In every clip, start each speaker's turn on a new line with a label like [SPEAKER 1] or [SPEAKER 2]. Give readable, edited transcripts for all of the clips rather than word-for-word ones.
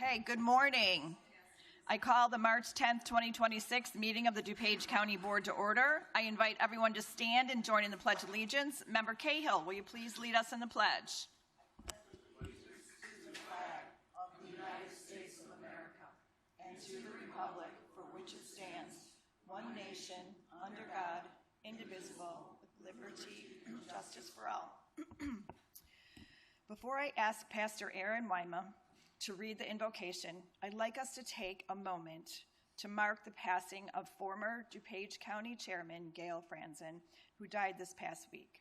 [SPEAKER 1] Okay, good morning. I call the March 10th, 2026 meeting of the DuPage County Board to order. I invite everyone to stand and join in the Pledge of Allegiance. Member Cahill, will you please lead us in the pledge?
[SPEAKER 2] Allegiance to the flag of the United States of America and to the republic for which it stands, one nation, under God, indivisible, with liberty and justice for all.
[SPEAKER 1] Before I ask Pastor Aaron Wyma to read the invocation, I'd like us to take a moment to mark the passing of former DuPage County Chairman Gail Franzen, who died this past week.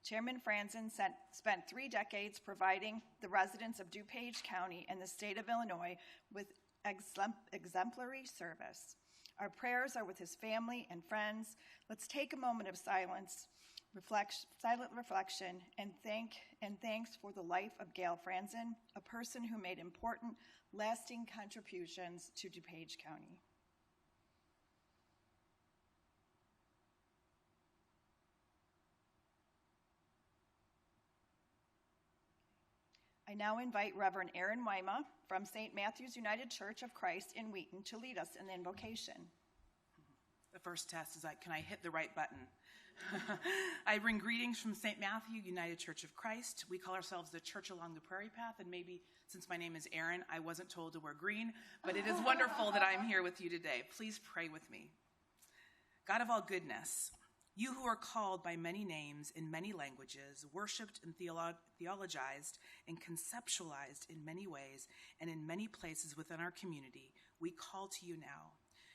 [SPEAKER 1] Chairman Franzen spent 3 decades providing the residents of DuPage County and the state of Illinois with exemplary service. Our prayers are with his family and friends. Let's take a moment of silent reflection, and thanks for the life of Gail Franzen, a person who made important, lasting contributions to DuPage County. I now invite Reverend Aaron Wyma from St. Matthew's United Church of Christ in Wheaton to lead us in the invocation.
[SPEAKER 3] The first test is can I hit the right button? I bring greetings from St. Matthew United Church of Christ. We call ourselves the Church Along the Prairie Path, and maybe since my name is Aaron, I wasn't told to wear green, but it is wonderful that I'm here with you today. Please pray with me. God of all goodness, you who are called by many names in many languages, worshiped and theologized and conceptualized in many ways and in many places within our community, we call to you now.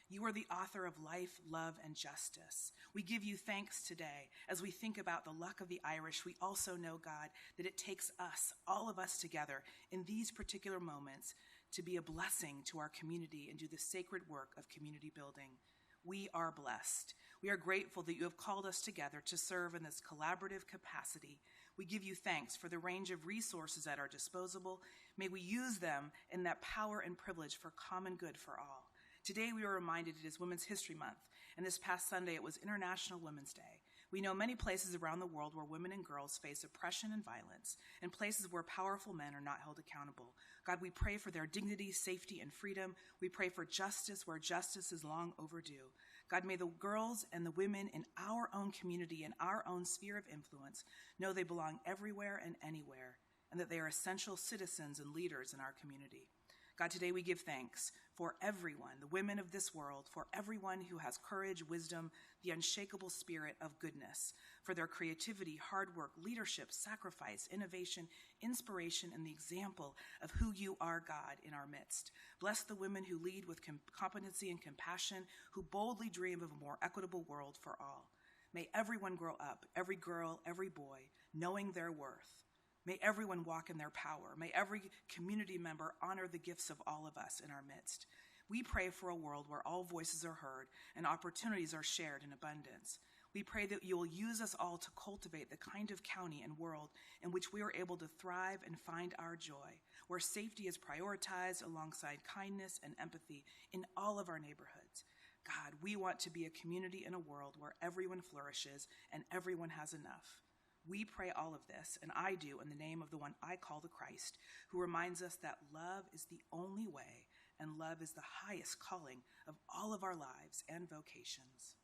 [SPEAKER 3] You are the author of life, love, and justice. We give you thanks today. As we think about the luck of the Irish, we also know, God, that it takes us, all of us together, in these particular moments to be a blessing to our community and do the sacred work of community building. We are blessed. We are grateful that you have called us together to serve in this collaborative capacity. We give you thanks for the range of resources at our disposal. May we use them in that power and privilege for common good for all. Today we are reminded it is Women's History Month, and this past Sunday it was International Women's Day. We know many places around the world where women and girls face oppression and violence, and places where powerful men are not held accountable. God, we pray for their dignity, safety, and freedom. We pray for justice where justice is long overdue. God, may the girls and the women in our own community and our own sphere of influence know they belong everywhere and anywhere, and that they are essential citizens and leaders in our community. God, today we give thanks for everyone, the women of this world, for everyone who has courage, wisdom, the unshakable spirit of goodness, for their creativity, hard work, leadership, sacrifice, innovation, inspiration, and the example of who you are, God, in our midst. Bless the women who lead with competency and compassion, who boldly dream of a more equitable world for all. May everyone grow up, every girl, every boy, knowing their worth. May everyone walk in their power. May every community member honor the gifts of all of us in our midst. We pray for a world where all voices are heard and opportunities are shared in abundance. We pray that you will use us all to cultivate the kind of county and world in which we are able to thrive and find our joy, where safety is prioritized alongside kindness and empathy in all of our neighborhoods. God, we want to be a community in a world where everyone flourishes and everyone has enough. We pray all of this, and I do in the name of the one I call the Christ, who reminds us that love is the only way, and love is the highest calling of all of our lives and vocations.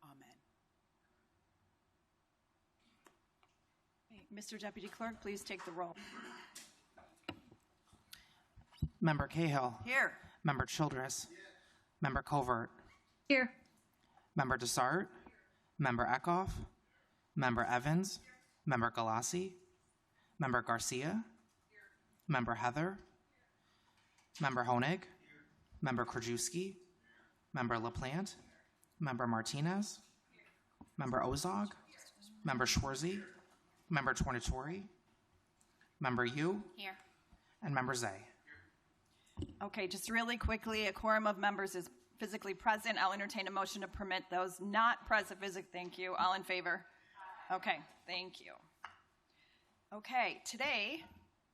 [SPEAKER 3] Amen.
[SPEAKER 1] Mr. Deputy Clerk, please take the roll.
[SPEAKER 4] Member Cahill.
[SPEAKER 1] Here.
[SPEAKER 4] Member Childress. Here. Member Covert.
[SPEAKER 5] Here.
[SPEAKER 4] Member Dessart. Member Eckhoff. Member Evans. Member Galassi, Member Garcia, Member Heather, Member Honig, Member Krajewski, Member LaPlante, Member Martinez, Member Ozog, Member Schwarzy, Member Tornatori, Member Yu,
[SPEAKER 5] Here.
[SPEAKER 4] And Member Zay.
[SPEAKER 1] Okay, just really quickly, a quorum of members is physically present. I'll entertain a motion to permit those not present physically. Thank you. All in favor? Okay, thank you. Okay, today,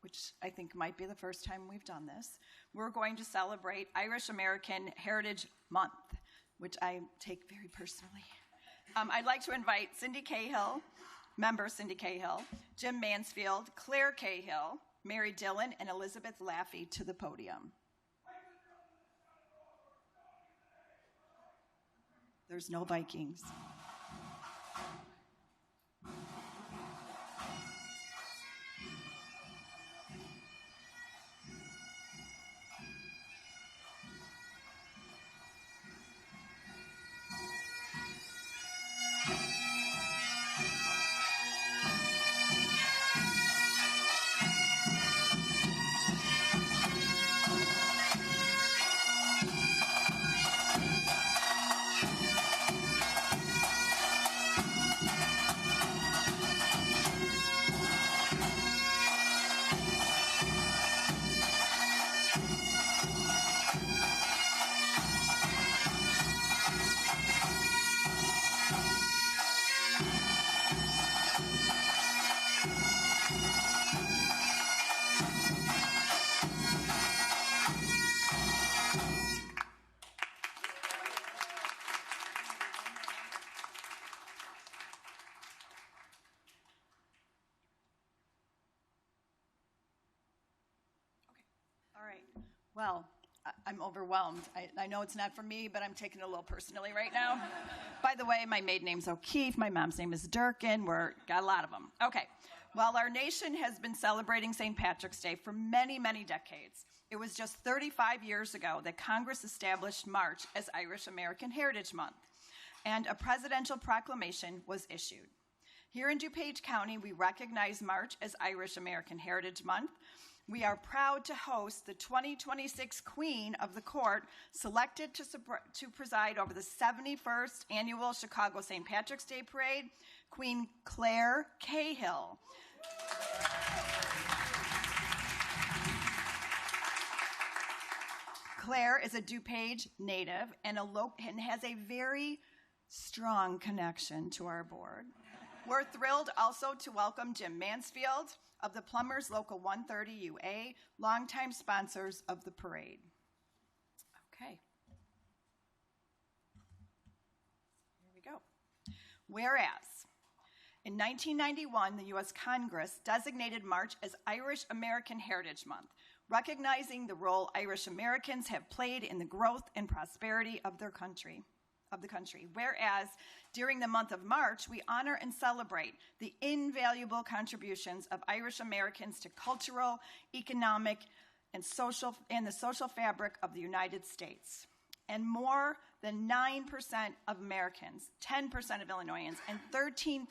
[SPEAKER 1] which I think might be the first time we've done this, we're going to celebrate Irish American Heritage Month, which I take very personally. I'd like to invite Cindy Cahill, member Cindy Cahill, Jim Mansfield, Claire Cahill, Mary Dillon, and Elizabeth Laffey to the podium. There's no Vikings. All right. Well, I'm overwhelmed. I know it's not for me, but I'm taking it a little personally right now. By the way, my maiden name's O'Keefe. My mom's name is Durkin. Got a lot of them. Okay. While our nation has been celebrating St. Patrick's Day for many, many decades, it was just 35 years ago that Congress established March as Irish American Heritage Month, and a presidential proclamation was issued. Here in DuPage County, we recognize March as Irish American Heritage Month. We are proud to host the 2026 Queen of the Court, selected to preside over the 71st Annual Chicago St. Patrick's Day Parade, Queen Claire Cahill. Claire is a DuPage native and has a very strong connection to our board. We're thrilled also to welcome Jim Mansfield of the Plumbers Local 130 UA, longtime sponsors of the parade. Okay. Here we go. Whereas, in 1991, the U.S. Congress designated March as Irish American Heritage Month, recognizing the role Irish Americans have played in the growth and prosperity of the country. Whereas, during the month of March, we honor and celebrate the invaluable contributions of Irish Americans to cultural, economic, and the social fabric of the United States. And more than 9% of Americans, 10% of Illinoisans, and 13%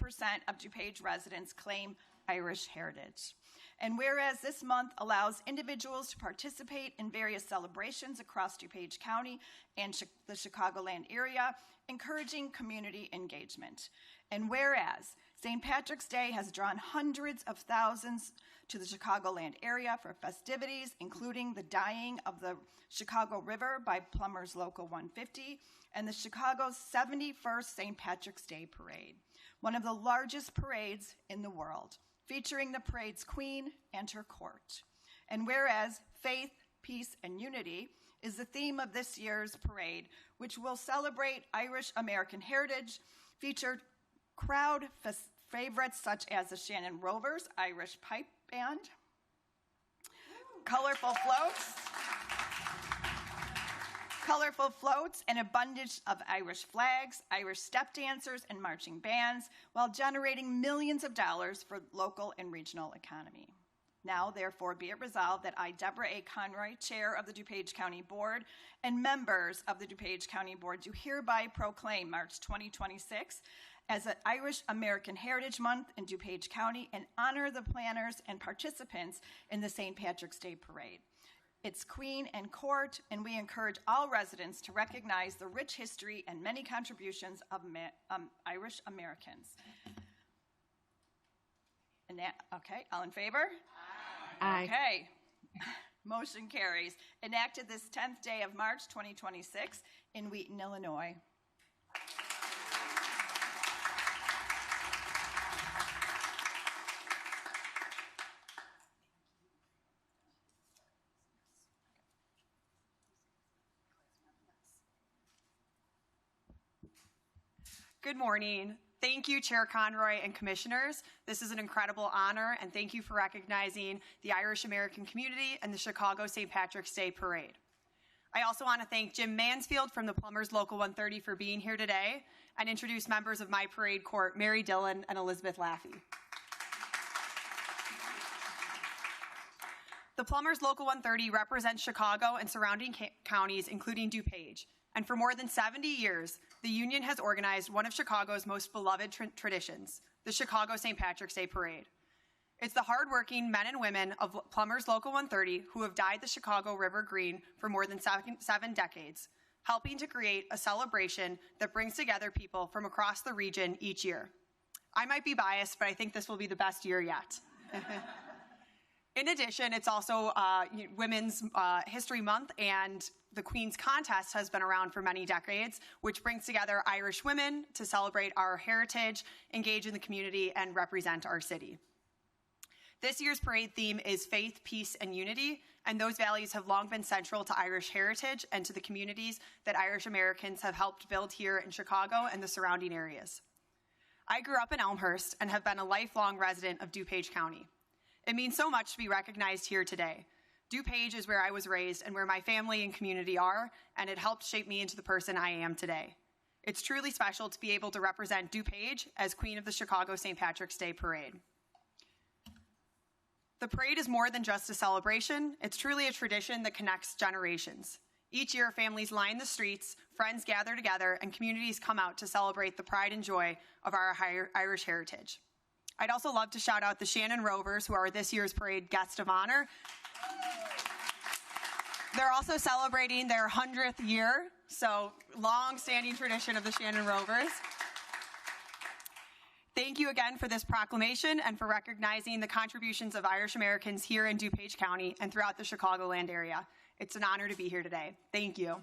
[SPEAKER 1] of DuPage residents claim Irish heritage. And whereas this month allows individuals to participate in various celebrations across DuPage County and the Chicagoland area, encouraging community engagement. And whereas St. Patrick's Day has drawn hundreds of thousands to the Chicagoland area for festivities, including the dyeing of the Chicago River by Plumbers Local 150 and the Chicago's 71st St. Patrick's Day Parade, one of the largest parades in the world, featuring the parade's queen and her court. And whereas faith, peace, and unity is the theme of this year's parade, which will celebrate Irish American heritage, featured crowd favorites such as the Shannon Rovers Irish Pipe Band, colorful floats, an abundance of Irish flags, Irish step dancers, and marching bands, while generating millions of dollars for local and regional economy. Now, therefore, be it resolved that I, Deborah A. Conroy, Chair of the DuPage County Board, and members of the DuPage County Board do hereby proclaim March 2026 as an Irish American Heritage Month in DuPage County and honor the planners and participants in the St. Patrick's Day Parade, its queen and court, and we encourage all residents to recognize the rich history and many contributions of Irish Americans. Okay, all in favor?
[SPEAKER 5] Aye.
[SPEAKER 1] Okay. Motion carries. Enacted this 10th day of March 2026 in Wheaton, Illinois.
[SPEAKER 5] Good morning. Thank you, Chair Conroy and Commissioners. This is an incredible honor, and thank you for recognizing the Irish American community and the Chicago St. Patrick's Day Parade. I also want to thank Jim Mansfield from the Plumbers Local 130 for being here today and introduce members of my parade court, Mary Dillon and Elizabeth Laffey. The Plumbers Local 130 represents Chicago and surrounding counties, including DuPage. And for more than 70 years, the union has organized one of Chicago's most beloved traditions, the Chicago St. Patrick's Day Parade. It's the hardworking men and women of Plumbers Local 130 who have dyed the Chicago River green for more than 7 decades, helping to create a celebration that brings together people from across the region each year. I might be biased, but I think this will be the best year yet. In addition, it's also Women's History Month, and the Queen's Contest has been around for many decades, which brings together Irish women to celebrate our heritage, engage in the community, and represent our city. This year's parade theme is faith, peace, and unity, and those values have long been central to Irish heritage and to the communities that Irish Americans have helped build here in Chicago and the surrounding areas. I grew up in Elmhurst and have been a lifelong resident of DuPage County. It means so much to be recognized here today. DuPage is where I was raised and where my family and community are, and it helped shape me into the person I am today. It's truly special to be able to represent DuPage as Queen of the Chicago St. Patrick's Day Parade. The parade is more than just a celebration. It's truly a tradition that connects generations. Each year, families line the streets, friends gather together, and communities come out to celebrate the pride and joy of our Irish heritage. I'd also love to shout out the Shannon Rovers, who are this year's parade guest of honor. They're also celebrating their 100th year, so long-standing tradition of the Shannon Rovers. Thank you again for this proclamation and for recognizing the contributions of Irish Americans here in DuPage County and throughout the Chicagoland area. It's an honor to be here today. Thank you.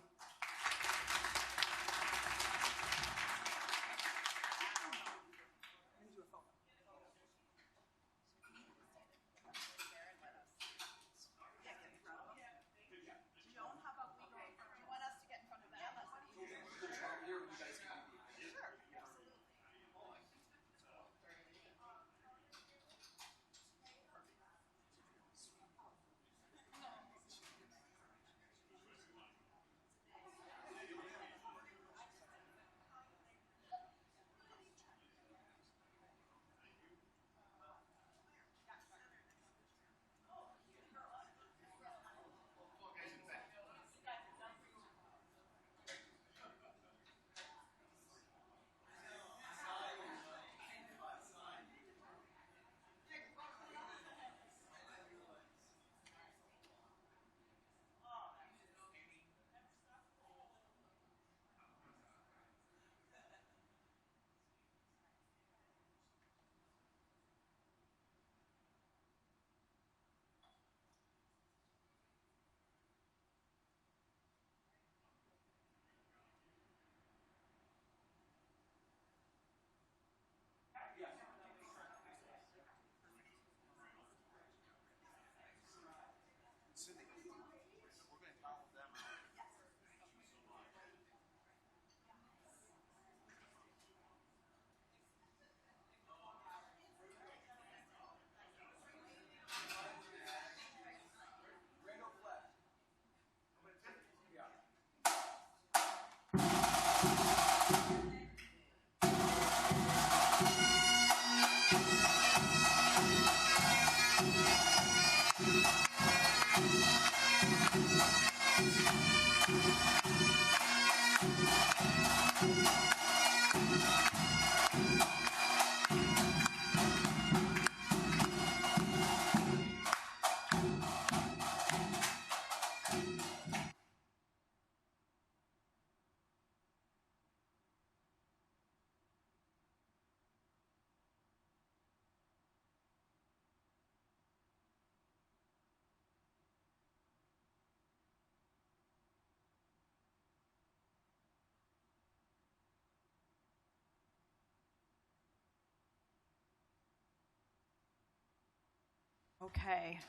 [SPEAKER 1] Okay,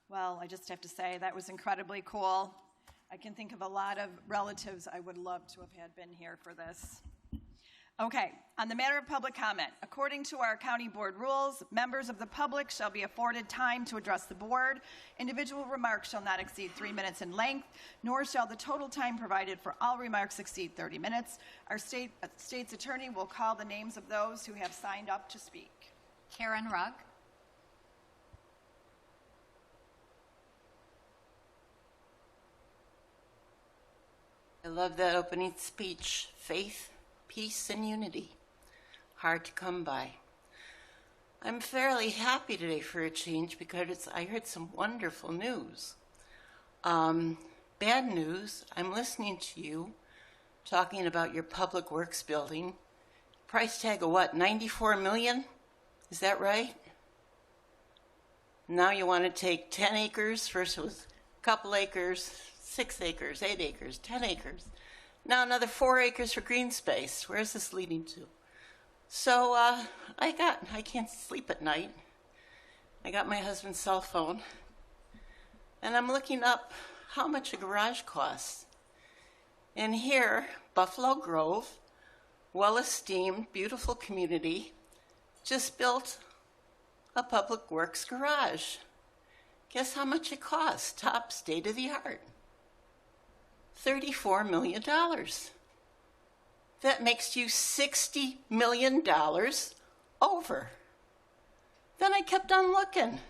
[SPEAKER 1] well, I just have to say that was incredibly cool. I can think of a lot of relatives I would love to have had been here for this. Okay, on the matter of public comment, according to our county board rules, members of the public shall be afforded time to address the board. Individual remarks shall not exceed 3 minutes in length, nor shall the total time provided for all remarks exceed 30 minutes. Our state's attorney will call the names of those who have signed up to speak.
[SPEAKER 6] Karen Rugg.
[SPEAKER 7] I love that opening speech. Faith, peace, and unity. Hard to come by. I'm fairly happy today for a change because I heard some wonderful news. Bad news, I'm listening to you talking about your public works building. Price tag of what, 94 million? Is that right? Now you want to take 10 acres, first it was a couple acres, 6 acres, 8 acres, 10 acres. Now another 4 acres for green space. Where is this leading to? So I can't sleep at night. I got my husband's cell phone, and I'm looking up how much a garage costs. And here, Buffalo Grove, well-esteemed, beautiful community, just built a public works garage. Guess how much it costs? Top state-of-the-art. $34 million. That makes you $60 million over. Then I kept on looking.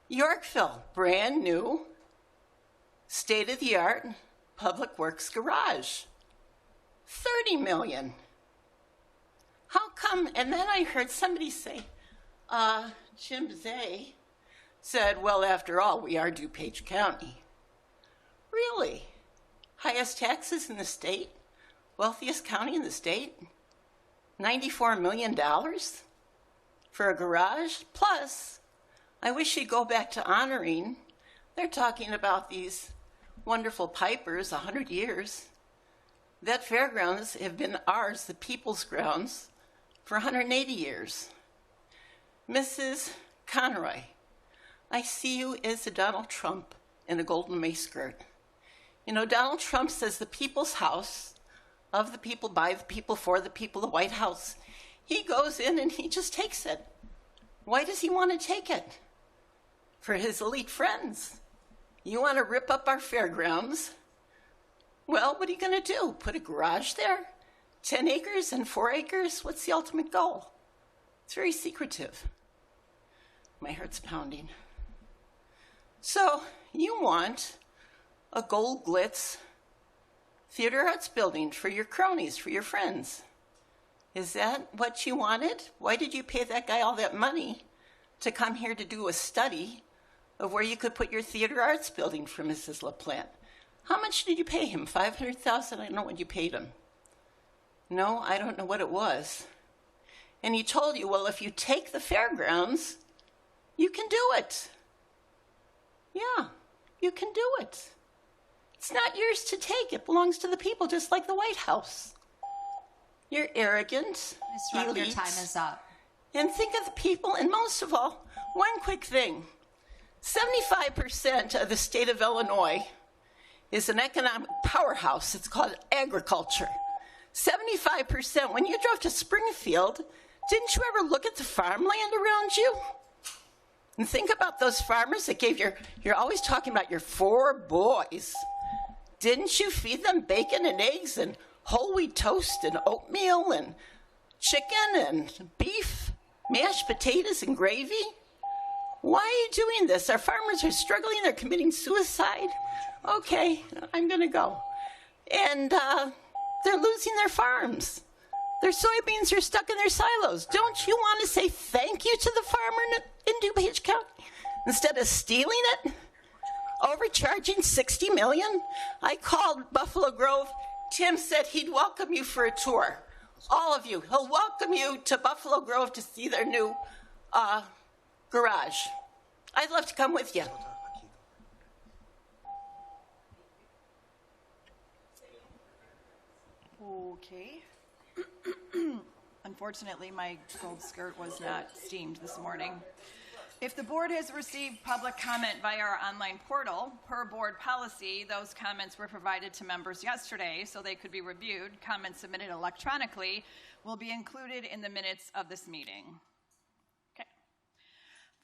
[SPEAKER 7] Yorkville, brand new, state-of-the-art public works garage. $30 million. How come? And then I heard somebody say, Jim Zay said, well, after all, we are DuPage County. Really? Highest taxes in the state? Wealthiest county in the state? $94 million for a garage? Plus, I wish you'd go back to honoring. They're talking about these wonderful pipers, 100 years. That fairgrounds have been ours, the people's grounds, for 180 years. Mrs. Conroy, I see you as a Donald Trump in a golden mace skirt. You know, Donald Trump says the people's house, of the people, by the people, for the people, the White House. He goes in and he just takes it. Why does he want to take it? For his elite friends. You want to rip up our fairgrounds? Well, what are you going to do? Put a garage there? 10 acres and 4 acres? What's the ultimate goal? It's very secretive. My heart's pounding. So you want a gold glitz theater arts building for your cronies, for your friends. Is that what you wanted? Why did you pay that guy all that money to come here to do a study of where you could put your theater arts building for Mrs. LaPlante? How much did you pay him? $500,000? I don't know what you paid him. No, I don't know what it was. And he told you, well, if you take the fairgrounds, you can do it. Yeah, you can do it. It's not yours to take. It belongs to the people, just like the White House. You're arrogant.
[SPEAKER 6] Ms. Rupp, your time is up.
[SPEAKER 7] And think of the people, and most of all, one quick thing. 75% of the state of Illinois is an economic powerhouse. It's called agriculture. 75%. When you drove to Springfield, didn't you ever look at the farmland around you? And think about those farmers that gave you're always talking about your 4 boys. Didn't you feed them bacon and eggs and whole wheat toast and oatmeal and chicken and beef, mashed potatoes and gravy? Why are you doing this? Our farmers are struggling. They're committing suicide. Okay, I'm going to go. And they're losing their farms. Their soybeans are stuck in their silos. Don't you want to say thank you to the farmer in DuPage County instead of stealing it? Overcharging $60 million? I called Buffalo Grove. Tim said he'd welcome you for a tour. All of you. He'll welcome you to Buffalo Grove to see their new garage. I'd love to come with you.
[SPEAKER 1] Okay. Unfortunately, my gold skirt was not steamed this morning. If the board has received public comment via our online portal, per board policy, those comments were provided to members yesterday so they could be reviewed. Comments submitted electronically will be included in the minutes of this meeting. Okay.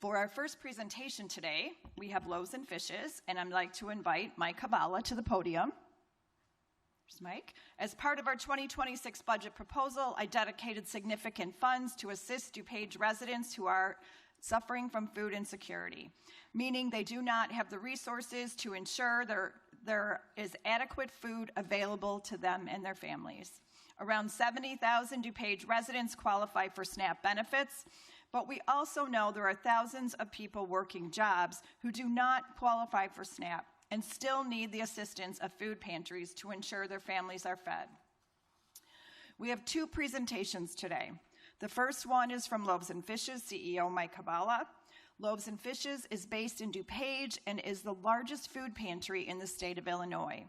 [SPEAKER 1] For our first presentation today, we have Loaves and Fishes, and I'd like to invite Mike Habala to the podium. There's Mike. As part of our 2026 budget proposal, I dedicated significant funds to assist DuPage residents who are suffering from food insecurity, meaning they do not have the resources to ensure there is adequate food available to them and their families. Around 70,000 DuPage residents qualify for SNAP benefits, but we also know there are thousands of people working jobs who do not qualify for SNAP and still need the assistance of food pantries to ensure their families are fed. We have two presentations today. The first one is from Loaves and Fishes CEO Mike Habala. Loaves and Fishes is based in DuPage and is the largest food pantry in the state of Illinois.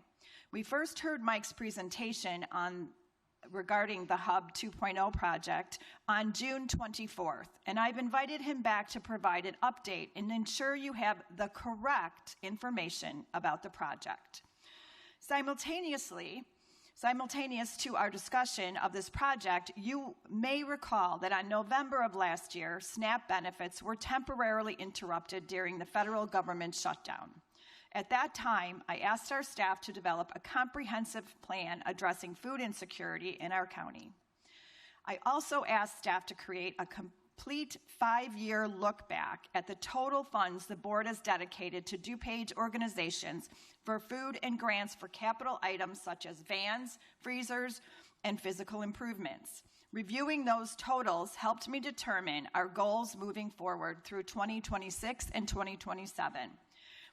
[SPEAKER 1] We first heard Mike's presentation regarding the Hub 2.0 project on June 24th, and I've invited him back to provide an update and ensure you have the correct information about the project. Simultaneous to our discussion of this project, you may recall that on November of last year, SNAP benefits were temporarily interrupted during the federal government shutdown. At that time, I asked our staff to develop a comprehensive plan addressing food insecurity in our county. I also asked staff to create a complete 5-year look back at the total funds the board has dedicated to DuPage organizations for food and grants for capital items such as vans, freezers, and physical improvements. Reviewing those totals helped me determine our goals moving forward through 2026 and 2027.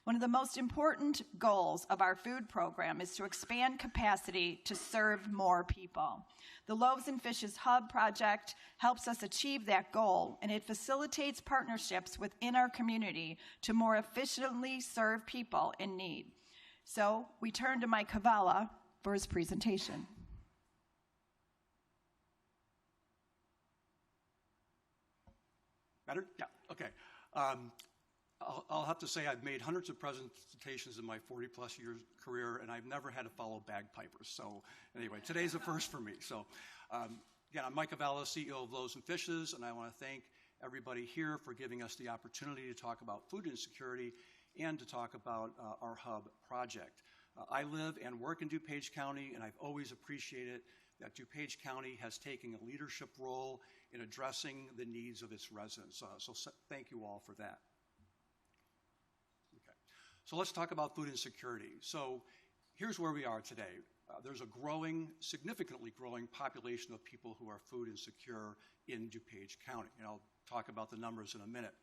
[SPEAKER 1] One of the most important goals of our food program is to expand capacity to serve more people. The Loaves and Fishes Hub project helps us achieve that goal, and it facilitates partnerships within our community to more efficiently serve people in need. So we turn to Mike Habala for his presentation.
[SPEAKER 8] Better? Yeah, okay. I'll have to say I've made hundreds of presentations in my 40-plus years career, and I've never had to follow bagpipers. So anyway, today's a first for me. So again, I'm Mike Habala, CEO of Loaves and Fishes, and I want to thank everybody here for giving us the opportunity to talk about food insecurity and to talk about our Hub project. I live and work in DuPage County, and I've always appreciated that DuPage County has taken a leadership role in addressing the needs of its residents. So thank you all for that. So let's talk about food insecurity. So here's where we are today. There's a significantly growing population of people who are food insecure in DuPage County. And I'll talk about the numbers in a minute.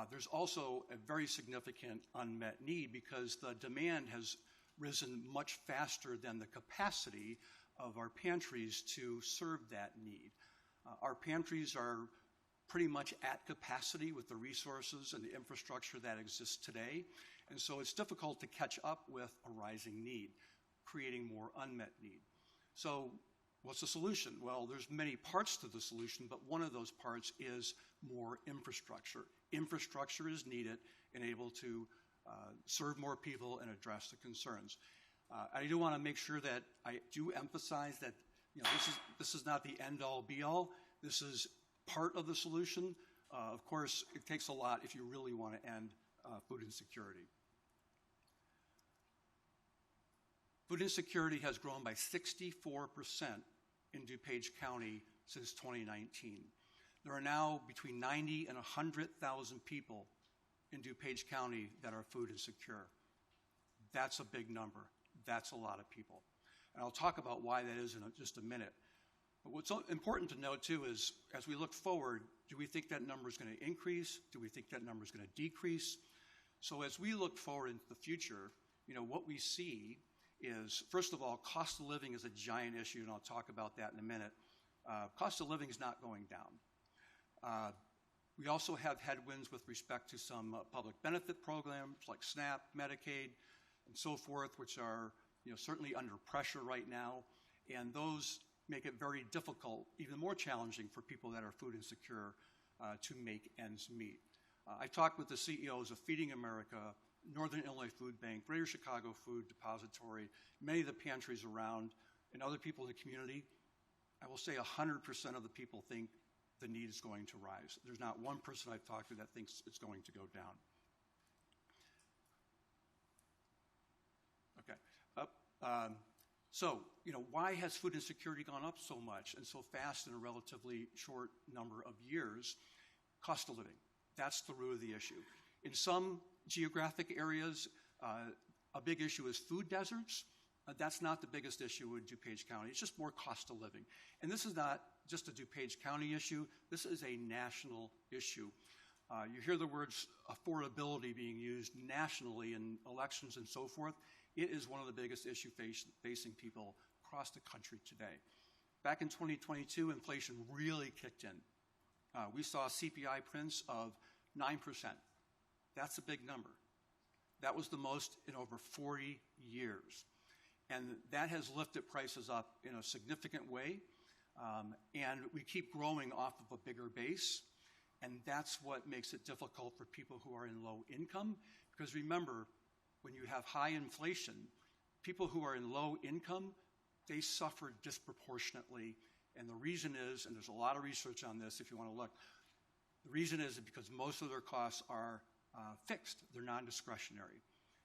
[SPEAKER 8] There's also a very significant unmet need because the demand has risen much faster than the capacity of our pantries to serve that need. Our pantries are pretty much at capacity with the resources and the infrastructure that exists today. And so it's difficult to catch up with a rising need, creating more unmet need. So what's the solution? Well, there's many parts to the solution, but one of those parts is more infrastructure. Infrastructure is needed and able to serve more people and address the concerns. I do want to make sure that I do emphasize that this is not the end-all, be-all. This is part of the solution. Of course, it takes a lot if you really want to end food insecurity. Food insecurity has grown by 64% in DuPage County since 2019. There are now between 90 and 100,000 people in DuPage County that are food insecure. That's a big number. That's a lot of people. And I'll talk about why that is in just a minute. But what's important to note, too, is as we look forward, do we think that number is going to increase? Do we think that number is going to decrease? So as we look forward into the future, what we see is, first of all, cost of living is a giant issue, and I'll talk about that in a minute. Cost of living is not going down. We also have headwinds with respect to some public benefit programs like SNAP, Medicaid, and so forth, which are certainly under pressure right now, and those make it very difficult, even more challenging for people that are food insecure to make ends meet. I've talked with the CEOs of Feeding America, Northern Illinois Food Bank, Greater Chicago Food Depository, many of the pantries around, and other people in the community. I will say 100% of the people think the need is going to rise. There's not one person I've talked to that thinks it's going to go down. Okay. So, why has food insecurity gone up so much and so fast in a relatively short number of years? Cost of living. That's the root of the issue. In some geographic areas, a big issue is food deserts. That's not the biggest issue in DuPage County. It's just more cost of living. And this is not just a DuPage County issue. This is a national issue. You hear the words affordability being used nationally in elections and so forth. It is one of the biggest issues facing people across the country today. Back in 2022, inflation really kicked in. We saw CPI prints of 9%. That's a big number. That was the most in over 40 years. And that has lifted prices up in a significant way. And we keep growing off of a bigger base. And that's what makes it difficult for people who are in low income. Because remember, when you have high inflation, people who are in low income, they suffer disproportionately. And the reason is, and there's a lot of research on this if you want to look, the reason is because most of their costs are fixed. They're non-discretionary.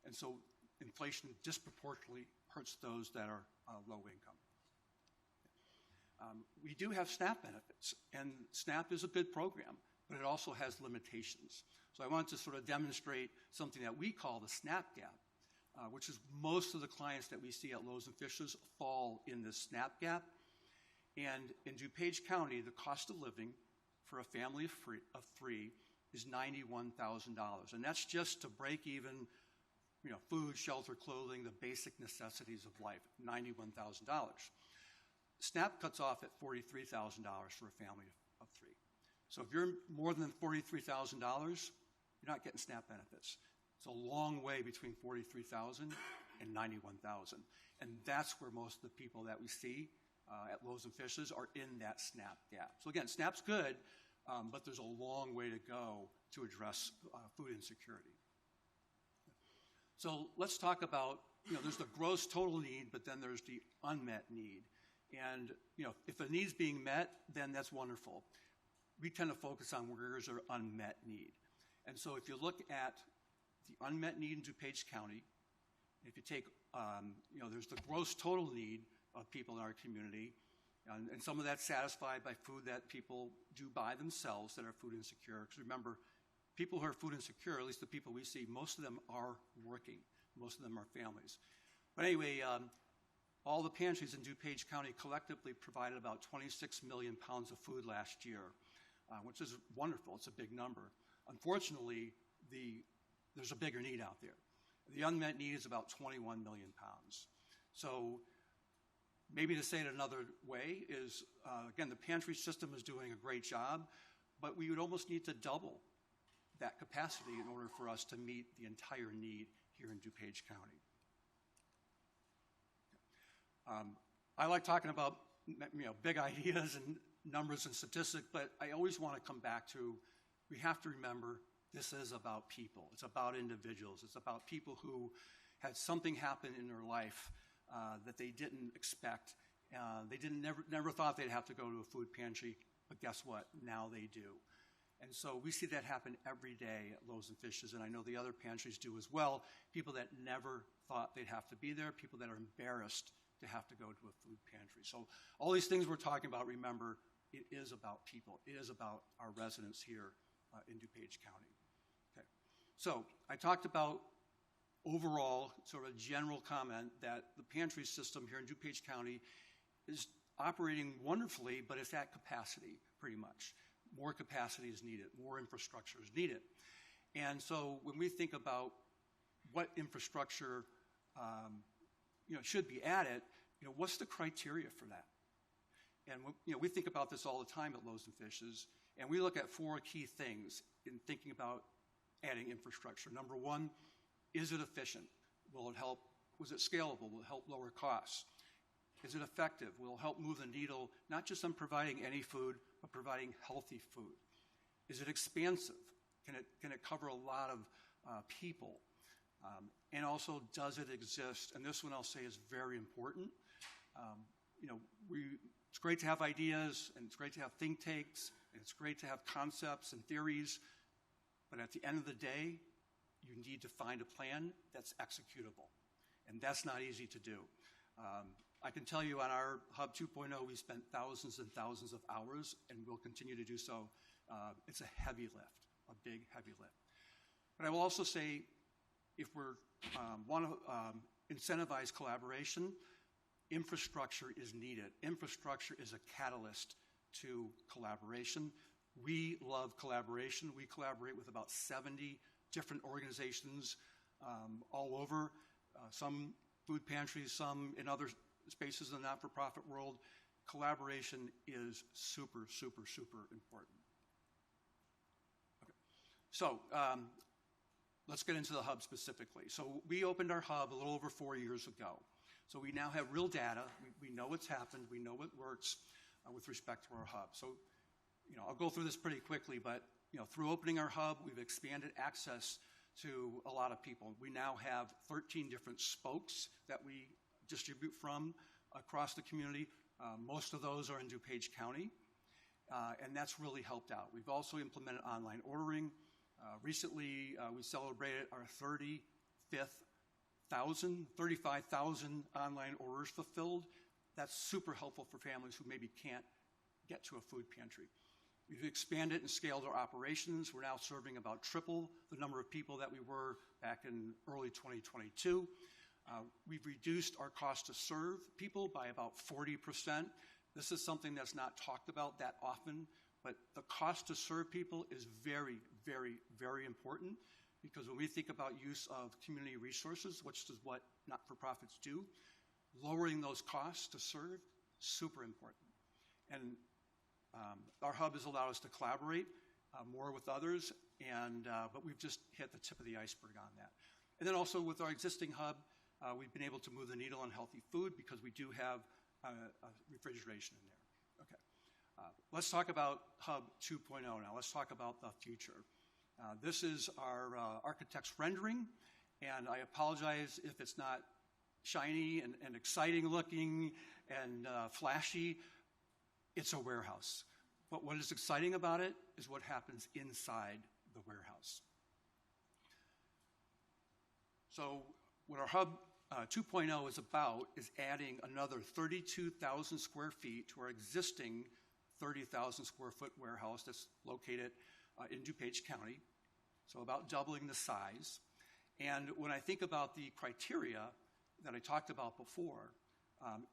[SPEAKER 8] And so inflation disproportionately hurts those that are low income. We do have SNAP benefits, and SNAP is a good program, but it also has limitations. So I want to sort of demonstrate something that we call the SNAP gap, which is most of the clients that we see at Loaves and Fishes fall in this SNAP gap. And in DuPage County, the cost of living for a family of three is $91,000. And that's just to break even, food, shelter, clothing, the basic necessities of life, $91,000. SNAP cuts off at $43,000 for a family of three. So if you're more than $43,000, you're not getting SNAP benefits. It's a long way between $43,000 and $91,000. And that's where most of the people that we see at Loaves and Fishes are in that SNAP gap. So again, SNAP's good, but there's a long way to go to address food insecurity. So let's talk about, there's the gross total need, but then there's the unmet need. And, if a need's being met, then that's wonderful. We tend to focus on where is there unmet need. And so if you look at the unmet need in DuPage County, if you take, there's the gross total need of people in our community, and some of that's satisfied by food that people do by themselves that are food insecure. Because remember, people who are food insecure, at least the people we see, most of them are working. Most of them are families. But anyway, all the pantries in DuPage County collectively provided about 26 million pounds of food last year, which is wonderful. It's a big number. Unfortunately, there's a bigger need out there. The unmet need is about 21 million pounds. So maybe to say it another way is, again, the pantry system is doing a great job, but we would almost need to double that capacity in order for us to meet the entire need here in DuPage County. I like talking about big ideas and numbers and statistics, but I always want to come back to, we have to remember this is about people. It's about individuals. It's about people who had something happen in their life that they didn't expect. They never thought they'd have to go to a food pantry, but guess what? Now they do. And so we see that happen every day at Loaves and Fishes, and I know the other pantries do as well. People that never thought they'd have to be there, people that are embarrassed to have to go to a food pantry. So all these things we're talking about, remember, it is about people. It is about our residents here in DuPage County. Okay. So I talked about overall sort of general comment that the pantry system here in DuPage County is operating wonderfully, but it's at capacity pretty much. More capacity is needed. More infrastructure is needed. And so when we think about what infrastructure should be added, what's the criteria for that? And we think about this all the time at Loaves and Fishes, and we look at four key things in thinking about adding infrastructure. Number one, is it efficient? Will it help? Was it scalable? Will it help lower costs? Is it effective? Will it help move the needle, not just on providing any food, but providing healthy food? Is it expansive? Can it cover a lot of people? And also, does it exist? And this one I'll say is very important. It's great to have ideas, and it's great to have think tanks, and it's great to have concepts and theories, but at the end of the day, you need to find a plan that's executable, and that's not easy to do. I can tell you on our Hub 2.0, we spent thousands and thousands of hours, and we'll continue to do so. It's a heavy lift, a big, heavy lift. But I will also say, if we want to incentivize collaboration, infrastructure is needed. Infrastructure is a catalyst to collaboration. We love collaboration. We collaborate with about 70 different organizations all over, some food pantries, some in other spaces in the not-for-profit world. Collaboration is super, super, super important. Okay. So let's get into the hub specifically. So we opened our hub a little over 4 years ago. So we now have real data. We know what's happened. We know what works with respect to our hub. So, I'll go through this pretty quickly, but, through opening our hub, we've expanded access to a lot of people. We now have 13 different spokes that we distribute from across the community. Most of those are in DuPage County, and that's really helped out. We've also implemented online ordering. Recently, we celebrated our 35,000 online orders fulfilled. That's super helpful for families who maybe can't get to a food pantry. We've expanded and scaled our operations. We're now serving about triple the number of people that we were back in early 2022. We've reduced our cost to serve people by about 40%. This is something that's not talked about that often, but the cost to serve people is very, very, very important, because when we think about use of community resources, which is what not-for-profits do, lowering those costs to serve, super important. And our hub has allowed us to collaborate more with others, but we've just hit the tip of the iceberg on that. And then also with our existing hub, we've been able to move the needle on healthy food because we do have refrigeration in there. Okay. Let's talk about Hub 2.0 now. Let's talk about the future. This is our architect's rendering, and I apologize if it's not shiny and exciting looking and flashy. It's a warehouse. But what is exciting about it is what happens inside the warehouse. So what our Hub 2.0 is about is adding another 32,000 square feet to our existing 30,000 square foot warehouse that's located in DuPage County, so about doubling the size. And when I think about the criteria that I talked about before,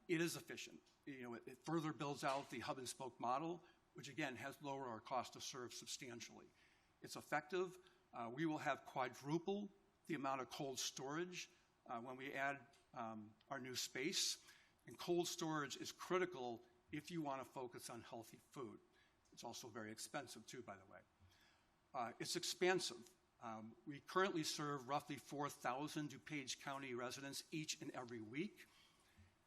[SPEAKER 8] it is efficient. It further builds out the hub and spoke model, which again has lowered our cost to serve substantially. It's effective. We will have quadruple the amount of cold storage when we add our new space. And cold storage is critical if you want to focus on healthy food. It's also very expensive too, by the way. It's expansive. We currently serve roughly 4,000 DuPage County residents each and every week.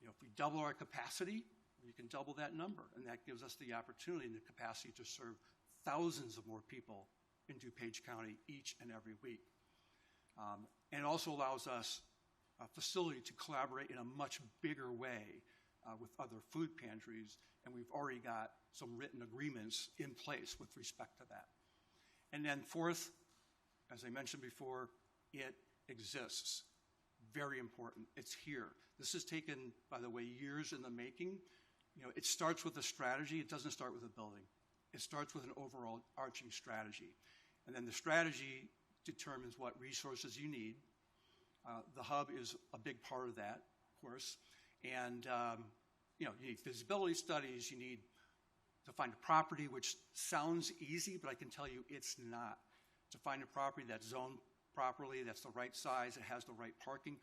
[SPEAKER 8] If we double our capacity, we can double that number, and that gives us the opportunity and the capacity to serve thousands of more people in DuPage County each and every week. And it also allows us a facility to collaborate in a much bigger way with other food pantries, and we've already got some written agreements in place with respect to that. And then fourth, as I mentioned before, it exists. Very important. It's here. This has taken, by the way, years in the making. It starts with a strategy. It doesn't start with a building. It starts with an overall arching strategy. And then the strategy determines what resources you need. The hub is a big part of that, of course. And, you need feasibility studies. You need to find a property, which sounds easy, but I can tell you it's not. To find a property that's zoned properly, that's the right size, it has the right parking.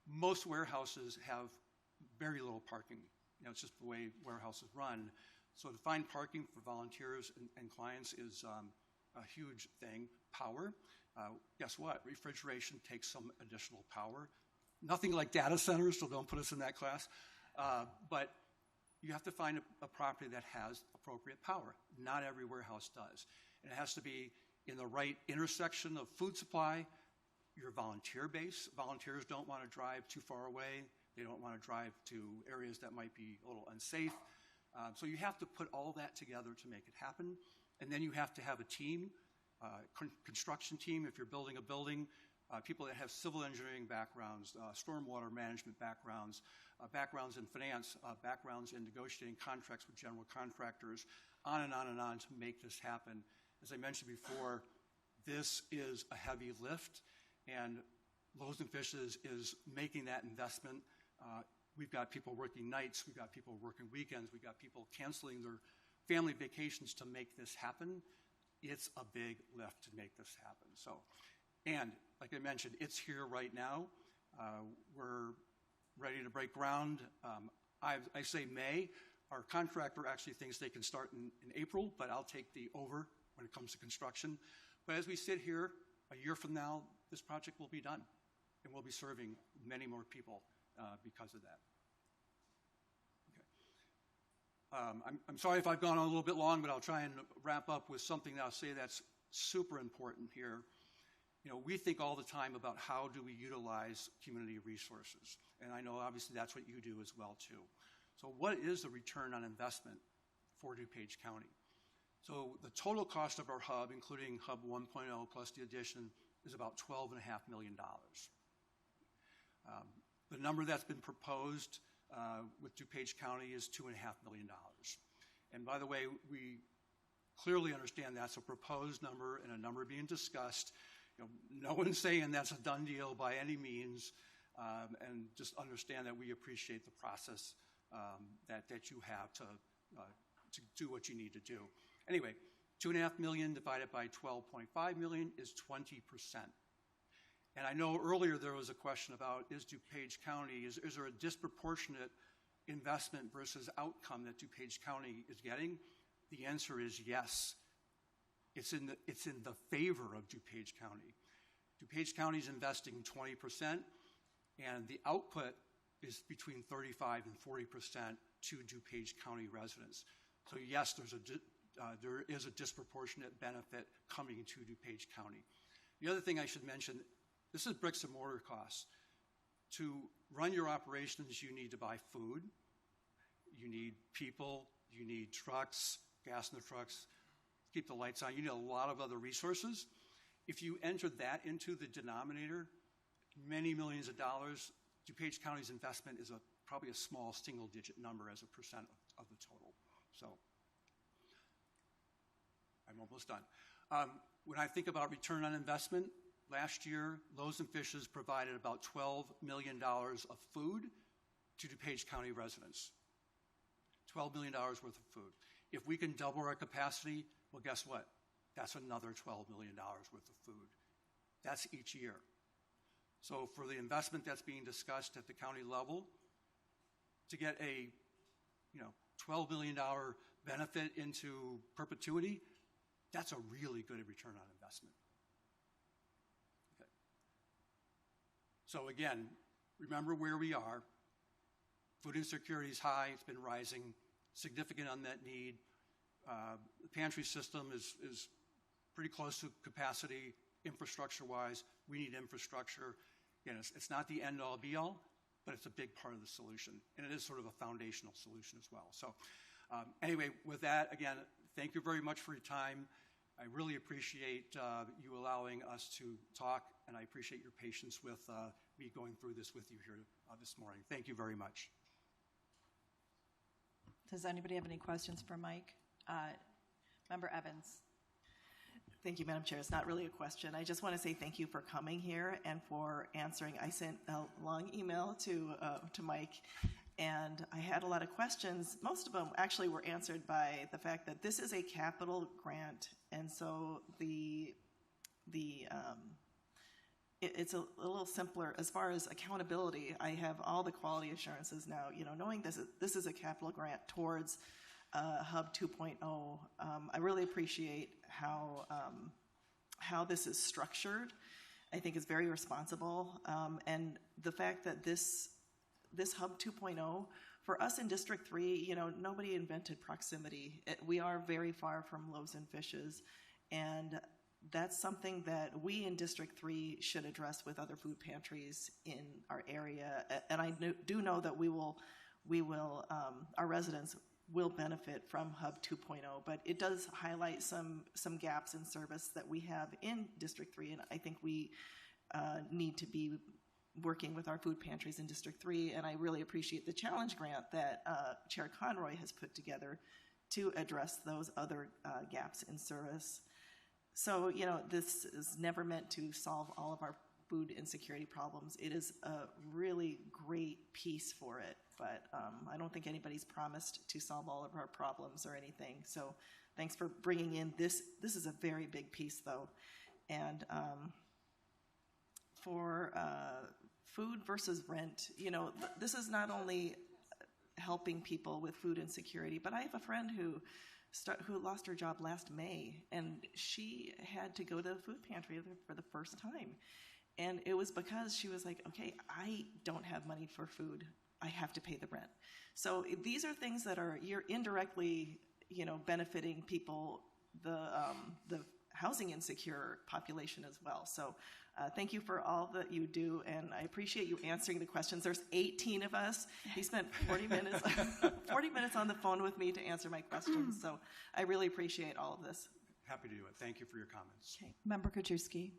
[SPEAKER 8] Most warehouses have very little parking. It's just the way warehouses run. So to find parking for volunteers and clients is a huge thing. Power. Guess what? Refrigeration takes some additional power. Nothing like data centers, so don't put us in that class. But you have to find a property that has appropriate power. Not every warehouse does. And it has to be in the right intersection of food supply, your volunteer base. Volunteers don't want to drive too far away. They don't want to drive to areas that might be a little unsafe. So you have to put all that together to make it happen. And then you have to have a team, construction team if you're building a building, people that have civil engineering backgrounds, stormwater management backgrounds, backgrounds in finance, backgrounds in negotiating contracts with general contractors, on and on and on to make this happen. As I mentioned before, this is a heavy lift, and Loaves and Fishes is making that investment. We've got people working nights, we've got people working weekends, we've got people canceling their family vacations to make this happen. It's a big lift to make this happen. So, and like I mentioned, it's here right now. We're ready to break ground. I say May. Our contractor actually thinks they can start in April, but I'll take the over when it comes to construction. But as we sit here, a year from now, this project will be done, and we'll be serving many more people because of that. Okay. I'm sorry if I've gone on a little bit long, but I'll try and wrap up with something that I'll say that's super important here. You know, we think all the time about how do we utilize community resources, and I know obviously that's what you do as well too. So what is the return on investment for DuPage County? So the total cost of our hub, including Hub 1.0 plus the addition, is about $12.5 million. The number that's been proposed with DuPage County is $2.5 million. And by the way, we clearly understand that's a proposed number and a number being discussed. You know, no one's saying that's a done deal by any means, and just understand that we appreciate the process that you have to do what you need to do. Anyway, $2.5 million divided by $12.5 million is 20%. And I know earlier there was a question about, is DuPage County, is there a disproportionate investment versus outcome that DuPage County is getting? The answer is yes. It's in the favor of DuPage County. DuPage County is investing 20%, and the output is between 35 and 40% to DuPage County residents. So yes, there is a disproportionate benefit coming to DuPage County. The other thing I should mention, this is bricks and mortar costs. To run your operations, you need to buy food, you need people, you need trucks, gas in the trucks, keep the lights on. You need a lot of other resources. If you enter that into the denominator, many millions of dollars, DuPage County's investment is probably a small single-digit number as a percent of the total. So I'm almost done. When I think about return on investment, last year, Loaves and Fishes provided about $12 million of food to DuPage County residents. $12 million worth of food. If we can double our capacity, well, guess what? That's another $12 million worth of food. That's each year. So for the investment that's being discussed at the county level, to get a $12 million benefit into perpetuity, that's a really good return on investment. Okay. So again, remember where we are. Food insecurity is high. It's been rising. Significant unmet need. The pantry system is pretty close to capacity infrastructure-wise. We need infrastructure. Again, it's not the end-all, be-all, but it's a big part of the solution. And it is sort of a foundational solution as well. So anyway, with that, again, thank you very much for your time. I really appreciate you allowing us to talk, and I appreciate your patience with me going through this with you here this morning. Thank you very much.
[SPEAKER 1] Does anybody have any questions for Mike? Member Evans.
[SPEAKER 2] Thank you, Madam Chair. It's not really a question. I just want to say thank you for coming here and for answering. I sent a long email to Mike, and I had a lot of questions. Most of them actually were answered by the fact that this is a capital grant, and so it's a little simpler as far as accountability. I have all the quality assurances now. Knowing this is a capital grant towards Hub 2.0. I really appreciate how this is structured. I think it's very responsible, and the fact that this Hub 2.0 for us in District 3, nobody invented proximity. We are very far from Loaves and Fishes, and
[SPEAKER 9] that's something that we in District 3 should address with other food pantries in our area. And I do know that our residents will benefit from Hub 2.0, but it does highlight some gaps in service that we have in District 3, and I think we need to be working with our food pantries in District 3, and I really appreciate the challenge grant that Chair Conroy has put together to address those other gaps in service. So, this is never meant to solve all of our food insecurity problems. It is a really great piece for it, but I don't think anybody's promised to solve all of our problems or anything. So thanks for bringing in this. This is a very big piece, though. And for food versus rent, this is not only helping people with food insecurity, but I have a friend who lost her job last May, and she had to go to the food pantry for the first time. And it was because she was like, okay, I don't have money for food. I have to pay the rent. So these are things that you're indirectly, benefiting people, the housing insecure population as well. So thank you for all that you do, and I appreciate you answering the questions. There's 18 of us. He spent 40 minutes on the phone with me to answer my questions. So I really appreciate all of this.
[SPEAKER 8] Happy to do it. Thank you for your comments.
[SPEAKER 1] Okay. Member Krajewski.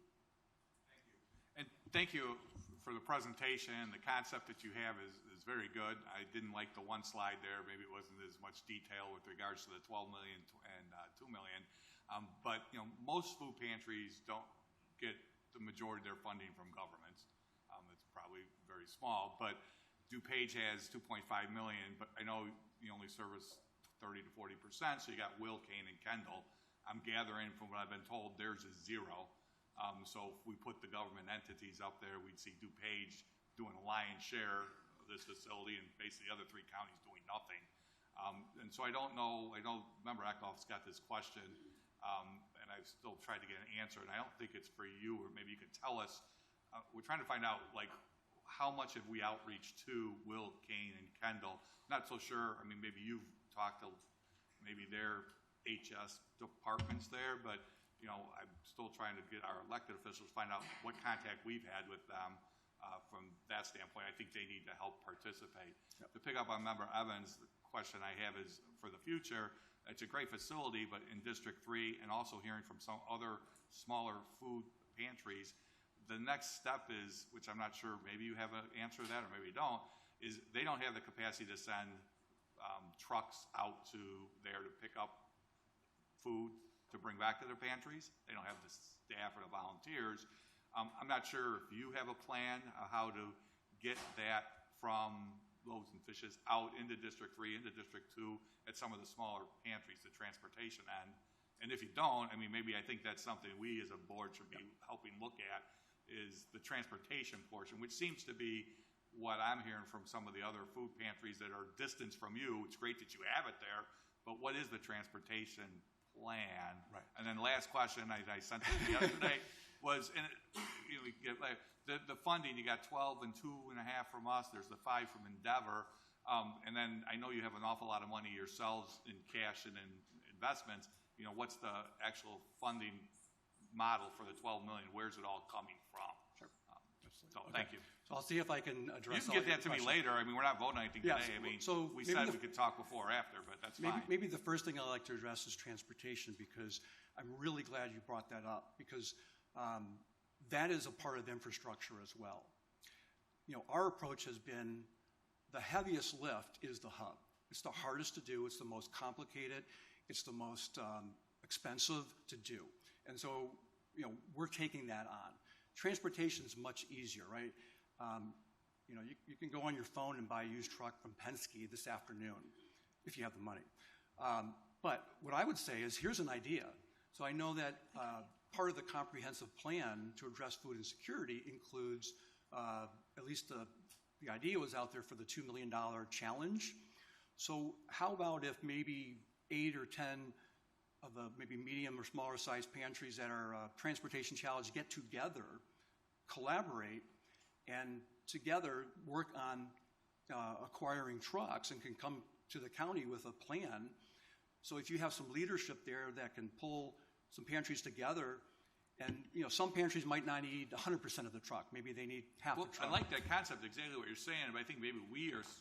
[SPEAKER 10] And thank you for the presentation. The concept that you have is very good. I didn't like the one slide there. Maybe it wasn't as much detail with regards to the 12 million and 2 million. But most food pantries don't get the majority of their funding from governments. It's probably very small. But DuPage has 2.5 million. But I know you only service 30 to 40%. So you got Will, Kane, and Kendall. I'm gathering from what I've been told, theirs is zero. So if we put the government entities up there, we'd see DuPage doing a lion's share of this facility and basically the other three counties doing nothing. And so I don't know, Member Eckhoff's got this question, and I've still tried to get an answer, and I don't think it's for you, or maybe you could tell us. We're trying to find out, how much have we outreached to Will, Kane, and Kendall? Not so sure. I mean, maybe you've talked to maybe their HS departments there, but I'm still trying to get our elected officials to find out what contact we've had with them from that standpoint. I think they need to help participate. Yep. To pick up on Member Evans, the question I have is for the future. It's a great facility, but in District 3 and also hearing from some other smaller food pantries, the next step is, which I'm not sure, maybe you have an answer to that or maybe you don't, is they don't have the capacity to send trucks out to there to pick up food to bring back to their pantries. They don't have the staff or the volunteers. I'm not sure if you have a plan how to get that from Loaves and Fishes out into District 3, into District 2, at some of the smaller pantries, the transportation end. And if you don't, maybe I think that's something we as a board should be helping look at, is the transportation portion, which seems to be what I'm hearing from some of the other food pantries that are distanced from you. It's great that you have it there, but what is the transportation plan? Right. And then the last question I sent to you yesterday was, we get the funding. You got 12 and 2.5 from us. There's the 5 from Endeavor, and then I know you have an awful lot of money yourselves in cash and in investments. What's the actual funding model for the 12 million? Where's it all coming from? Sure. Thank you.
[SPEAKER 8] So I'll see if I can address.
[SPEAKER 10] You can get that to me later. We're not voting anything today.
[SPEAKER 8] So
[SPEAKER 10] we said we could talk before or after, but that's fine.
[SPEAKER 8] Maybe the first thing I'd like to address is transportation, because I'm really glad you brought that up, because that is a part of infrastructure as well. Our approach has been the heaviest lift is the hub. It's the hardest to do. It's the most complicated. It's the most expensive to do. And so, we're taking that on. Transportation is much easier, right? You can go on your phone and buy a used truck from Penske this afternoon if you have the money. But what I would say is, here's an idea. So I know that part of the comprehensive plan to address food insecurity includes, at least the idea was out there for the $2 million challenge. So how about if maybe 8 or 10 of the maybe medium or smaller sized pantries that are transportation challenge get together, collaborate, and together work on acquiring trucks and can come to the county with a plan. So if you have some leadership there that can pull some pantries together And, some pantries might not need 100% of the truck. Maybe they need half the truck.
[SPEAKER 10] I like that concept, exactly what you're saying, but I think maybe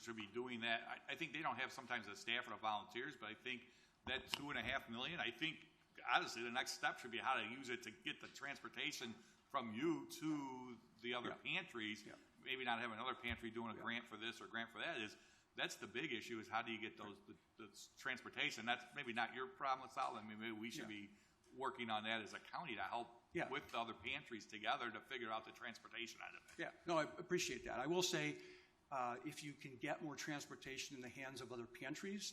[SPEAKER 10] should be doing that. I think they don't have sometimes a staff or volunteers, but I think that $2.5 million, I think, honestly, the next step should be how to use it to get the transportation from you to the other pantries. Yeah. Maybe not have another pantry doing a grant for this or grant for that. That's the big issue, is how do you get the transportation. That's maybe not your problem to solve. I mean, maybe we should be working on that as a county to help with the other pantries together to figure out the transportation out of it.
[SPEAKER 8] Yeah, no, I appreciate that. I will say, if you can get more transportation in the hands of other pantries,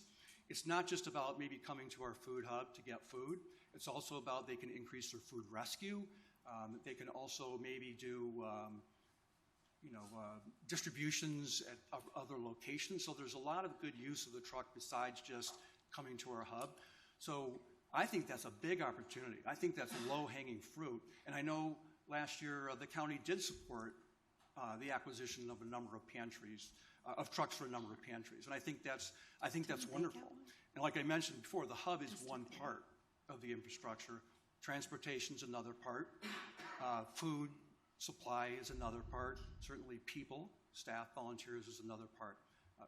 [SPEAKER 8] it's not just about maybe coming to our food hub to get food. It's also about they can increase their food rescue. They can also maybe do distributions at other locations. So there's a lot of good use of the truck besides just coming to our hub. So I think that's a big opportunity. I think that's low-hanging fruit. And I know last year the county did support the acquisition of a number of pantries, of trucks for a number of pantries. And I think that's wonderful. And like I mentioned before, the hub is one part of the infrastructure. Transportation's another part. Food supply is another part. Certainly people, staff, volunteers is another part.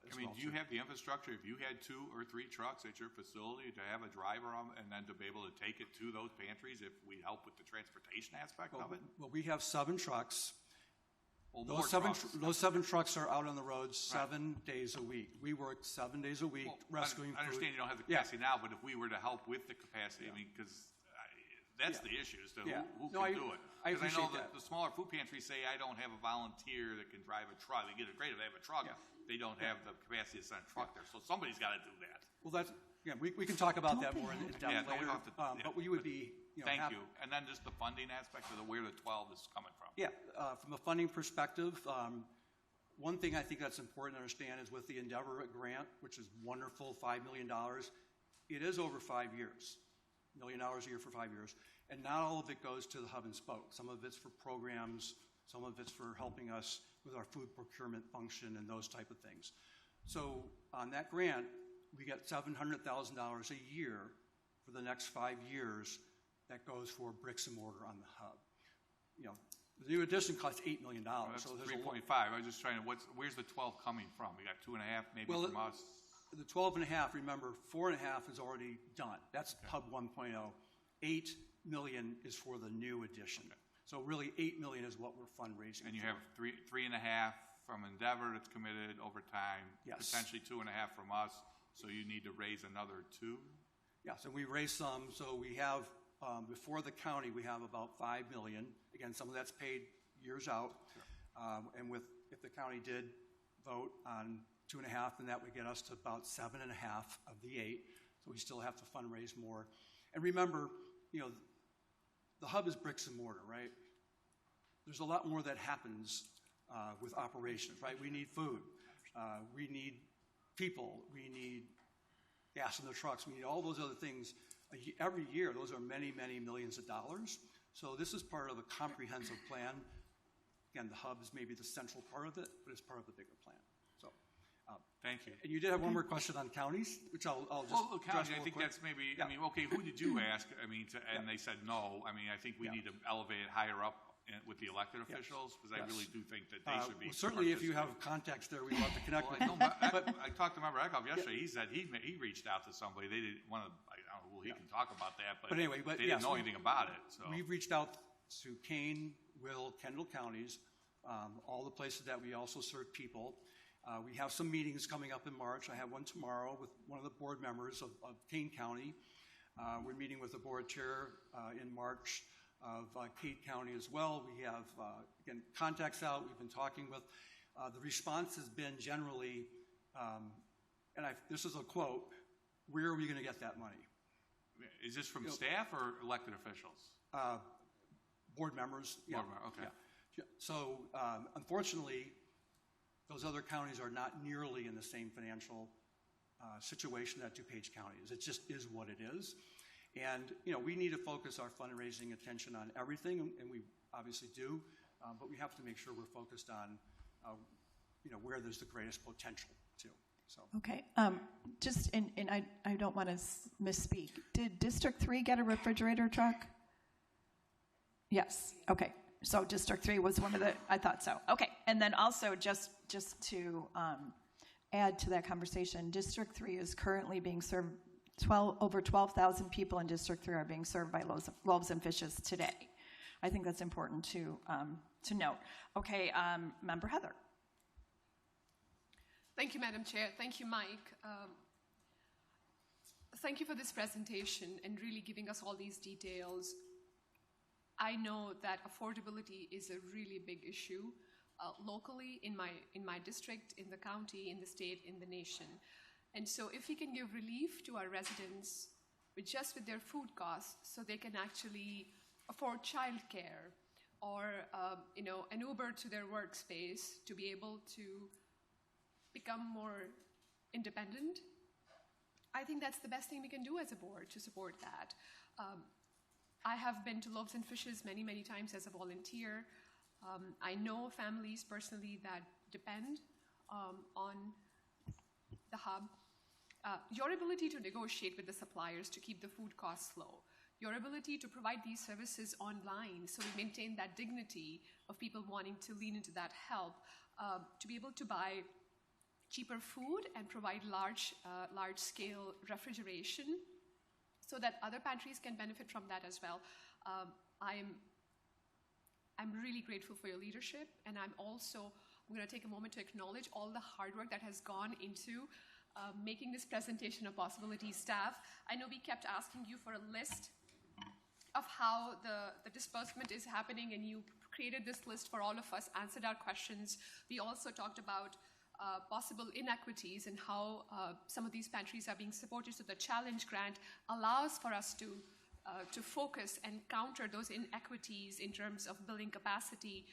[SPEAKER 10] Do you have the infrastructure, if you had 2 or 3 trucks at your facility, to have a driver on and then to be able to take it to those pantries if we help with the transportation aspect of it?
[SPEAKER 8] Well, we have 7 trucks.
[SPEAKER 10] Well,
[SPEAKER 8] those 7 trucks are out on the road 7 days a week. We work 7 days a week rescuing food.
[SPEAKER 10] I understand you don't have the capacity now, but if we were to help with the capacity, I mean, because that's the issue, is who can do it.
[SPEAKER 8] I
[SPEAKER 10] Because
[SPEAKER 8] appreciate
[SPEAKER 10] I know the smaller food pantries say, I don't have a volunteer that can drive a truck. They get it great if they have a truck. Yeah. They don't have the capacity to send a truck there. So somebody's got to do that.
[SPEAKER 8] Well, we can talk about that more in depth later. But we would be,
[SPEAKER 10] Thank you. And then just the funding aspect of where the 12 is coming from.
[SPEAKER 8] Yeah, from a funding perspective, one thing I think that's important to understand is with the Endeavor grant, which is wonderful, $5 million, it is over 5 years, $1 million a year for 5 years. And not all of it goes to the hub and spoke. Some of it's for programs, some of it's for helping us with our food procurement function and those type of things. So on that grant, we get $700,000 a year for the next 5 years that goes for bricks and mortar on the hub. The new addition costs $8 million.
[SPEAKER 10] Well, that's 3.5. I was just trying to, where's the 12 coming from? We got 2.5 maybe from us.
[SPEAKER 8] The 12.5, remember, 4.5 is already done. That's Hub 1.0. $8 million is for the new addition. Okay. So really $8 million is what we're fundraising.
[SPEAKER 10] And you have 3.5 from Endeavor that's committed over time. Yes. Potentially 2.5 from us. So you need to raise another 2?
[SPEAKER 8] Yes, and we raised some. So we have, before the county, we have about $5 million. Again, some of that's paid years out. Sure. And if the county did vote on 2.5, then that would get us to about 7.5 of the 8. So we still have to fundraise more. And remember, the hub is bricks and mortar, right? There's a lot more that happens with operations, right? We need food. We need people. We need gas in the trucks. We need all those other things. Every year, those are many, many millions of dollars. So this is part of a comprehensive plan. Again, the hub is maybe the central part of it, but it's part of the bigger plan. So,
[SPEAKER 10] thank you.
[SPEAKER 8] And you did have one more question on counties, which I'll just address real
[SPEAKER 10] I think
[SPEAKER 8] quick.
[SPEAKER 10] that's maybe, yeah. I mean, okay, who did you ask? I mean, and they said no. I mean, I think we need to elevate it higher up with the elected officials, because I really do think that they should be.
[SPEAKER 8] Well, certainly, if you have contacts there, we'd love to connect with you.
[SPEAKER 10] I talked to Member Eckhoff yesterday. He said he reached out to somebody. They didn't want to. I don't know. Well, he can talk about that, but
[SPEAKER 8] anyway,
[SPEAKER 10] they didn't know anything about it. So
[SPEAKER 8] we've reached out to Kane, Will, Kendall counties, all the places that we also serve people. We have some meetings coming up in March. I have one tomorrow with one of the board members of Kane County. We're meeting with the board chair in March of Kate County as well. We have, again, contacts out. We've been talking with. The response has been generally, and this is a quote, where are we going to get that money?
[SPEAKER 10] Is this from staff or elected officials?
[SPEAKER 8] Board members. Yeah.
[SPEAKER 10] Board members, okay.
[SPEAKER 8] Yeah. So, unfortunately, those other counties are not nearly in the same financial situation that DuPage County is. It just is what it is. And, we need to focus our fundraising attention on everything, and we obviously do, but we have to make sure we're focused on, where there's the greatest potential, too. So.
[SPEAKER 1] Okay. And I don't want to misspeak. Did District 3 get a refrigerator truck? Yes, okay. So District 3 was one of the, I thought so. Okay, and then also just to add to that conversation, District 3 is currently being served, over 12,000 people in District 3 are being served by Loaves and Fishes today. I think that's important to note. Okay, Member Heather.
[SPEAKER 11] Thank you, Madam Chair. Thank you, Mike. Thank you for this presentation and really giving us all these details. I know that affordability is a really big issue locally in my district, in the county, in the state, in the nation. And so if we can give relief to our residents with their food costs so they can actually afford childcare or an Uber to their workspace to be able to become more independent, I think that's the best thing we can do as a board to support that. I have been to Loaves and Fishes many, many times as a volunteer. I know families personally that depend on the hub. Your ability to negotiate with the suppliers to keep the food costs low, your ability to provide these services online so we maintain that dignity of people wanting to lean into that help, to be able to buy cheaper food and provide large-scale refrigeration so that other pantries can benefit from that as well. I'm really grateful for your leadership, and I'm going to take a moment to acknowledge all the hard work that has gone into making this presentation a possibility. Staff, I know we kept asking you for a list of how the disbursement is happening, and you created this list for all of us, answered our questions. We also talked about possible inequities and how some of these pantries are being supported. So the challenge grant allows for us to focus and counter those inequities in terms of building capacity,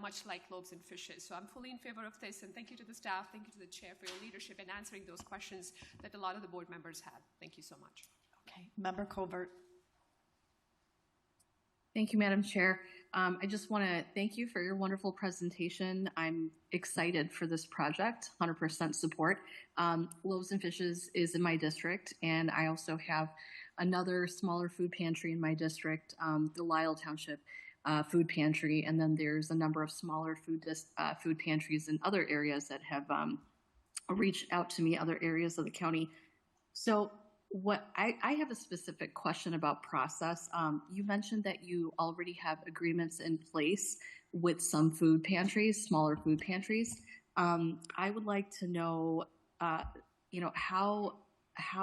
[SPEAKER 11] much like Loaves and Fishes. So I'm fully in favor of this, and thank you to the staff, thank you to the chair for your leadership in answering those questions that a lot of the board members had. Thank you so much.
[SPEAKER 1] Okay, Member Colbert.
[SPEAKER 12] Thank you, Madam Chair. I just want to thank you for your wonderful presentation. I'm excited for this project, 100% support. Loaves and Fishes is in my district, and I also have another smaller food pantry in my district, the Lyle Township Food Pantry, and then there's a number of smaller food pantries in other areas that have reached out to me, other areas of the county. So I have a specific question about process. You mentioned that you already have agreements in place with some food pantries, smaller food pantries. I would like to know, how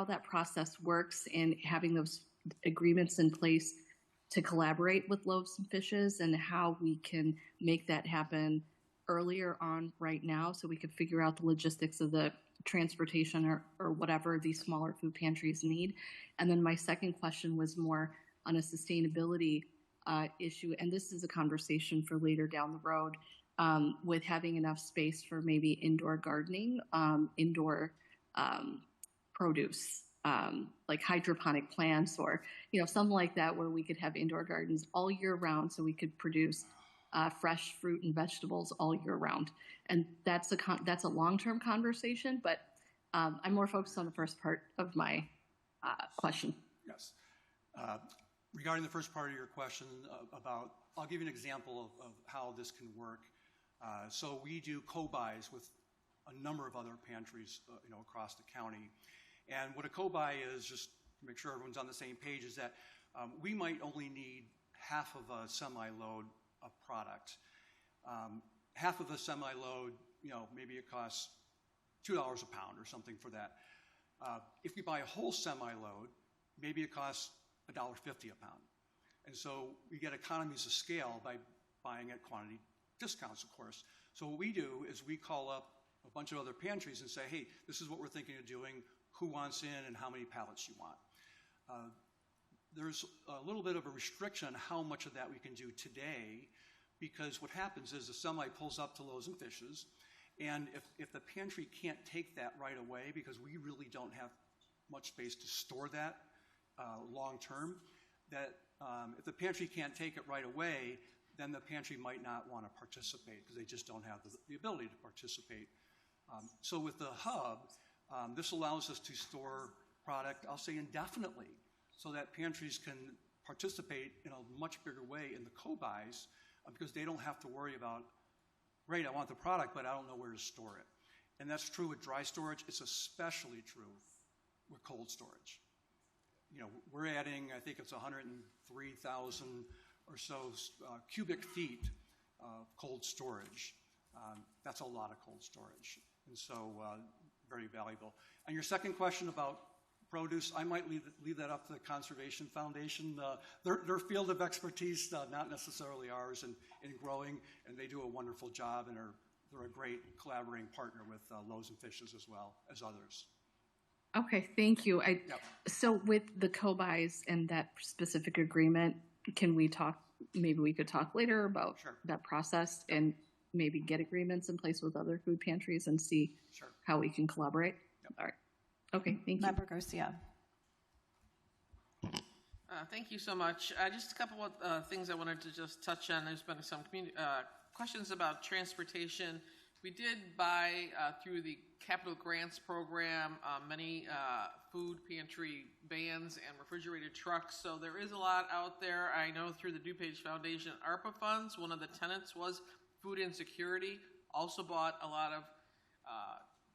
[SPEAKER 12] that process works in having those agreements in place to collaborate with Loaves and Fishes, and how we can make that happen earlier on right now so we could figure out the logistics of the transportation or whatever these smaller food pantries need. And then my second question was more on a sustainability issue, and this is a conversation for later down the road, with having enough space for maybe indoor gardening, indoor produce, like hydroponic plants or something like that, where we could have indoor gardens all year round so we could produce fresh fruit and vegetables all year round. And that's a long-term conversation, but I'm more focused on the first part of my question.
[SPEAKER 8] Yes. Regarding the first part of your question I'll give you an example of how this can work. So we do co-buys with a number of other pantries across the county. And what a co-buy is, just to make sure everyone's on the same page, is that we might only need half of a semi-load of product. Half of a semi-load, maybe it costs $2 a pound or something for that. If we buy a whole semi-load, maybe it costs $1.50 a pound. And so we get economies of scale by buying at quantity discounts, of course. So what we do is we call up a bunch of other pantries and say, hey, this is what we're thinking of doing. Who wants in and how many pallets you want? There's a little bit of a restriction on how much of that we can do today, because what happens is the semi pulls up to Loaves and Fishes, and if the pantry can't take that right away, because we really don't have much space to store that long term, that if the pantry can't take it right away, then the pantry might not want to participate because they just don't have the ability to participate. So with the hub, this allows us to store product, I'll say indefinitely, so that pantries can participate in a much bigger way in the co-buys because they don't have to worry about, great, I want the product, but I don't know where to store it. And that's true with dry storage. It's especially true with cold storage. You know, we're adding, I think it's 103,000 or so cubic feet of cold storage. That's a lot of cold storage. And so very valuable. And your second question about produce, I might leave that up to the Conservation Foundation. Their field of expertise, not necessarily ours, in growing, and they do a wonderful job, and they're a great collaborating partner with Loaves and Fishes as well as others.
[SPEAKER 12] Okay, thank you. So with the co-buys and that specific agreement, can we talk, maybe we could talk later about that process and maybe get agreements in place with other food pantries and see how we can collaborate? All right. Okay, thank you.
[SPEAKER 1] Member Garcia.
[SPEAKER 13] Thank you so much. Just a couple of things I wanted to just touch on. There's been some questions about transportation. We did buy, through the Capital Grants Program, many food pantry vans and refrigerated trucks. So there is a lot out there. I know through the DuPage Foundation ARPA funds, one of the tenets was food insecurity, also bought a lot of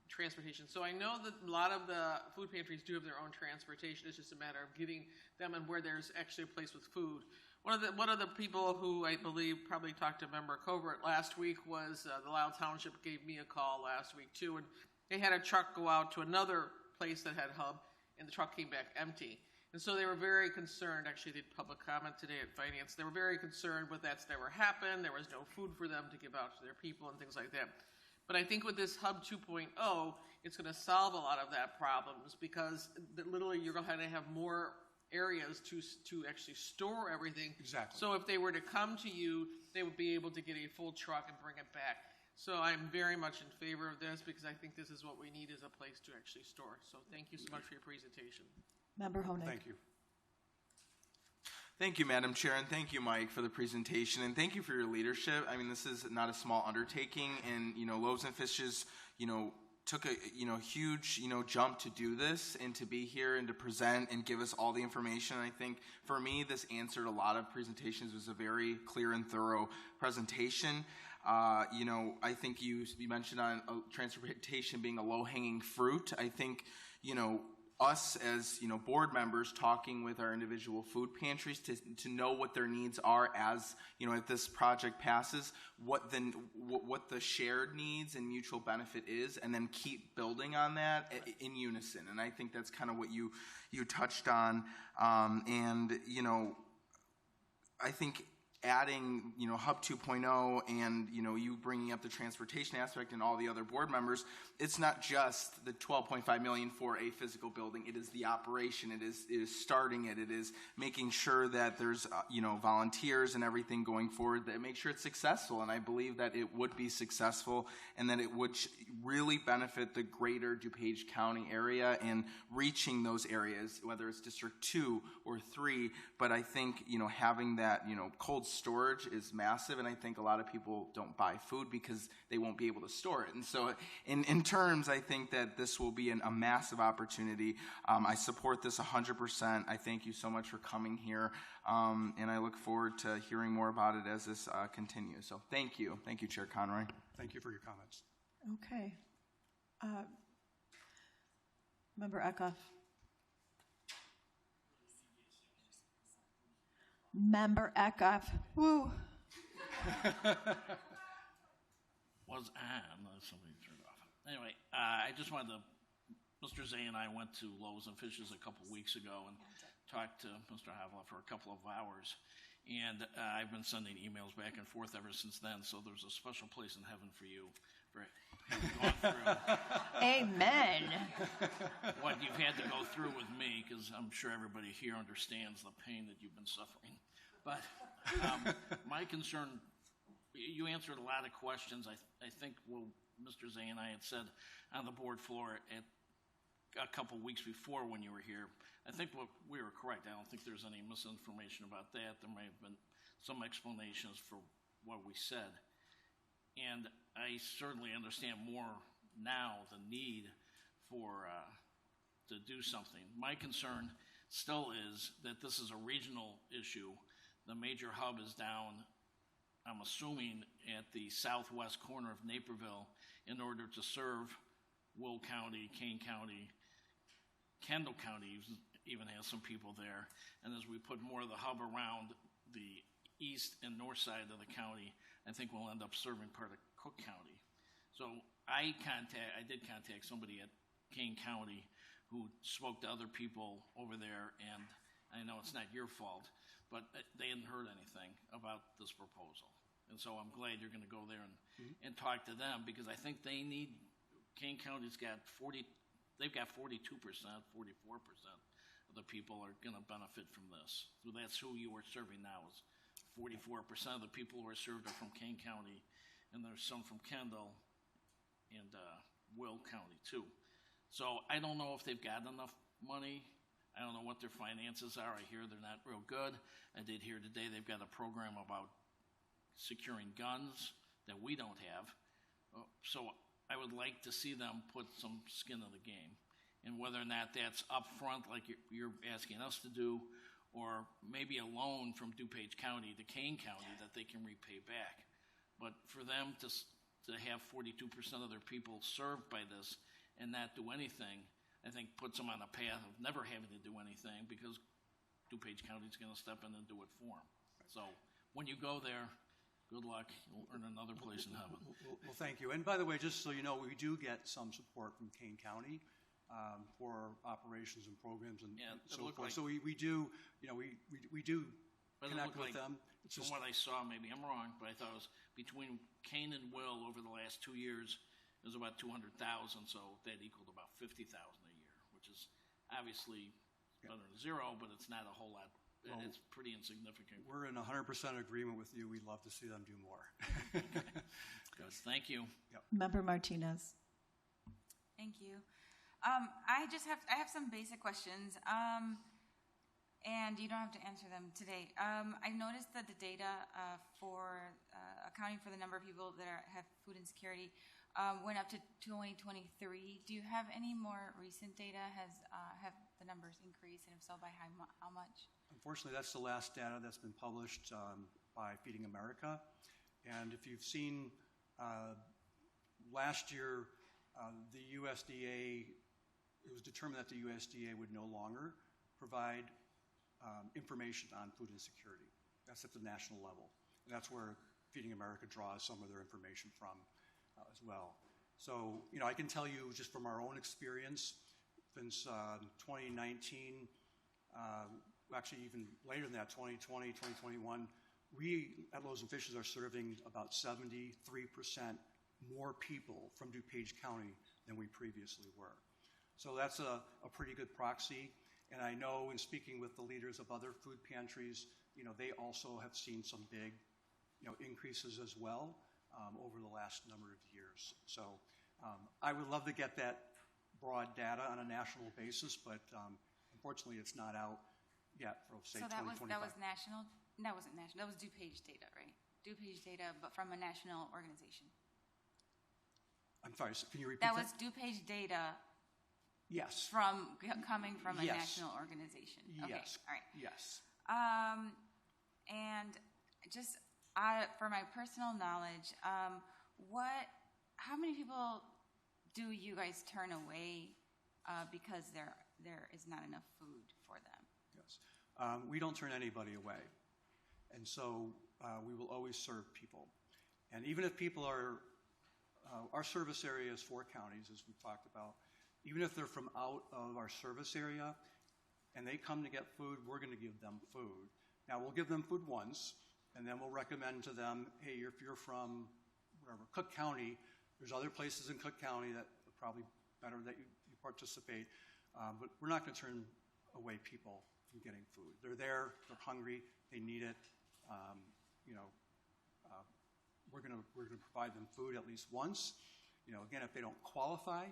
[SPEAKER 13] transportation. So I know that a lot of the food pantries do have their own transportation. It's just a matter of getting them and where there's actually a place with food. One of the people who I believe probably talked to Member Covert last week was the Lisle Township gave me a call last week too, and they had a truck go out to another place that had hub, and the truck came back empty. And so they were very concerned. Actually, they did public comment today at Finance. They were very concerned with that's never happened. There was no food for them to give out to their people and things like that. But I think with this Hub 2.0, it's going to solve a lot of that problems because literally you're going to have more areas to actually store everything.
[SPEAKER 8] Exactly.
[SPEAKER 13] So if they were to come to you, they would be able to get a full truck and bring it back. So I'm very much in favor of this because I think this is what we need is a place to actually store. So thank you so much for your presentation.
[SPEAKER 1] Member Honig.
[SPEAKER 8] Thank you.
[SPEAKER 14] Thank you, Madam Chair, and thank you, Mike, for the presentation, and thank you for your leadership. I mean, this is not a small undertaking, and, Loaves and Fishes, took a, huge, jump to do this and to be here and to present and give us all the information. I think, for me, this answered a lot of presentations. It was a very clear and thorough presentation. I think you mentioned on transportation being a low-hanging fruit. I think, us as board members talking with our individual food pantries to know what their needs are as if this project passes, what the shared needs and mutual benefit is, and then keep building on that in unison. And I think that's kind of what you touched on. I think adding, Hub 2.0 and, you bringing up the transportation aspect and all the other board members, it's not just the $12.5 million for a physical building. It is the operation. It is starting it. It is making sure that there's, volunteers and everything going forward that make sure it's successful. And I believe that it would be successful and that it would really benefit the greater DuPage County area and reaching those areas, whether it's District 2 or 3. But I think, having that, cold storage is massive, and I think a lot of people don't buy food because they won't be able to store it. And so in terms, I think that this will be a massive opportunity. I support this 100%. I thank you so much for coming here, and I look forward to hearing more about it as this continues. So thank you. Thank you, Chair Conroy.
[SPEAKER 8] Thank you for your comments.
[SPEAKER 1] Okay. Member Eckhoff. Member Eckhoff. Woo.
[SPEAKER 15] Was on. Somebody turned off. Anyway, I just wanted to, Mr. Zay and I went to Loaves and Fishes a couple weeks ago and talked to Mr. Havla for a couple of hours. And I've been sending emails back and forth ever since then, so there's a special place in heaven for you for having gone through.
[SPEAKER 1] Amen.
[SPEAKER 15] What you've had to go through with me, because I'm sure everybody here understands the pain that you've been suffering. But my concern, you answered a lot of questions. I think what Mr. Zay and I had said on the board floor at a couple weeks before when you were here, I think we were correct. I don't think there's any misinformation about that. There may have been some explanations for what we said. And I certainly understand more now the need for to do something. My concern, still is that this is a regional issue. The major hub is down, I'm assuming, at the southwest corner of Naperville in order to serve Will County, Kane County, Kendall County even has some people there. And as we put more of the hub around the east and north side of the county, I think we'll end up serving part of Cook County. So I did contact somebody at Kane County who spoke to other people over there, and I know it's not your fault, but they hadn't heard anything about this proposal. And so I'm glad you're going to go there and talk to them, because I think they need, Kane County's got they've got 42%, 44% of the people are going to benefit from this. So that's who you are serving now, is 44% of the people who are served are from Kane County, and there's some from Kendall and Will County too. So I don't know if they've got enough money. I don't know what their finances are. I hear they're not real good. I did hear today they've got a program about securing guns that we don't have. So I would like to see them put some skin in the game. And whether or not that's upfront, like you're asking us to do, or maybe a loan from DuPage County to Kane County that they can repay back. But for them to have 42% of their people served by this and not do anything, I think puts them on a path of never having to do anything, because DuPage County is going to step in and do it for them. So when you go there, good luck. You'll earn another place in heaven.
[SPEAKER 8] Well, thank you. And by the way, just so you know, we do get some support from Kane County for operations and programs and so forth. So we do, we do connect with them.
[SPEAKER 15] From what I saw, maybe I'm wrong, but I thought it was between Kane and Will over the last 2 years, it was about 200,000, so that equaled about 50,000 a year, which is obviously better than zero, but it's not a whole lot. Well, it's pretty insignificant.
[SPEAKER 8] We're in 100% agreement with you. We'd love to see them do more.
[SPEAKER 15] Good. Thank you.
[SPEAKER 8] Yep.
[SPEAKER 2] Member Martinez.
[SPEAKER 16] Thank you. I have some basic questions, and you don't have to answer them today. I noticed that the data for accounting for the number of people that have food insecurity went up to 2023. Do you have any more recent data? Have the numbers increased, and if so, by how much?
[SPEAKER 8] Unfortunately, that's the last data that's been published by Feeding America. And if you've seen last year, the USDA, it was determined that the USDA would no longer provide information on food insecurity. That's at the national level. And that's where Feeding America draws some of their information from as well. So, I can tell you just from our own experience, since 2019, actually even later than that, 2020, 2021, we at Loaves and Fishes are serving about 73% more people from DuPage County than we previously were. So that's a pretty good proxy. And I know in speaking with the leaders of other food pantries, they also have seen some big, increases as well over the last number of years. So I would love to get that broad data on a national basis, but unfortunately it's not out yet for, say,
[SPEAKER 16] so that
[SPEAKER 8] 2025.
[SPEAKER 16] that was national? That wasn't national. That was DuPage data, right? DuPage data, but from a national organization.
[SPEAKER 8] I'm sorry, can you repeat
[SPEAKER 16] that? That was DuPage data.
[SPEAKER 8] Yes.
[SPEAKER 16] Coming from a national organization. Okay.
[SPEAKER 8] Yes.
[SPEAKER 16] All right.
[SPEAKER 8] Yes.
[SPEAKER 16] And just for my personal knowledge, how many people do you guys turn away because there is not enough food for them?
[SPEAKER 8] Yes. We don't turn anybody away. And so we will always serve people. And even if people are, our service area is 4 counties, as we've talked about. Even if they're from out of our service area and they come to get food, we're going to give them food. Now, we'll give them food once, and then we'll recommend to them, hey, if you're from whatever, Cook County, there's other places in Cook County that are probably better that you participate. But we're not going to turn away people from getting food. They're there, they're hungry, they need it. We're going to provide them food at least once. Again, if they don't qualify,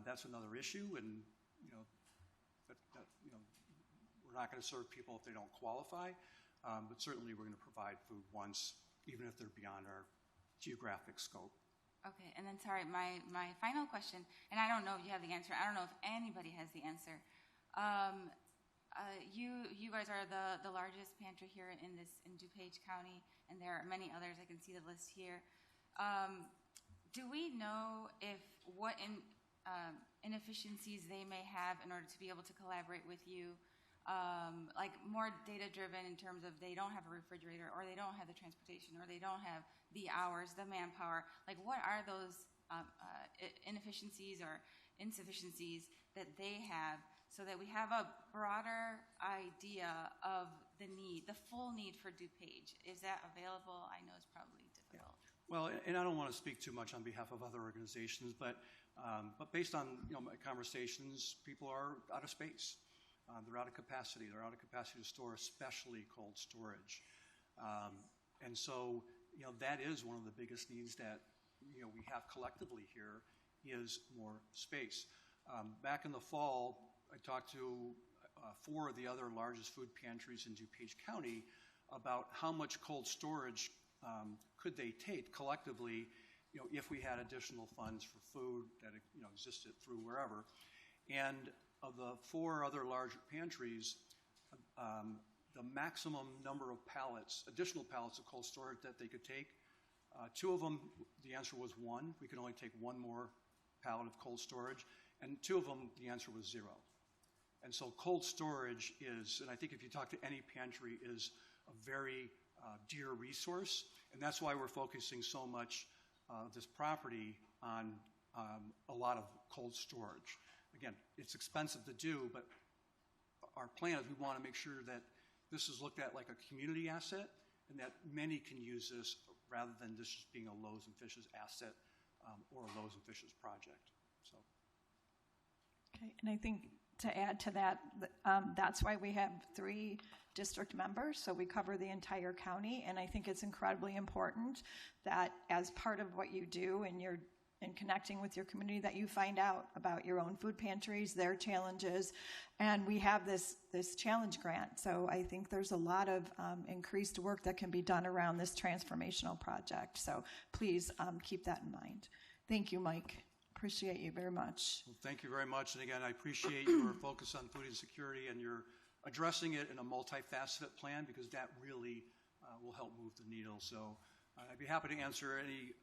[SPEAKER 8] that's another issue, and we're not going to serve people if they don't qualify. But certainly, we're going to provide food once, even if they're beyond our geographic scope.
[SPEAKER 16] Okay, and then sorry, my final question, and I don't know if you have the answer. I don't know if anybody has the answer. you guys are the largest pantry here in DuPage County, and there are many others. I can see the list here. Do we know what inefficiencies they may have in order to be able to collaborate with you? Like more data driven in terms of they don't have a refrigerator, or they don't have the transportation, or they don't have the hours, the manpower. Like, what are those inefficiencies or insufficiencies that they have, so that we have a broader idea of the full need for DuPage? Is that available? I know it's probably difficult.
[SPEAKER 8] Well, and I don't want to speak too much on behalf of other organizations, but based on my conversations, people are out of space. They're out of capacity. They're out of capacity to store, especially cold storage. And so, that is one of the biggest needs that we have collectively here, is more space. Back in the fall, I talked to 4 of the other largest food pantries in DuPage County about how much cold storage could they take collectively, if we had additional funds for food that existed through wherever. And of the 4 other large pantries, the maximum number of additional pallets of cold storage that they could take, 2 of them, the answer was 1. We could only take 1 more pallet of cold storage. And 2 of them, the answer was 0. And so cold storage is, and I think if you talk to any pantry, is a very dear resource. And that's why we're focusing so much this property on a lot of cold storage. Again, it's expensive to do, but our plan is we want to make sure that this is looked at like a community asset, and that many can use this rather than this just being a Loaves and Fishes asset or a Loaves and Fishes project. So.
[SPEAKER 1] Okay, and I think to add to that, that's why we have 3 district members, so we cover the entire county, and I think it's incredibly important that as part of what you do in connecting with your community, that you find out about your own food pantries, their challenges, and we have this challenge grant. So I think there's a lot of increased work that can be done around this transformational project. So please keep that in mind. Thank you, Mike. Appreciate you very much.
[SPEAKER 8] Well, thank you very much. And again, I appreciate your focus on food insecurity, and you're addressing it in a multifaceted plan, because that really will help move the needle. So I'd be happy to answer any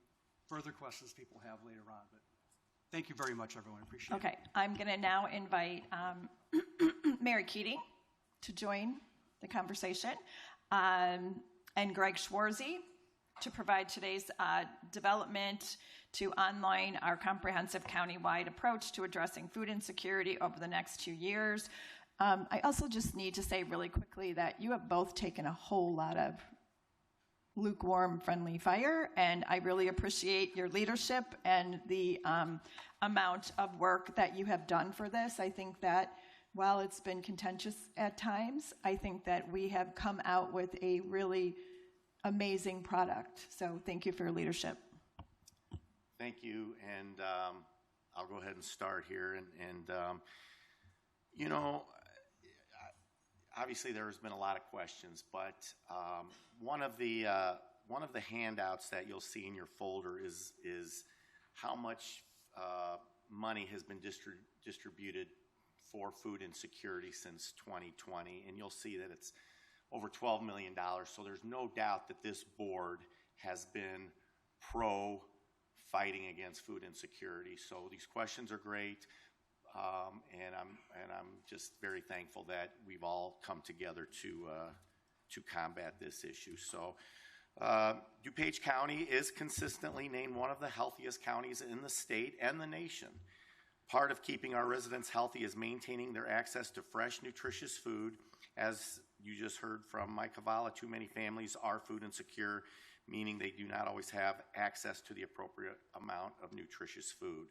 [SPEAKER 8] further questions people have later on. But thank you very much, everyone. Appreciate it.
[SPEAKER 1] Okay, I'm going to now invite Mary Keating to join the conversation, and Greg Schwarzy to provide today's development to online our comprehensive countywide approach to addressing food insecurity over the next 2 years. I also just need to say really quickly that you have both taken a whole lot of lukewarm, friendly fire, and I really appreciate your leadership and the amount of work that you have done for this. I think that while it's been contentious at times, I think that we have come out with a really amazing product. So thank you for your leadership.
[SPEAKER 17] Thank you, and I'll go ahead and start here. Obviously there has been a lot of questions, but one of the handouts that you'll see in your folder is how much money has been distributed for food insecurity since 2020, and you'll see that it's over $12 million. So there's no doubt that this board has been pro fighting against food insecurity. So these questions are great, and I'm just very thankful that we've all come together to combat this issue. So DuPage County is consistently named one of the healthiest counties in the state and the nation. Part of keeping our residents healthy is maintaining their access to fresh, nutritious food. As you just heard from Mike Cavallo, too many families are food insecure, meaning they do not always have access to the appropriate amount of nutritious food.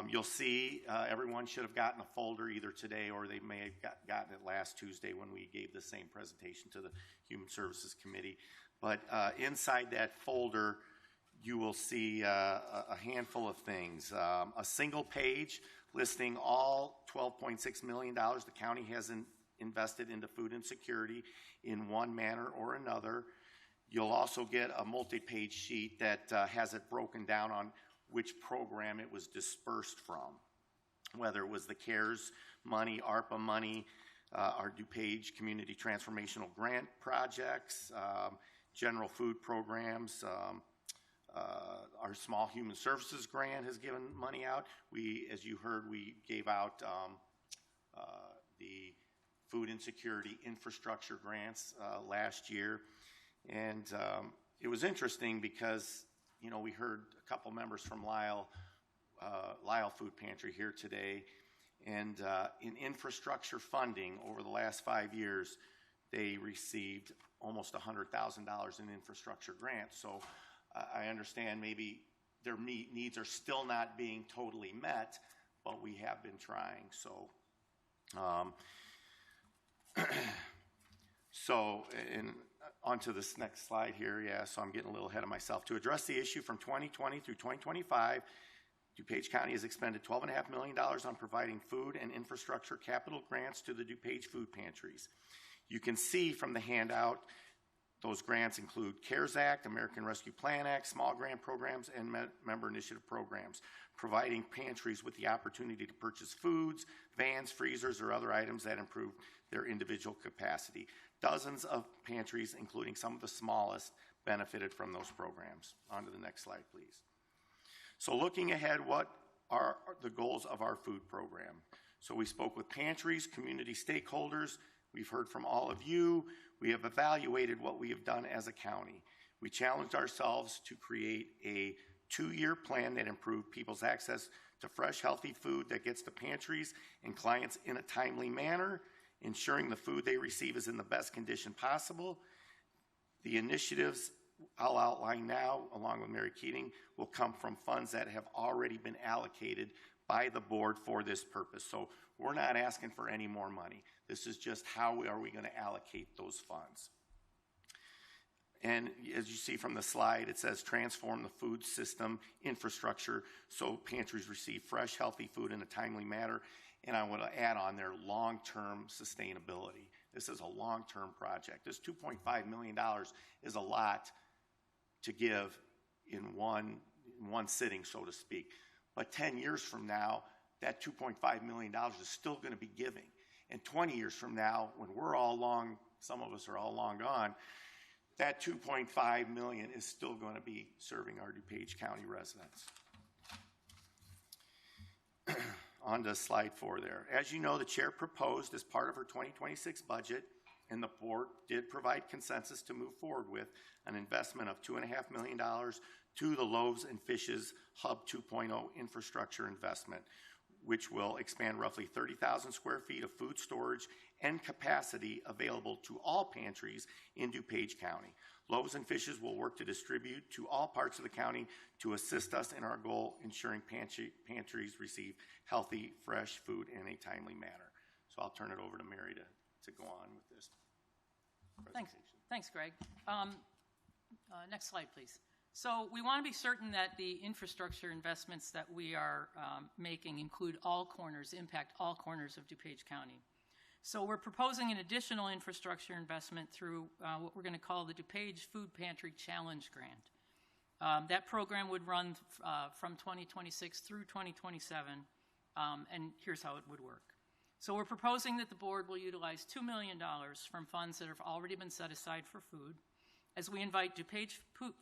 [SPEAKER 17] You'll see everyone should have gotten a folder either today, or they may have gotten it last Tuesday when we gave the same presentation to the Human Services Committee. But inside that folder, you will see a handful of things. A single page listing all $12.6 million the county has invested into food insecurity in one manner or another. You'll also get a multi-page sheet that has it broken down on which program it was dispersed from, whether it was the CARES money, ARPA money, our DuPage Community Transformational Grant projects, general food programs. Our Small Human Services Grant has given money out. We, as you heard, we gave out the Food Insecurity Infrastructure Grants last year. And it was interesting because, you know, we heard a couple members from Lyle Food Pantry here today. And in infrastructure funding over the last 5 years, they received almost $100,000 in infrastructure grants. So I understand maybe their needs are still not being totally met, but we have been trying. So, and onto this next slide here. Yeah, so I'm getting a little ahead of myself. To address the issue from 2020 through 2025, DuPage County has expended $12.5 million on providing food and infrastructure capital grants to the DuPage food pantries. You can see from the handout, those grants include CARES Act, American Rescue Plan Act, small grant programs, and member initiative programs, providing pantries with the opportunity to purchase foods, vans, freezers, or other items that improve their individual capacity. Dozens of pantries, including some of the smallest, benefited from those programs. On to the next slide, please. So looking ahead, what are the goals of our food program? So we spoke with pantries, community stakeholders. We've heard from all of you. We have evaluated what we have done as a county. We challenged ourselves to create a 2-year plan that improved people's access to fresh, healthy food that gets to pantries and clients in a timely manner, ensuring the food they receive is in the best condition possible. The initiatives I'll outline now, along with Mary Keating, will come from funds that have already been allocated by the board for this purpose. So we're not asking for any more money. This is just how are we going to allocate those funds. And as you see from the slide, it says transform the food system infrastructure so pantries receive fresh, healthy food in a timely manner. And I want to add on there long-term sustainability. This is a long-term project. This $2.5 million is a lot to give in one sitting, so to speak. But 10 years from now, that $2.5 million is still going to be giving. And 20 years from now, when we're all long, some of us are all long gone, that $2.5 million is still going to be serving our DuPage County residents. On to slide 4 there. As you know, the chair proposed as part of her 2026 budget, and the board did provide consensus to move forward with an investment of $2.5 million to the Loaves and Fishes Hub 2.0 infrastructure investment, which will expand roughly 30,000 square feet of food storage and capacity available to all pantries in DuPage County. Loaves and Fishes will work to distribute to all parts of the county to assist us in our goal, ensuring pantries receive healthy, fresh food in a timely manner. So I'll turn it over to Mary to go on with this presentation.
[SPEAKER 18] Thanks, Greg. Next slide, please. So we want to be certain that the infrastructure investments that we are making include all corners, impact all corners of DuPage County. So we're proposing an additional infrastructure investment through what we're going to call the DuPage Food Pantry Challenge Grant. That program would run from 2026 through 2027, and here's how it would work. So we're proposing that the board will utilize $2 million from funds that have already been set aside for food, as we invite DuPage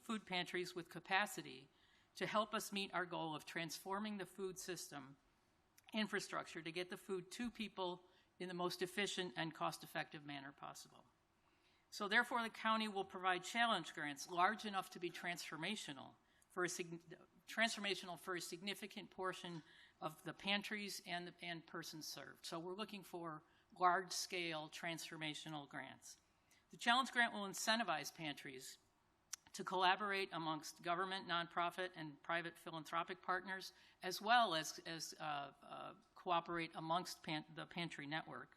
[SPEAKER 18] food pantries with capacity to help us meet our goal of transforming the food system infrastructure to get the food to people in the most efficient and cost-effective manner possible. So therefore, the county will provide challenge grants large enough to be transformational for a significant portion of the pantries and persons served. So we're looking for large-scale transformational grants. The challenge grant will incentivize pantries to collaborate amongst government, nonprofit, and private philanthropic partners, as well as cooperate amongst the pantry network,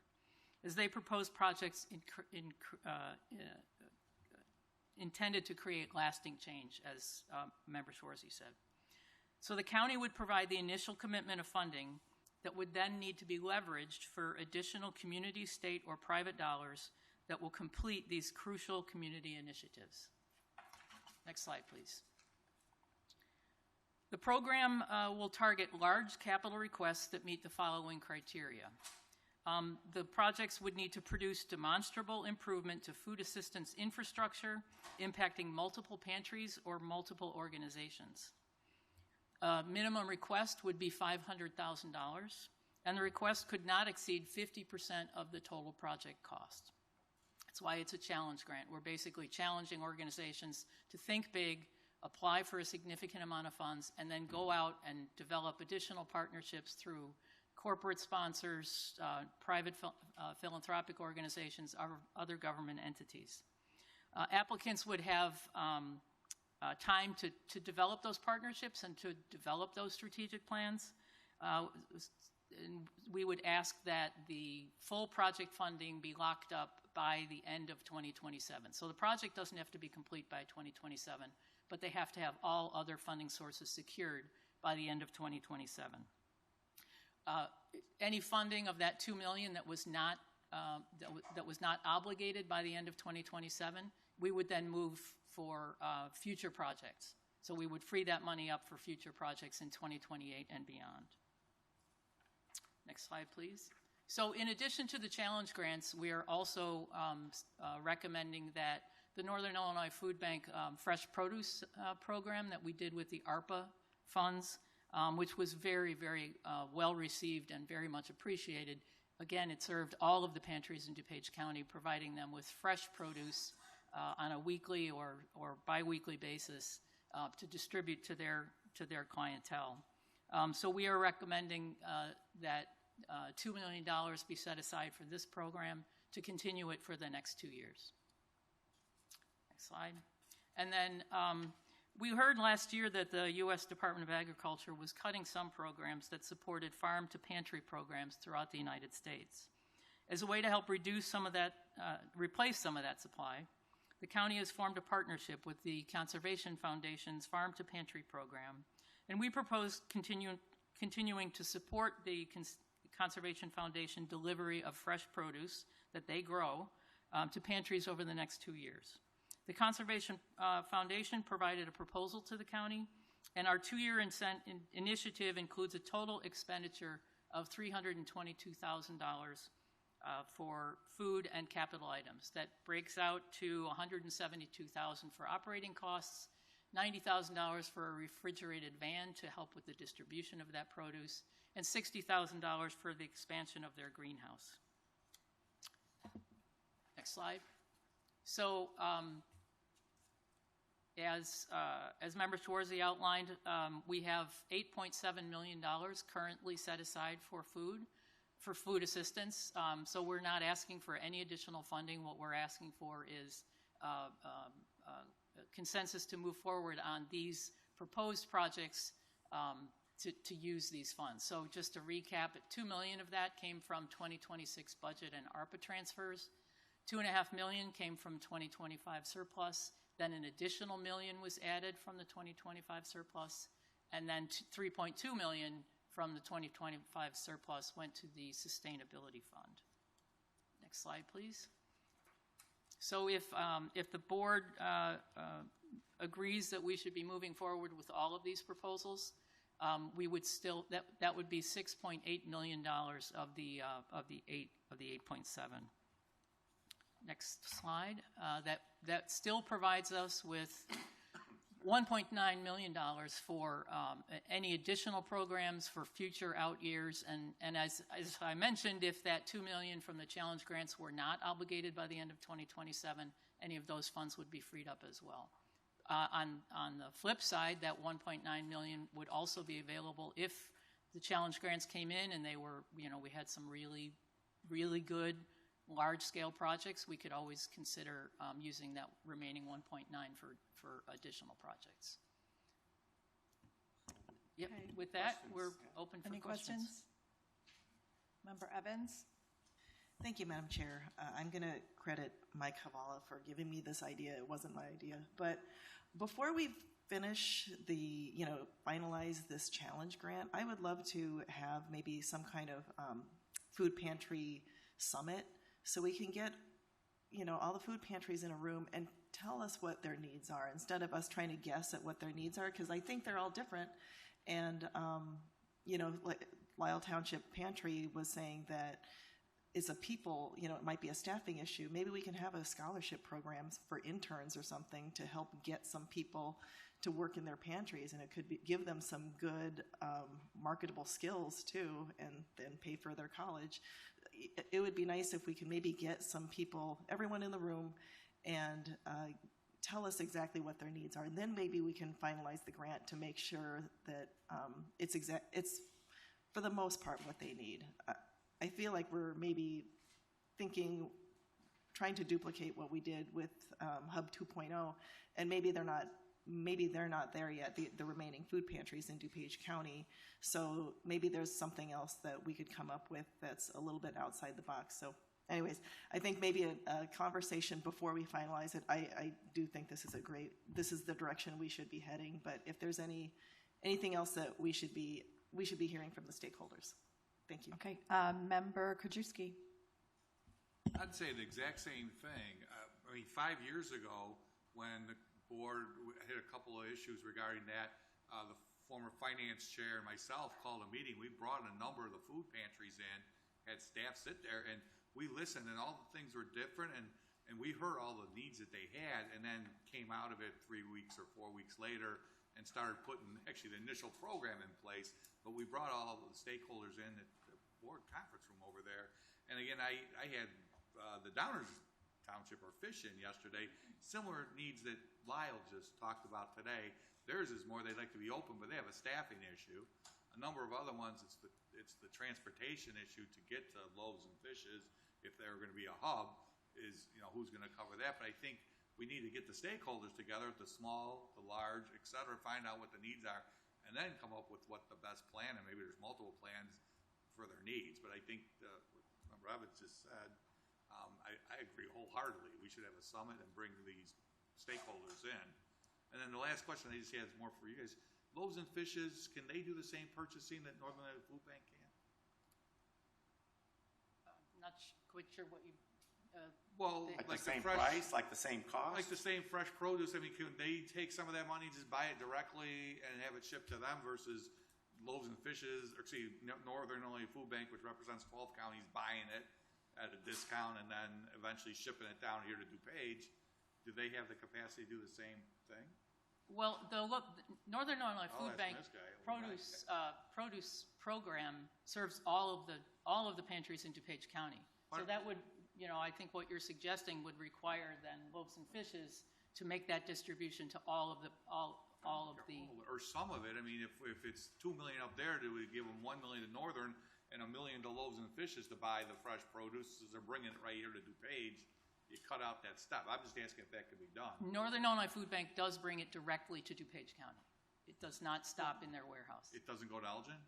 [SPEAKER 18] as they propose projects intended to create lasting change, as Member Schwarzy said. So the county would provide the initial commitment of funding that would then need to be leveraged for additional community, state, or private dollars that will complete these crucial community initiatives. Next slide, please. The program will target large capital requests that meet the following criteria. The projects would need to produce demonstrable improvement to food assistance infrastructure, impacting multiple pantries or multiple organizations. Minimum request would be $500,000, and the request could not exceed 50% of the total project cost. That's why it's a challenge grant. We're basically challenging organizations to think big, apply for a significant amount of funds, and then go out and develop additional partnerships through corporate sponsors, private philanthropic organizations, or other government entities. Applicants would have time to develop those partnerships and to develop those strategic plans. And we would ask that the full project funding be locked up by the end of 2027. So the project doesn't have to be complete by 2027, but they have to have all other funding sources secured by the end of 2027. Any funding of that $2 million that was not obligated by the end of 2027, we would then move for future projects. So we would free that money up for future projects in 2028 and beyond. Next slide, please. So in addition to the challenge grants, we are also recommending that the Northern Illinois Food Bank fresh produce program that we did with the ARPA funds, which was very, very well received and very much appreciated. Again, it served all of the pantries in DuPage County, providing them with fresh produce on a weekly or biweekly basis to distribute to their clientele. So we are recommending that $2 million be set aside for this program to continue it for the next 2 years. Next slide. And then we heard last year that the U.S. Department of Agriculture was cutting some programs that supported farm-to-pantry programs throughout the United States. As a way to help reduce some of that, replace some of that supply, the county has formed a partnership with the Conservation Foundation's Farm-to-Pantry program, and we propose continuing to support the Conservation Foundation delivery of fresh produce that they grow to pantries over the next 2 years. The Conservation Foundation provided a proposal to the county, and our 2-year initiative includes a total expenditure of $322,000 for food and capital items. That breaks out to $172,000 for operating costs, $90,000 for a refrigerated van to help with the distribution of that produce, and $60,000 for the expansion of their greenhouse. Next slide. So as Member Schwarzy outlined, we have $8.7 million currently set aside for food assistance. So we're not asking for any additional funding. What we're asking for is consensus to move forward on these proposed projects to use these funds. So just to recap, $2 million of that came from 2026 budget and ARPA transfers. $2.5 million came from 2025 surplus. Then an additional $1 million was added from the 2025 surplus, and then $3.2 million from the 2025 surplus went to the Sustainability Fund. Next slide, please. So if the board agrees that we should be moving forward with all of these proposals, we would still that would be $6.8 million of the 8.7. Next slide. That still provides us with $1.9 million for any additional programs for future out years. And as I mentioned, if that $2 million from the challenge grants were not obligated by the end of 2027, any of those funds would be freed up as well. On the flip side, that $1.9 million would also be available if the challenge grants came in and they were, we had some really, really good large-scale projects. We could always consider using that remaining 1.9 for additional projects. Yep.
[SPEAKER 1] Okay.
[SPEAKER 18] With that, we're open for
[SPEAKER 1] Any questions? Member Evans?
[SPEAKER 9] Thank you, Madam Chair. I'm going to credit Mike Havala for giving me this idea. It wasn't my idea. But before we finish finalize this challenge grant, I would love to have maybe some kind of food pantry summit so we can get, all the food pantries in a room and tell us what their needs are instead of us trying to guess at what their needs are, because I think they're all different. And, like Lyle Township Pantry was saying that is a people, it might be a staffing issue. Maybe we can have a scholarship programs for interns or something to help get some people to work in their pantries, and it could give them some good marketable skills too, and then pay for their college. It would be nice if we could maybe get some people, everyone in the room, and tell us exactly what their needs are, and then maybe we can finalize the grant to make sure that it's for the most part what they need. I feel like we're maybe trying to duplicate what we did with Hub 2.0, and maybe they're not there yet, the remaining food pantries in DuPage County. So maybe there's something else that we could come up with that's a little bit outside the box. So anyways, I think maybe a conversation before we finalize it. I do think this is the direction we should be heading, but if there's anything else that we should be hearing from the stakeholders. Thank you.
[SPEAKER 1] Okay, Member Krajewski.
[SPEAKER 10] I'd say the exact same thing. 5 years ago, when the board hit a couple of issues regarding that, the former finance chair and myself called a meeting. We brought a number of the food pantries in, had staff sit there, and we listened, and all the things were different, and we heard all the needs that they had, and then came out of it 3 weeks or 4 weeks later and started putting actually the initial program in place. But we brought all the stakeholders in at the board conference room over there. And again, I had the Downers Township or Fish in yesterday, similar needs that Lyle just talked about today. Theirs is more, they'd like to be open, but they have a staffing issue. A number of other ones, it's the transportation issue to get to Loaves and Fishes. If they're going to be a hub, is who's going to cover that? But I think we need to get the stakeholders together, the small, the large, et cetera, find out what the needs are, and then come up with what the best plan, and maybe there's multiple plans for their needs. But I think what Member Evans just said, I agree wholeheartedly. We should have a summit and bring these stakeholders in. And then the last question I just had is more for you guys. Loaves and Fishes, can they do the same purchasing that Northern Iowa Food Bank can?
[SPEAKER 18] Not quite sure what you...
[SPEAKER 17] Well, like the same price, like the same cost?
[SPEAKER 10] Like the same fresh produce. I mean, can they take some of that money, just buy it directly and have it shipped to them versus Loaves and Fishes, or Northern Illinois Food Bank, which represents 12 counties, buying it at a discount and then eventually shipping it down here to DuPage? Do they have the capacity to do the same thing?
[SPEAKER 18] Well, the Northern Illinois Food Bank produce program serves all of the pantries in DuPage County. So that would, I think what you're suggesting would require then Loaves and Fishes to make that distribution to all of the.
[SPEAKER 10] Or some of it. I mean, if it's $2 million up there, do we give them $1 million to Northern and $1 million to Loaves and Fishes to buy the fresh produce? As they're bringing it right here to DuPage, you cut out that step. I'm just asking if that could be done.
[SPEAKER 18] Northern Illinois Food Bank does bring it directly to DuPage County. It does not stop in their warehouse.
[SPEAKER 10] It doesn't go to Elgin?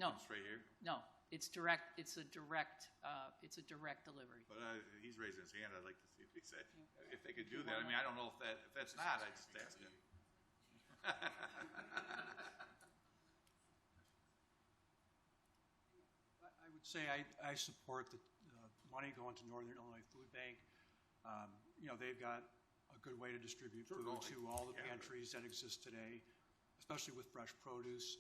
[SPEAKER 18] No.
[SPEAKER 10] Come straight here?
[SPEAKER 18] No, it's direct. It's a direct delivery.
[SPEAKER 10] But he's raising his hand. I'd like to see if he said if they could do that. I mean, I don't know if that's not. I just asked him.
[SPEAKER 8] I would say I support the money going to Northern Illinois Food Bank. They've got a good way to distribute food to all the pantries that exist today, especially with fresh produce.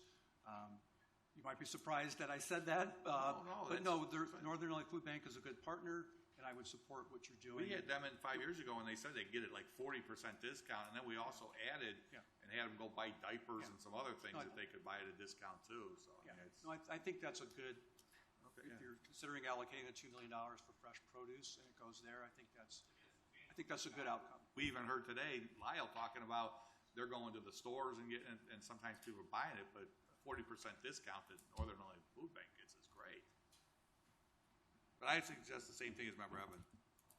[SPEAKER 8] You might be surprised that I said that, but no, Northern Illinois Food Bank is a good partner, and I would support what you're doing.
[SPEAKER 10] We had them in 5 years ago, and they said they'd get it like 40% discount, and then we also added and had them go buy diapers and some other things that they could buy at a discount too. So
[SPEAKER 8] I think that's a good. If you're considering allocating the $2 million for fresh produce and it goes there, I think that's a good outcome.
[SPEAKER 10] We even heard today Lyle talking about they're going to the stores and getting, and sometimes people are buying it, but 40% discount that Northern Illinois Food Bank gets is great. But I suggest the same thing as Member Evans.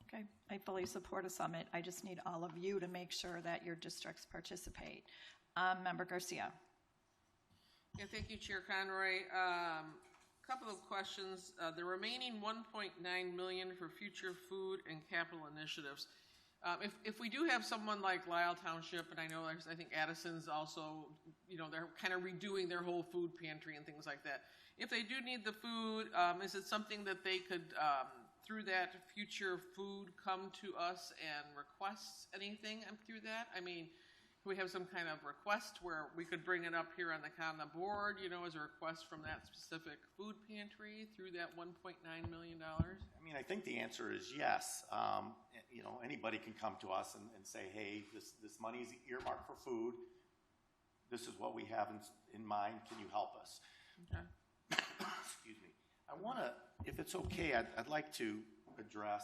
[SPEAKER 1] Okay, I fully support a summit. I just need all of you to make sure that your districts participate. Member Garcia.
[SPEAKER 13] Yeah, thank you, Chair Conroy. Couple of questions. The remaining $1.9 million for future food and capital initiatives. If we do have someone like Lyle Township, and I know I think Addison's also, they're kind of redoing their whole food pantry and things like that. If they do need the food, is it something that they could, through that future food, come to us and request anything through that? I mean, we have some kind of request where we could bring it up here on the board, as a request from that specific food pantry through that $1.9 million?
[SPEAKER 17] I mean, I think the answer is yes. Anybody can come to us and say, hey, this money is earmarked for food. This is what we have in mind. Can you help us?
[SPEAKER 13] Okay.
[SPEAKER 17] Excuse me. I want to, if it's okay, I'd like to address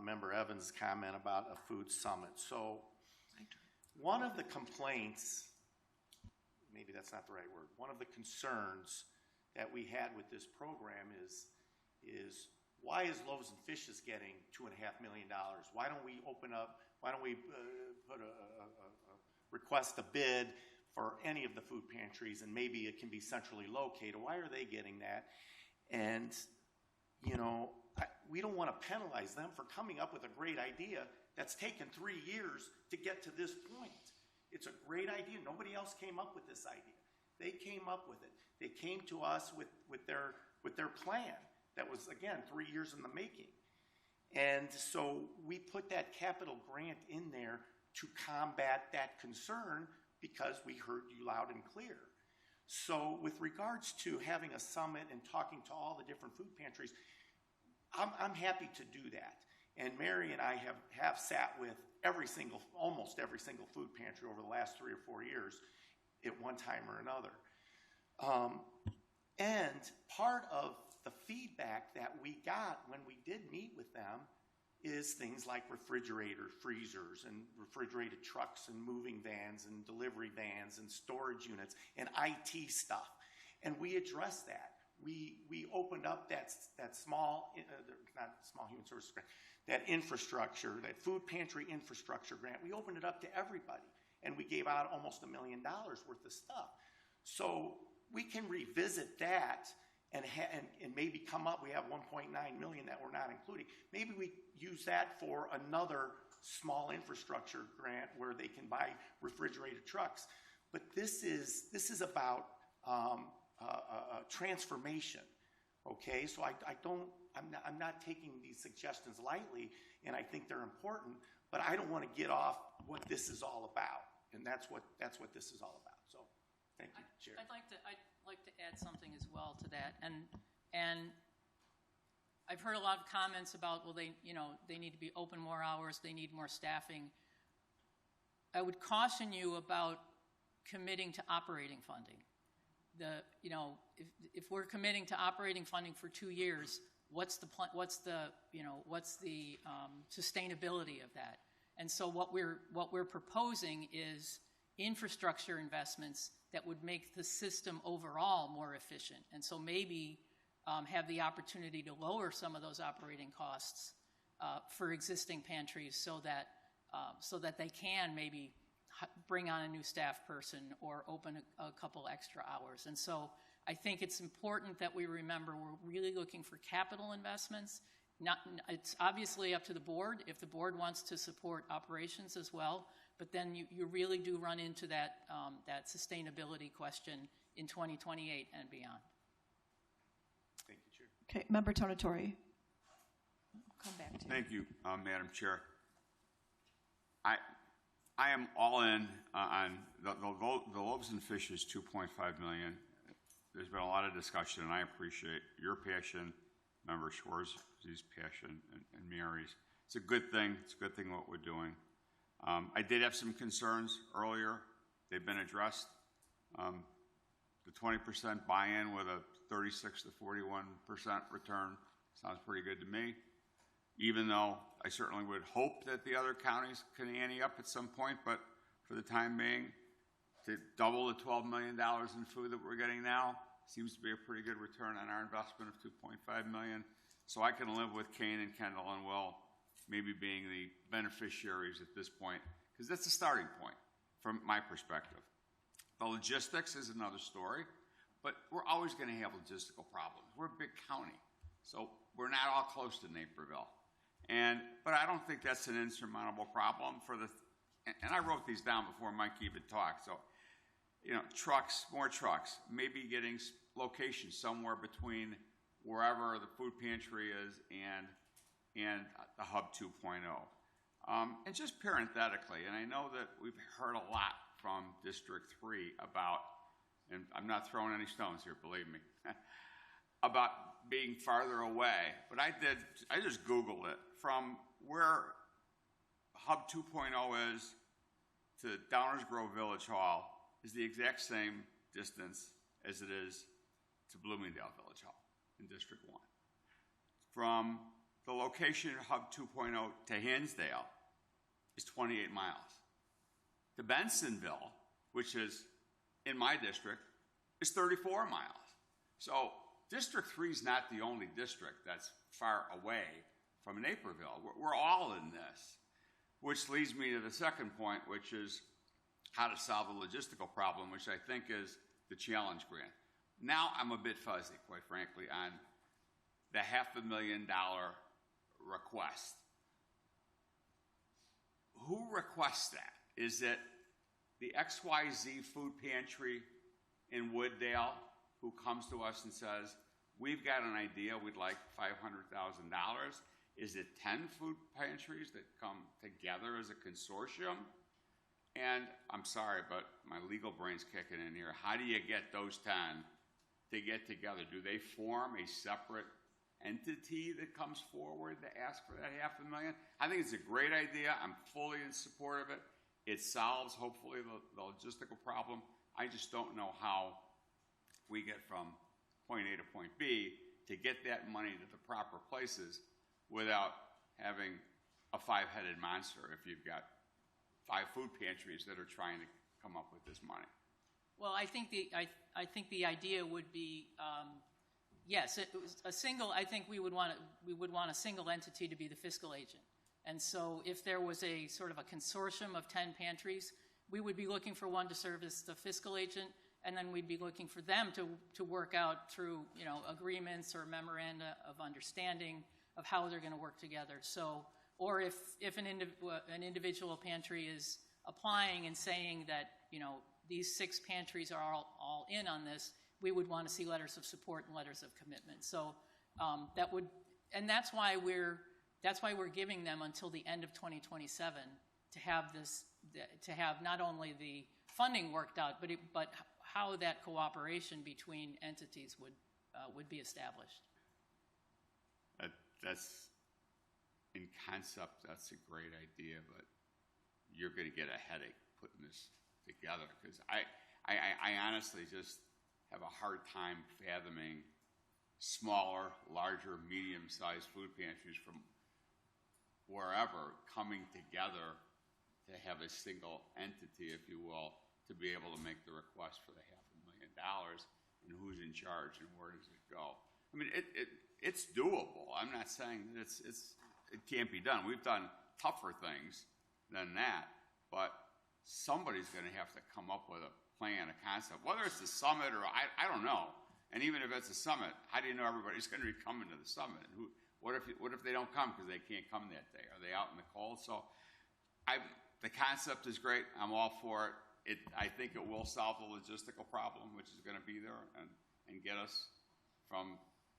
[SPEAKER 17] Member Evans' comment about a food summit. So one of the complaints, maybe that's not the right word, one of the concerns that we had with this program is why is Loaves and Fishes getting $2.5 million? Why don't we put a request a bid for any of the food pantries, and maybe it can be centrally located? Why are they getting that? And, we don't want to penalize them for coming up with a great idea that's taken 3 years to get to this point. It's a great idea. Nobody else came up with this idea. They came up with it. They came to us with their plan that was, again, 3 years in the making. And so we put that capital grant in there to combat that concern because we heard you loud and clear. So with regards to having a summit and talking to all the different food pantries, I'm happy to do that. And Mary and I have sat with almost every single food pantry over the last 3 or 4 years at one time or another. And part of the feedback that we got when we did meet with them is things like refrigerators, freezers, and refrigerated trucks, and moving vans, and delivery vans, and storage units, and IT stuff. And we addressed that. We opened up that small, not small human services grant, that infrastructure, that food pantry infrastructure grant. We opened it up to everybody, and we gave out almost $1 million worth of stuff. So we can revisit that and maybe come up. We have $1.9 million that we're not including. Maybe we use that for another small infrastructure grant where they can buy refrigerated trucks. But this is about transformation. Okay, so I'm not taking these suggestions lightly, and I think they're important. But I don't want to get off what this is all about, and that's what this is all about. So, thank you, Chair.
[SPEAKER 18] I'd like to add something as well to that, and I've heard a lot of comments about, well, they need to be open more hours, they need more staffing. I would caution you about committing to operating funding. If we're committing to operating funding for 2 years, what's the sustainability of that? And so what we're proposing is infrastructure investments that would make the system overall more efficient, and so maybe have the opportunity to lower some of those operating costs for existing pantries, so that they can maybe bring on a new staff person or open a couple extra hours. And so I think it's important that we remember we're really looking for capital investments. It's obviously up to the board if the board wants to support operations as well, but then you really do run into that sustainability question in 2028 and beyond.
[SPEAKER 17] Thank you, Chair.
[SPEAKER 1] Okay, Member Tonatori. I'll come back to you.
[SPEAKER 19] Thank you, Madam Chair. I am all in on the Loaves and Fishes $2.5 million. There's been a lot of discussion, and I appreciate your passion, Member Schwarz's passion, and Mary's. It's a good thing. It's a good thing what we're doing. I did have some concerns earlier. They've been addressed. The 20% buy-in with a 36 to 41% return sounds pretty good to me, even though I certainly would hope that the other counties can ante up at some point, but for the time being, to double the $12 million in food that we're getting now seems to be a pretty good return on our investment of $2.5 million. So I can live with Kane and Kendall and Will maybe being the beneficiaries at this point, because that's a starting point from my perspective. The logistics is another story, but we're always going to have logistical problems. We're a big county, so we're not all close to Naperville. But I don't think that's an insurmountable problem and I wrote these down before Mike even talked. So, trucks, more trucks, maybe getting locations somewhere between wherever the food pantry is and the Hub 2.0. And just parenthetically, and I know that we've heard a lot from District 3 about, and I'm not throwing any stones here, believe me, about being farther away. But I just Googled it. From where Hub 2.0 is to Downers Grove Village Hall is the exact same distance as it is to Bloomingdale Village Hall in District 1. From the location of Hub 2.0 to Hinsdale is 28 miles. To Bensonville, which is in my district, is 34 miles. So District 3 is not the only district that's far away from Naperville. We're all in this, which leads me to the second point, which is how to solve the logistical problem, which I think is the challenge grant. Now I'm a bit fuzzy, quite frankly, on the $500,000 request. Who requests that? Is it the XYZ food pantry in Wooddale who comes to us and says, we've got an idea, we'd like $500,000? Is it 10 food pantries that come together as a consortium? And I'm sorry, but my legal brain's kicking in here. How do you get those 10 to get together? Do they form a separate entity that comes forward to ask for that $500,000? I think it's a great idea. I'm fully in support of it. It solves, hopefully, the logistical problem. I just don't know how we get from point A to point B to get that money to the proper places without having a five-headed monster if you've got 5 food pantries that are trying to come up with this money.
[SPEAKER 18] Well, I think the idea would be, yes, it was a single. I think we would want a single entity to be the fiscal agent. And so, if there was a sort of a consortium of 10 pantries, we would be looking for one to serve as the fiscal agent, and then we'd be looking for them to work out through agreements or memoranda of understanding of how they're going to work together. So, or if an individual pantry is applying and saying that these 6 pantries are all in on this, we would want to see letters of support and letters of commitment. So that would, and that's why we're giving them until the end of 2027 to have this, to have not only the funding worked out, but how that cooperation between entities would be established.
[SPEAKER 19] That's, in concept, that's a great idea, but you're going to get a headache putting this together, because I honestly just have a hard time fathoming smaller, larger, medium-sized food pantries from wherever coming together to have a single entity, if you will, to be able to make the request for the $500,000, and who's in charge and where does it go. I mean, it's doable. I'm not saying that it can't be done. We've done tougher things than that, but somebody's going to have to come up with a plan, a concept, whether it's the summit or I don't know. And even if it's a summit, how do you know everybody's going to be coming to the summit? And what if they don't come because they can't come that day? Are they out in the cold? So the concept is great. I'm all for it. I think it will solve the logistical problem, which is going to be there and get us from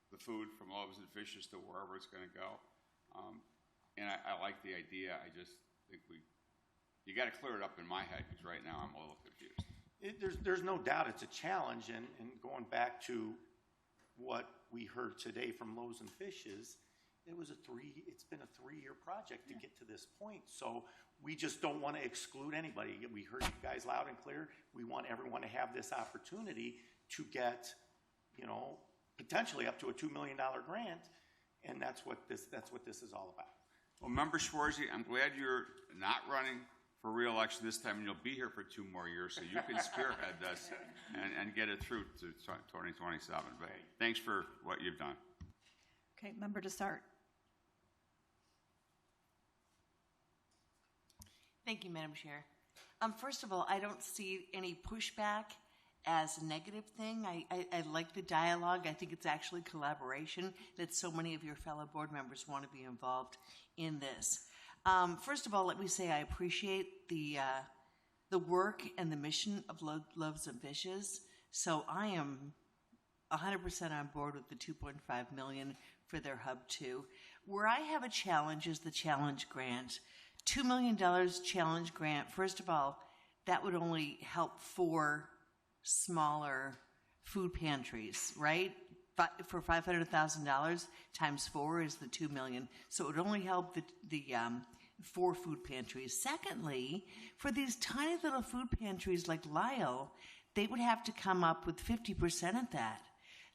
[SPEAKER 19] the food from Loaves and Fishes to wherever it's going to go. And I like the idea. I just think you got to clear it up in my head, because right now I'm a little confused.
[SPEAKER 20] There's no doubt it's a challenge, and going back to what we heard today from Loaves and Fishes, it's been a 3-year project to get to this point. So we just don't want to exclude anybody. We heard you guys loud and clear. We want everyone to have this opportunity to get, potentially up to a $2 million grant, and that's what this is all about.
[SPEAKER 19] Well, Member Schwarzy, I'm glad you're not running for re-election this time, and you'll be here for 2 more years, so you can spearhead this and get it through to 2027. But thanks for what you've done.
[SPEAKER 1] Okay, Member Desart.
[SPEAKER 21] Thank you, Madam Chair. First of all, I don't see any pushback as a negative thing. I like the dialogue. I think it's actually collaboration that so many of your fellow board members want to be involved in this. First of all, let me say I appreciate the work and the mission of Loaves and Fishes. So I am 100% on board with the $2.5 million for their Hub 2. Where I have a challenge is the challenge grant, $2 million challenge grant, first of all, that would only help 4 smaller food pantries, right? But for $500,000 times 4 is the $2 million. So it would only help the 4 food pantries. Secondly, for these tiny little food pantries like Lyle, they would have to come up with 50% of that.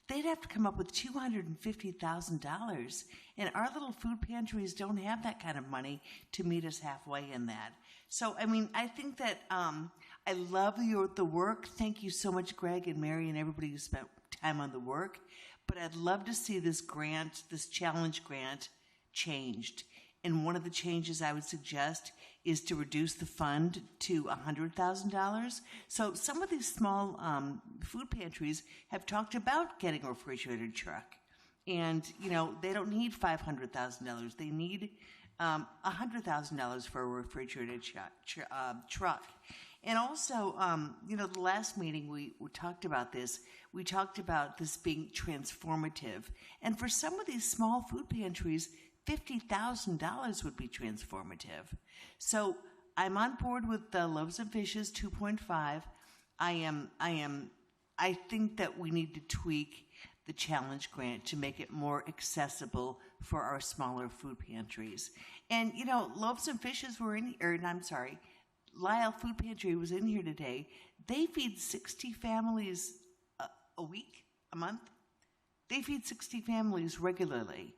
[SPEAKER 21] They'd have to come up with $250,000. And our little food pantries don't have that kind of money to meet us halfway in that. So, I mean, I think that I love the work. Thank you so much, Greg and Mary and everybody who spent time on the work. But I'd love to see this grant, this challenge grant, changed. And one of the changes I would suggest is to reduce the fund to $100,000. So some of these small food pantries have talked about getting a refrigerated truck. And, you know, they don't need $500,000. They need $100,000 for a refrigerated truck. And also, you know, the last meeting we talked about this. We talked about this being transformative. And for some of these small food pantries, $50,000 would be transformative. So I'm on board with the Loaves and Fishes 2.5. I think that we need to tweak the challenge grant to make it more accessible for our smaller food pantries. And, you know, Loaves and Fishes were Lyle Food Pantry was in here today. They feed 60 families a week, a month. They feed 60 families regularly.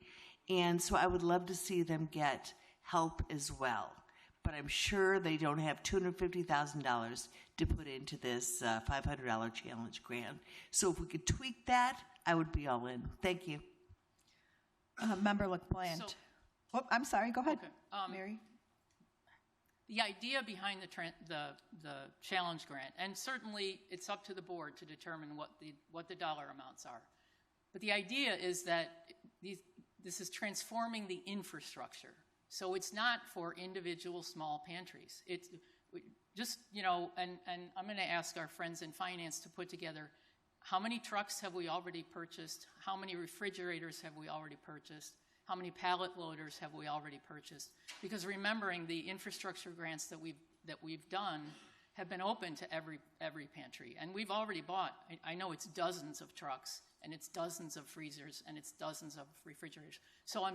[SPEAKER 21] And so I would love to see them get help as well. But I'm sure they don't have $250,000 to put into this $500 challenge grant. So if we could tweak that, I would be all in. Thank you.
[SPEAKER 1] Member LaPlante. I'm sorry. Go ahead, Mary.
[SPEAKER 18] The idea behind the challenge grant, and certainly it's up to the board to determine what the dollar amounts are. But the idea is that this is transforming the infrastructure. So it's not for individual small pantries. It's just, you know, and I'm going to ask our friends in finance to put together how many trucks have we already purchased, how many refrigerators have we already purchased, how many pallet loaders have we already purchased? Because remembering the infrastructure grants that we've done have been open to every pantry, and we've already bought. I know it's dozens of trucks, and it's dozens of freezers, and it's dozens of refrigerators. So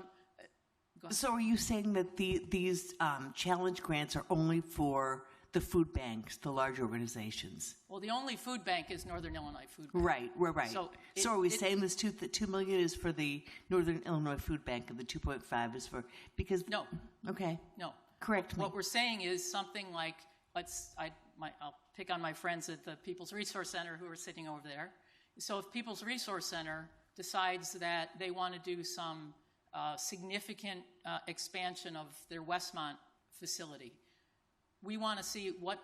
[SPEAKER 21] So are you saying that these challenge grants are only for the food banks, the large organizations?
[SPEAKER 18] Well, the only food bank is Northern Illinois Food Bank.
[SPEAKER 21] Right. So are we saying this the $2 million is for the Northern Illinois Food Bank and the 2.5 is for, because...
[SPEAKER 18] No.
[SPEAKER 21] Okay.
[SPEAKER 18] No.
[SPEAKER 21] Correct me.
[SPEAKER 18] What we're saying is something like, I'll pick on my friends at the People's Resource Center who are sitting over there. So if People's Resource Center decides that they want to do some significant expansion of their Westmont facility, we want to see what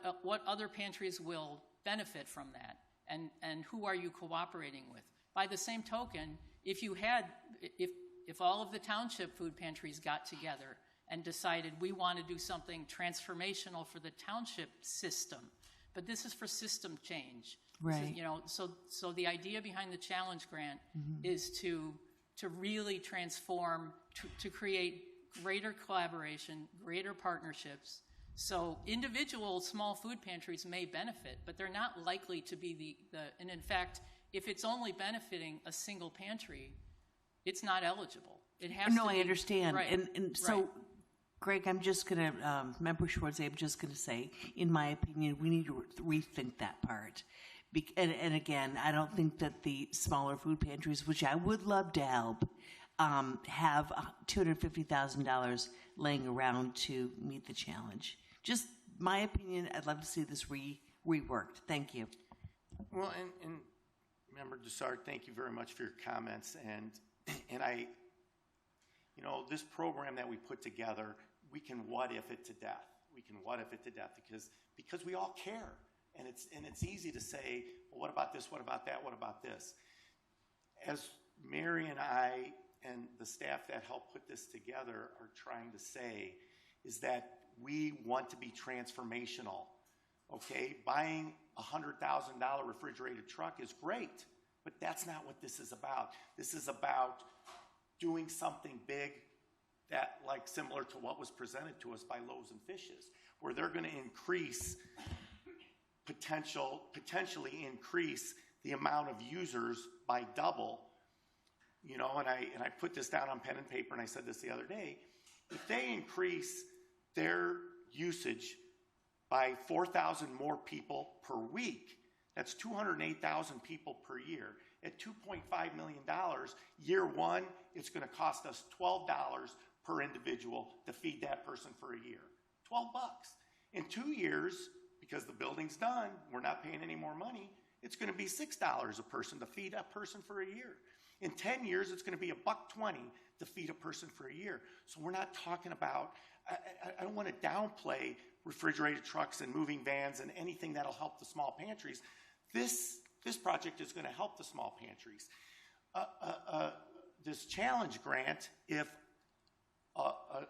[SPEAKER 18] other pantries will benefit from that, and who are you cooperating with. By the same token, if all of the township food pantries got together and decided we want to do something transformational for the township system, but this is for system change.
[SPEAKER 21] Right.
[SPEAKER 18] So the idea behind the challenge grant is to really transform, to create greater collaboration, greater partnerships. So individual small food pantries may benefit, but they're not likely to be and in fact, if it's only benefiting a single pantry, it's not eligible. It has to be.
[SPEAKER 21] I understand.
[SPEAKER 18] Right.
[SPEAKER 21] And so, Greg, I'm just going to, Member Schwartz, I'm just going to say, in my opinion, we need to rethink that part. And again, I don't think that the smaller food pantries, which I would love to help, have $250,000 laying around to meet the challenge. Just my opinion, I'd love to see this reworked. Thank you.
[SPEAKER 20] Well, and Member Dessart, thank you very much for your comments. And I, this program that we put together, we can what if it to death. We can what if it to death because we all care. And it's easy to say, well, what about this? What about that? What about this? As Mary and I and the staff that helped put this together are trying to say is that we want to be transformational. Okay, buying a $100,000 refrigerated truck is great, but that's not what this is about. This is about doing something big that, like similar to what was presented to us by Loaves and Fishes, where they're going to increase potentially increase the amount of users by double. You know, and I put this down on pen and paper, and I said this the other day. If they increase their usage by 4,000 more people per week, that's 208,000 people per year. At $2.5 million, year one, it's going to cost us $12 per individual to feed that person for a year. $12. In 2 years, because the building's done, we're not paying any more money, it's going to be $6 a person to feed a person for a year. In 10 years, it's going to be $1.20 to feed a person for a year. So we're not talking about, I don't want to downplay refrigerated trucks and moving vans and anything that'll help the small pantries. This project is going to help the small pantries. This challenge grant, if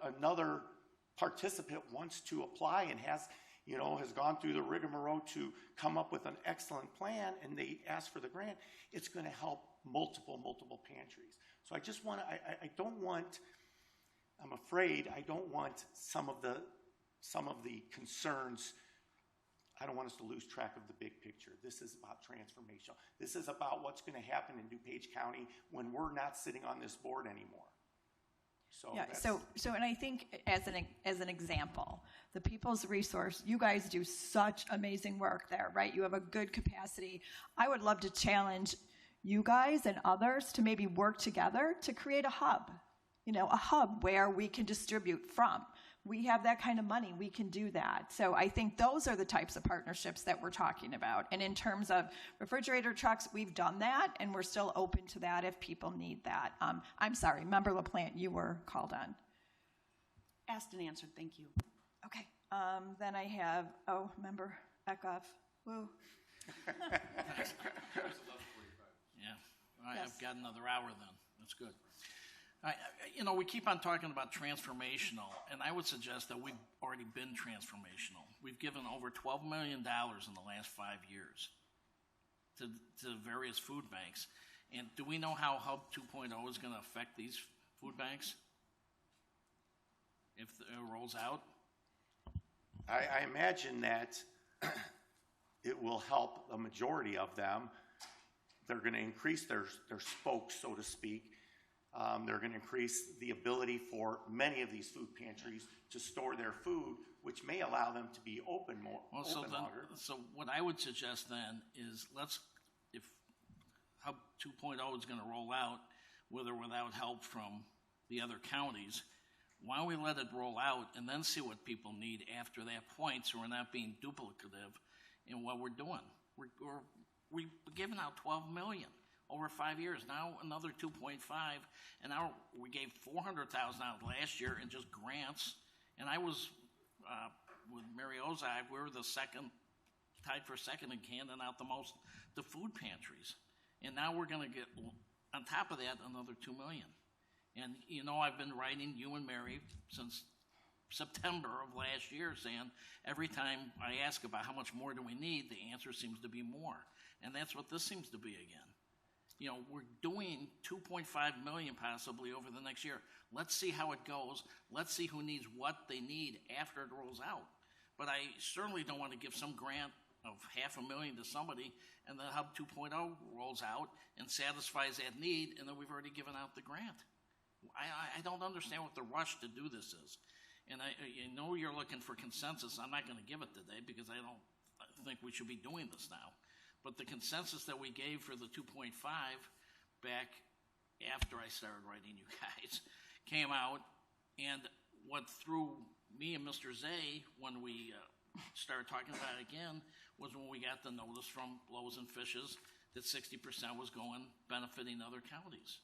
[SPEAKER 20] another participant wants to apply and has gone through the rigmarole to come up with an excellent plan and they ask for the grant, it's going to help multiple pantries. So I just want to, I'm afraid I don't want some of the concerns. I don't want us to lose track of the big picture. This is about transformational. This is about what's going to happen in DuPage County when we're not sitting on this board anymore. So
[SPEAKER 1] yeah. So, and I think as an example, the People's Resource, you guys do such amazing work there, right? You have a good capacity. I would love to challenge you guys and others to maybe work together to create a hub, a hub where we can distribute from. We have that kind of money. We can do that. So I think those are the types of partnerships that we're talking about. And in terms of refrigerator trucks, we've done that, and we're still open to that if people need that. I'm sorry, Member LaPlante, you were called on.
[SPEAKER 2] Asked and answered. Thank you.
[SPEAKER 1] Okay. Then I have, Member Eckhoff. Woo.
[SPEAKER 15] Yeah. All right,
[SPEAKER 1] Yes.
[SPEAKER 15] I've got another hour then. That's good. We keep on talking about transformational, and I would suggest that we've already been transformational. We've given over $12 million in the last 5 years to various food banks. And do we know how Hub 2.0 is going to affect these food banks if it rolls out?
[SPEAKER 20] I imagine that it will help a majority of them. They're going to increase their spokes, so to speak. They're going to increase the ability for many of these food pantries to store their food, which may allow them to be open longer.
[SPEAKER 15] So what I would suggest then is if Hub 2.0 is going to roll out, with or without help from the other counties, why don't we let it roll out and then see what people need after that point, so we're not being duplicative in what we're doing. We're giving out $12 million over 5 years. Now another 2.5, and now we gave $400,000 out last year in just grants. And I was with Mary Ozai. We were tied for second in handing out the most to food pantries. And now we're going to get on top of that another $2 million. And I've been writing you and Mary since September of last year, saying every time I ask about how much more do we need, the answer seems to be more. And that's what this seems to be again. We're doing $2.5 million possibly over the next year. Let's see how it goes. Let's see who needs what they need after it rolls out. But I certainly don't want to give some grant of $500,000 to somebody, and then Hub 2.0 rolls out and satisfies that need, and then we've already given out the grant. I don't understand what the rush to do this is. And I know you're looking for consensus. I'm not going to give it today because I don't think we should be doing this now. But the consensus that we gave for the 2.5 back after I started writing you guys came out, and what threw me and Mr. Zay when we started talking about it again was when we got the notice from Loaves and Fishes that 60% was benefiting other counties.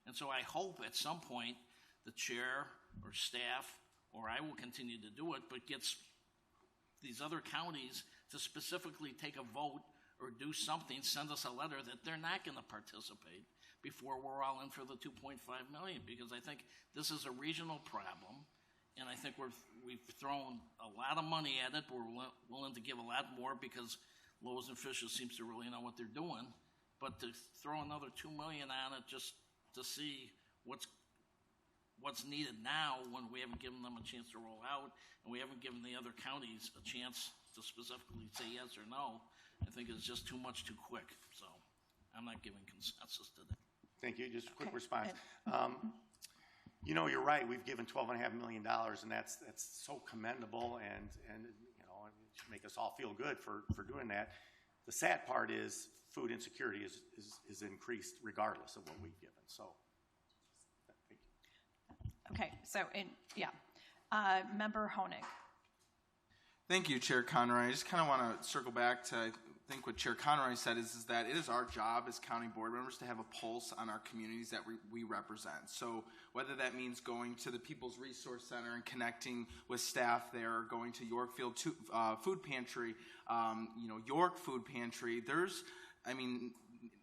[SPEAKER 15] And so I hope at some point the chair or staff, or I will continue to do it, but gets these other counties to specifically take a vote or do something, send us a letter that they're not going to participate before we're all in for the $2.5 million, because I think this is a regional problem, and I think we've thrown a lot of money at it. We're willing to give a lot more because Loaves and Fishes seems to really know what they're doing, but to throw another $2 million on it just to see what's what's needed now when we haven't given them a chance to roll out and we haven't given the other counties a chance to specifically say yes or no, I think it's just too much too quick. So I'm not giving consensus to that.
[SPEAKER 20] Thank you. Just a quick response. You know, you're right. We've given $12.5 million, and that's so commendable, and you know, it should make us all feel good for doing that. The sad part is food insecurity is increased regardless of what we've given. So, thank you.
[SPEAKER 1] Okay, so Member Honig.
[SPEAKER 14] Thank you, Chair Conroy. I just kind of want to circle back to, I think what Chair Conroy said is that it is our job as county board members to have a pulse on our communities that we represent. So whether that means going to the People's Resource Center and connecting with staff there, or going to Yorkfield Food Pantry, York Food Pantry, there's,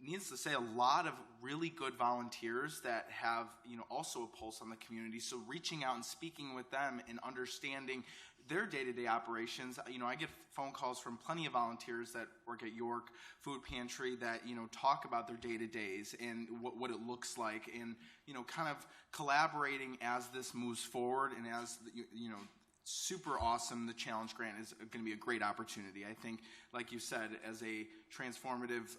[SPEAKER 14] needless to say, a lot of really good volunteers that have, also a pulse on the community. So reaching out and speaking with them and understanding their day-to-day operations. I get phone calls from plenty of volunteers that work at York Food Pantry that, talk about their day-to-days and what it looks like, and, kind of collaborating as this moves forward, and as, super awesome. The challenge grant is going to be a great opportunity. I think, like you said, as a transformative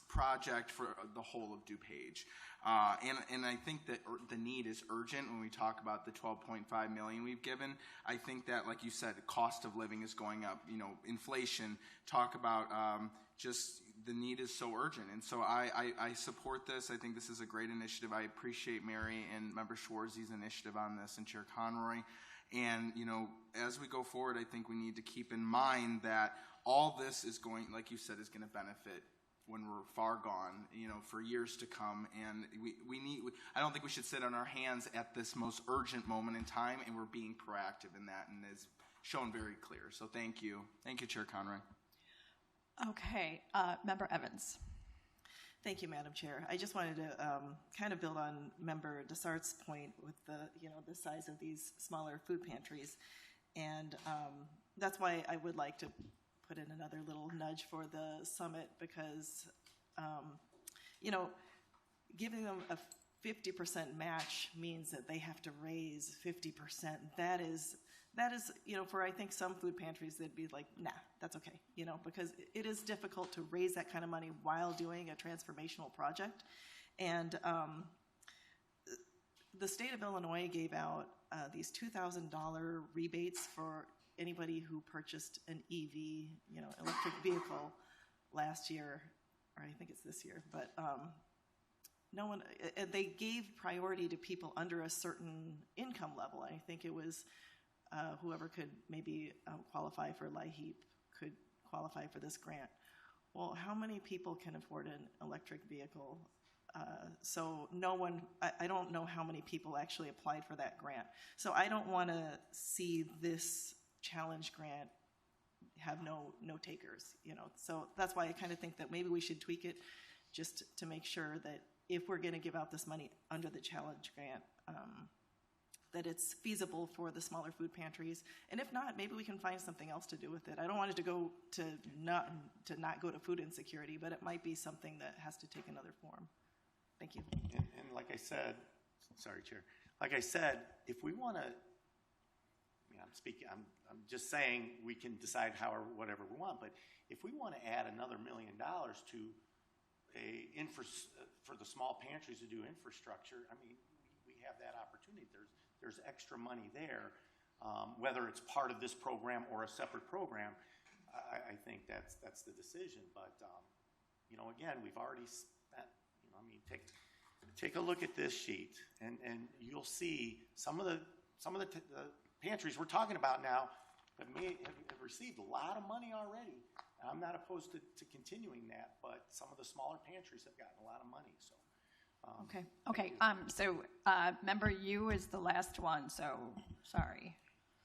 [SPEAKER 14] project for the whole of DuPage. And I think that the need is urgent when we talk about the $12.5 million we've given. I think that, like you said, the cost of living is going up, inflation, talk about just the need is so urgent. And so I support this. I think this is a great initiative. I appreciate Mary and Member Schwarze's initiative on this, and Chair Conroy. And, as we go forward, I think we need to keep in mind that all this is going, like you said, is going to benefit when we're far gone, for years to come. And I don't think we should sit on our hands at this most urgent moment in time, and we're being proactive in that, and is shown very clear. So thank you. Thank you, Chair Conroy.
[SPEAKER 1] Okay, Member Evans.
[SPEAKER 9] Thank you, Madam Chair. I just wanted to kind of build on Member Dessart's point with the size of these smaller food pantries. And that's why I would like to put in another little nudge for the summit, because, giving them a 50% match means that they have to raise 50%. That is, for I think some food pantries, they'd be like, nah, that's okay, because it is difficult to raise that kind of money while doing a transformational project. And the state of Illinois gave out these $2,000 rebates for anybody who purchased an EV, electric vehicle last year, or I think it's this year, but they gave priority to people under a certain income level. I think it was whoever could maybe qualify for LIHEAP could qualify for this grant. Well, how many people can afford an electric vehicle? So no one, I don't know how many people actually applied for that grant. So I don't want to see this challenge grant have no takers, So that's why I kind of think that maybe we should tweak it just to make sure that if we're going to give out this money under the challenge grant, that it's feasible for the smaller food pantries. And if not, maybe we can find something else to do with it. I don't want it to go to not go to food insecurity, but it might be something that has to take another form. Thank you.
[SPEAKER 20] And like I said, sorry, Chair. Like I said, if we want to, I'm just saying we can decide how or whatever we want, but if we want to add another $1 million to for the small pantries to do infrastructure, we have that opportunity. There's extra money there, whether it's part of this program or a separate program. I think that's the decision. But again, we've already spent. Take a look at this sheet, and you'll see some of the pantries we're talking about now have received a lot of money already. I'm not opposed to continuing that, but some of the smaller pantries have gotten a lot of money. So.
[SPEAKER 1] Okay. So Member Yu is the last one. So sorry.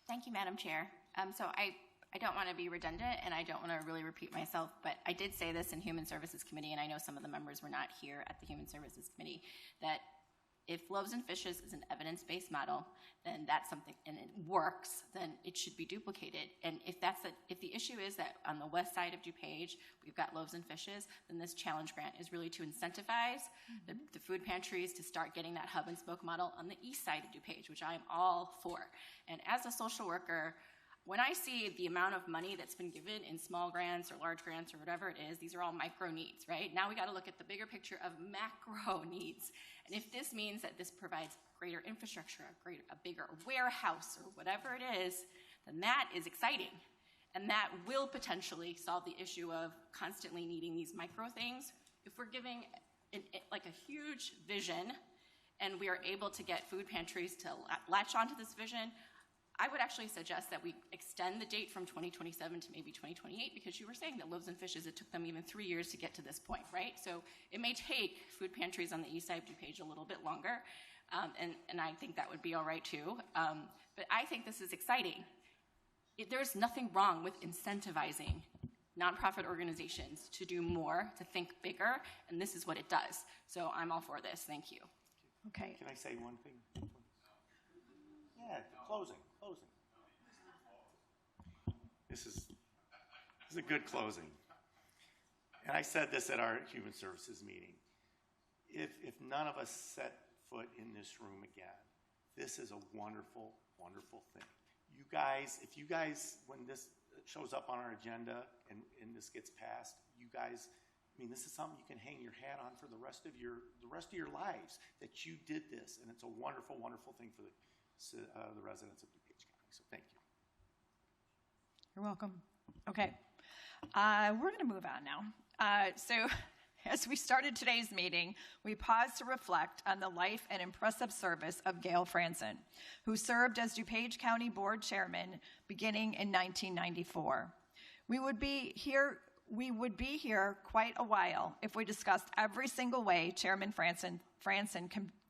[SPEAKER 3] Thank you, Madam Chair. So I don't want to be redundant, and I don't want to really repeat myself, but I did say this in Human Services Committee, and I know some of the members were not here at the Human Services Committee, that If Loaves and Fishes is an evidence-based model, then that's something, and it works, then it should be duplicated. And if the issue is that on the west side of DuPage, we've got Loaves and Fishes, then this challenge grant is really to incentivize the food pantries to start getting that hub and spoke model on the east side of DuPage, which I am all for. And as a social worker, when I see the amount of money that's been given in small grants or large grants or whatever it is, these are all micro needs, right? Now we got to look at the bigger picture of macro needs. And if this means that this provides greater infrastructure, a bigger warehouse or whatever it is, then that is exciting. And that will potentially solve the issue of constantly needing these micro things. If we're giving like a huge vision and we are able to get food pantries to latch onto this vision, I would actually suggest that we extend the date from 2027 to maybe 2028, because you were saying that Loaves and Fishes, it took them even 3 years to get to this point, right? So it may take food pantries on the east side of DuPage a little bit longer, and I think that would be all right too. But I think this is exciting. There's nothing wrong with incentivizing nonprofit organizations to do more, to think bigger, and this is what it does. So I'm all for this. Thank you.
[SPEAKER 1] Okay.
[SPEAKER 20] Can I say one thing? Yeah, closing. This is a good closing. And I said this at our Human Services meeting. If none of us set foot in this room again, this is a wonderful, wonderful thing. You guys, if you guys, when this shows up on our agenda and this gets passed, you guys, I mean, this is something you can hang your hat on for the rest of your lives, that you did this, and it's a wonderful, wonderful thing for the residents of DuPage County. So thank you.
[SPEAKER 1] You're welcome. Okay. We're going to move on now. So as we started today's meeting, we paused to reflect on the life and impressive service of Gail Franson, who served as DuPage County Board Chairman beginning in 1994. We would be here quite a while if we discussed every single way Chairman Franson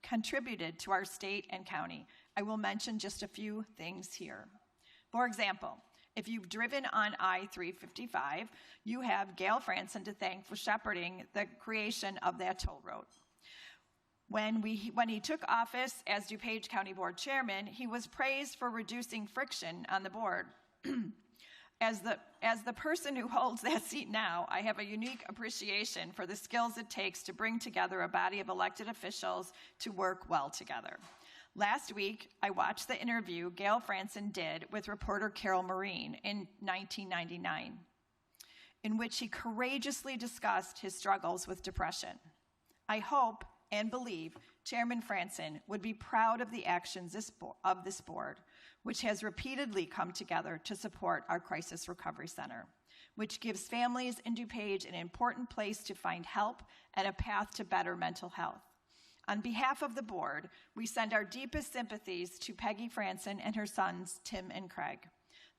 [SPEAKER 1] contributed to our state and county. I will mention just a few things here. For example, if you've driven on I-355, you have Gail Franson to thank for shepherding the creation of that toll road. When he took office as DuPage County Board Chairman, he was praised for reducing friction on the board. As the person who holds that seat now, I have a unique appreciation for the skills it takes to bring together a body of elected officials to work well together. Last week, I watched the interview Gail Franson did with reporter Carol Marine in 1999, in which he courageously discussed his struggles with depression. I hope and believe Chairman Franson would be proud of the actions of this board, which has repeatedly come together to support our Crisis Recovery Center, which gives families in DuPage an important place to find help and a path to better mental health. On behalf of the board, we send our deepest sympathies to Peggy Franson and her sons, Tim and Craig.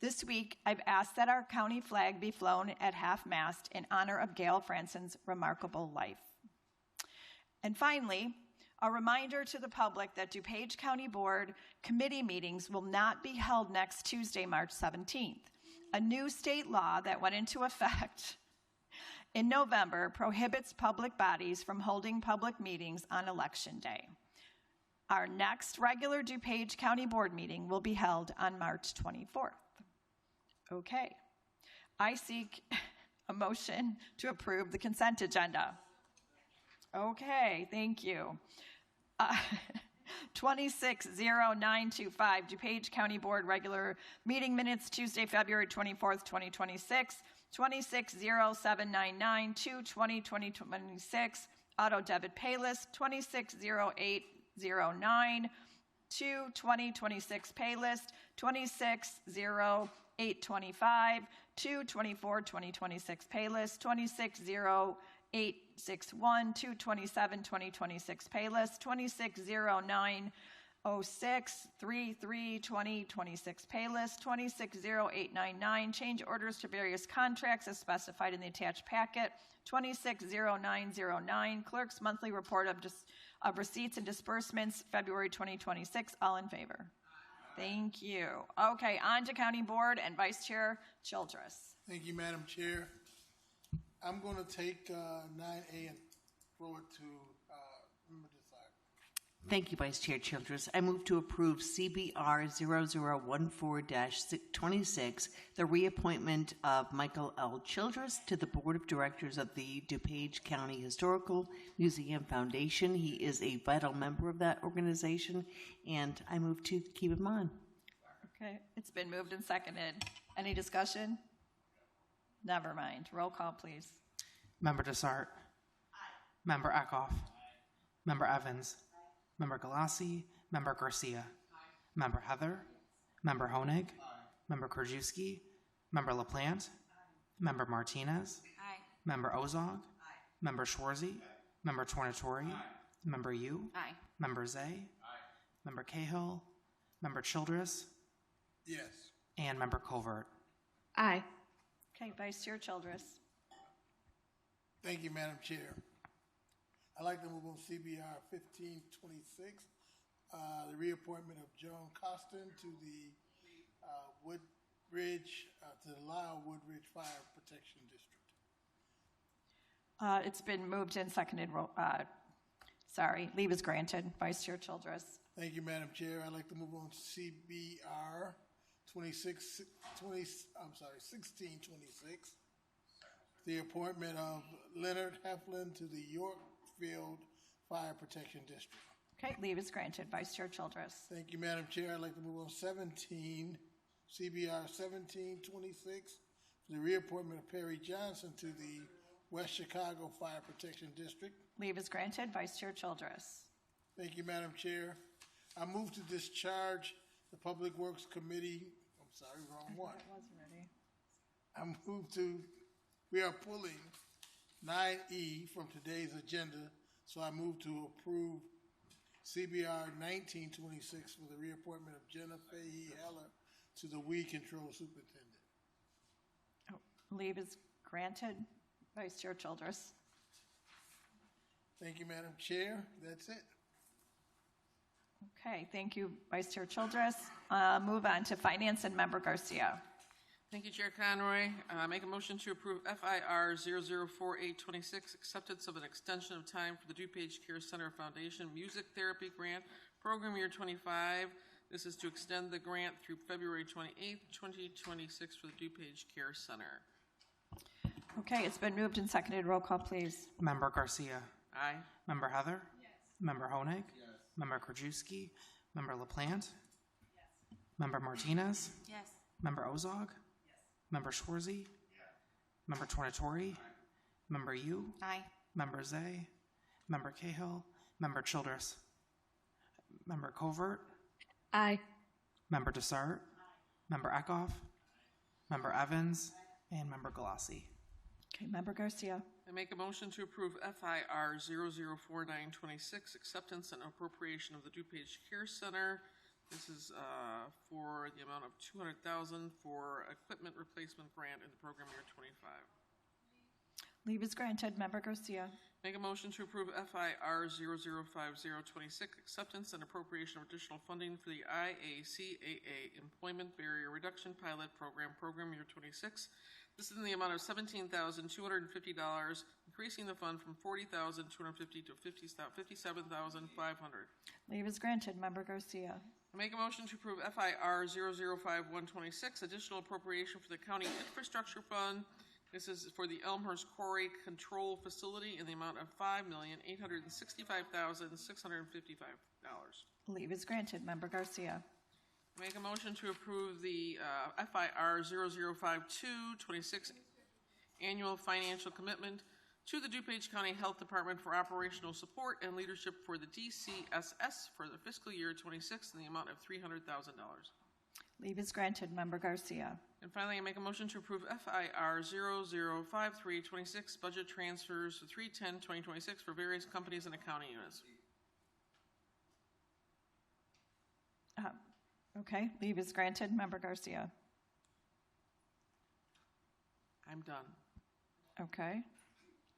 [SPEAKER 1] This week, I've asked that our county flag be flown at half-mast in honor of Gail Franson's remarkable life. And finally, a reminder to the public that DuPage County Board committee meetings will not be held next Tuesday, March 17th. A new state law that went into effect in November prohibits public bodies from holding public meetings on Election Day. Our next regular DuPage County Board meeting will be held on March 24th. Okay. I seek a motion to approve the consent agenda. Okay, thank you. 260925, DuPage County Board regular meeting minutes, Tuesday, February 24th, 2026. 260799, 2/20/2026, auto debit pay list. 260809, 2/20/26 pay list. 260825, 2/24/2026 pay list. 260861, 2/27/2026 pay list. 260906, 3/3/2026 pay list. 260899, change orders to various contracts as specified in the attached packet. 260909, clerk's monthly report of receipts and disbursements, February 2026. All in favor? Thank you. Okay, on to County Board and Vice Chair Childress.
[SPEAKER 4] Thank you, Madam Chair. I'm going to take 9A and throw it to, let me decide.
[SPEAKER 21] Thank you, Vice Chair Childress. I move to approve CBR 0014-26, the reappointment of Michael L. Childress to the Board of Directors of the DuPage County Historical Museum Foundation. He is a vital member of that organization, and I move to keep him on.
[SPEAKER 1] Okay, it's been moved and seconded. Any discussion? Never mind. Roll call, please.
[SPEAKER 5] Member Desart. Member Eckhoff. Member Evans. Member Galassi. Member Garcia. Member Heather. Member Honig. Member Krajewski. Member LaPlante. Member Martinez.
[SPEAKER 16] Aye.
[SPEAKER 5] Member Ozog. Member Schwarzy. Member Tornatori. Member Yu.
[SPEAKER 3] Aye.
[SPEAKER 5] Member Zay. Member Cahill. Member Childress.
[SPEAKER 4] Yes.
[SPEAKER 5] And Member Covert.
[SPEAKER 12] Aye.
[SPEAKER 1] Okay, Vice Chair Childress.
[SPEAKER 4] Thank you, Madam Chair. I'd like to move on CBR 1526, the reappointment of Joan Costin to the Woodridge, to the Lyle Woodridge Fire Protection District.
[SPEAKER 1] It's been moved and seconded. Leave is granted. Vice Chair Childress.
[SPEAKER 4] Thank you, Madam Chair. I'd like to move on to CBR 1626, the appointment of Leonard Heflin to the Yorkfield Fire Protection District.
[SPEAKER 1] Okay, leave is granted. Vice Chair Childress.
[SPEAKER 4] Thank you, Madam Chair. I'd like to move on CBR 1726, the reappointment of Perry Johnson to the West Chicago Fire Protection District.
[SPEAKER 1] Leave is granted. Vice Chair Childress.
[SPEAKER 4] Thank you, Madam Chair. I move to discharge the Public Works Committee. I'm sorry, wrong one.
[SPEAKER 1] It was ready.
[SPEAKER 4] We are pulling 9E from today's agenda, so I move to approve CBR 1926 for the reappointment of Jenna Fahey Heller to the Weed Control Superintendent.
[SPEAKER 1] Leave is granted. Vice Chair Childress.
[SPEAKER 4] Thank you, Madam Chair. That's it.
[SPEAKER 1] Okay, thank you, Vice Chair Childress. Move on to Finance and Member Garcia.
[SPEAKER 13] Thank you, Chair Conroy. Make a motion to approve FIR 004826, acceptance of an extension of time for the DuPage Care Center Foundation Music Therapy Grant, Program Year 25. This is to extend the grant through February 28th, 2026 for the DuPage Care Center.
[SPEAKER 1] Okay, it's been moved and seconded. Roll call, please.
[SPEAKER 5] Member Garcia.
[SPEAKER 13] Aye.
[SPEAKER 5] Member Heather. Yes. Member Honig. Yes. Member Krajewski. Member LaPlante. Yes. Member Martinez.
[SPEAKER 16] Yes.
[SPEAKER 5] Member Ozog. Yes. Member Schwarzy. Yes. Member Tornatori. Aye. Member Yu.
[SPEAKER 16] Aye.
[SPEAKER 5] Member Zay. Member Cahill. Member Childress. Member Covert.
[SPEAKER 12] Aye.
[SPEAKER 5] Member Desart. Member Eckhoff. Member Evans. And Member Galassi.
[SPEAKER 1] Okay, Member Garcia.
[SPEAKER 13] I make a motion to approve FIR 004926, acceptance and appropriation of the DuPage Care Center. This is for the amount of $200,000 for equipment replacement grant in the program year 25.
[SPEAKER 1] Leave is granted. Member Garcia.
[SPEAKER 13] Make a motion to approve FIR 005026, acceptance and appropriation of additional funding for the IACAA Employment Barrier Reduction Pilot Program, program year 26. This is in the amount of $17,250, increasing the fund from $40,250 to $57,500.
[SPEAKER 1] Leave is granted. Member Garcia.
[SPEAKER 13] I make a motion to approve FIR 005126, additional appropriation for the County Infrastructure Fund. This is for the Elmhurst Quarry Control Facility in the amount of $5,865,655.
[SPEAKER 1] Leave is granted. Member Garcia.
[SPEAKER 13] Make a motion to approve the FIR 005226 annual financial commitment to the DuPage County Health Department for operational support and leadership for the DCSS for the fiscal year 26 in the amount of $300,000.
[SPEAKER 1] Leave is granted. Member Garcia.
[SPEAKER 13] And finally, I make a motion to approve FIR 005326 budget transfers to 3/10/2026 for various companies and accounting units.
[SPEAKER 1] Okay, leave is granted. Member Garcia.
[SPEAKER 13] I'm done.
[SPEAKER 1] Okay.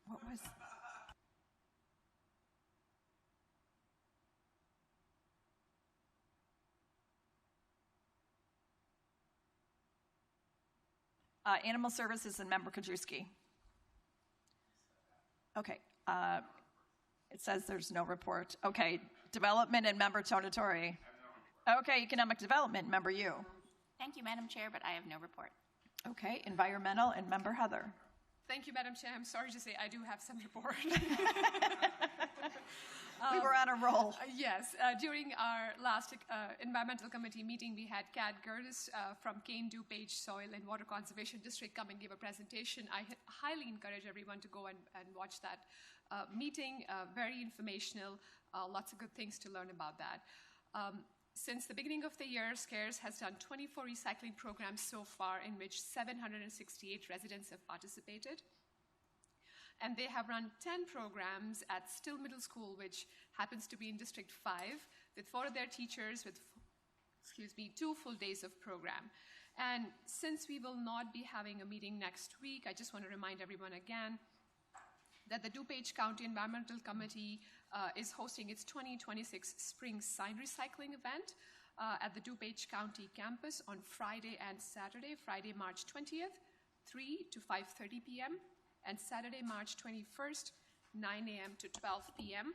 [SPEAKER 1] What was... Animal Services and Member Krajewski. Okay. It says there's no report. Okay, development and member Tonatori. Okay, economic development, member you.
[SPEAKER 3] Thank you, Madam Chair, but I have no report.
[SPEAKER 1] Okay, environmental and member Heather.
[SPEAKER 11] Thank you, Madam Chair. I'm sorry to say I do have some report.
[SPEAKER 1] We were on a roll.
[SPEAKER 11] Yes. During our last environmental committee meeting, we had Kat Gertis from Kane DuPage Soil and Water Conservation District come and give a presentation. I highly encourage everyone to go and watch that meeting. Very informational. Lots of good things to learn about that. Since the beginning of the year, SCARES has done 24 recycling programs so far, in which 768 residents have participated. And they have run 10 programs at Still Middle School, which happens to be in District 5, with 4 of their teachers with, 2 full days of program. And since we will not be having a meeting next week, I just want to remind everyone again that the DuPage County Environmental Committee is hosting its 2026 Spring Sign Recycling event at the DuPage County campus on Friday and Saturday, Friday, March 20th, 3 to 5:30 p.m., and Saturday, March 21st, 9 a.m. to 12 p.m.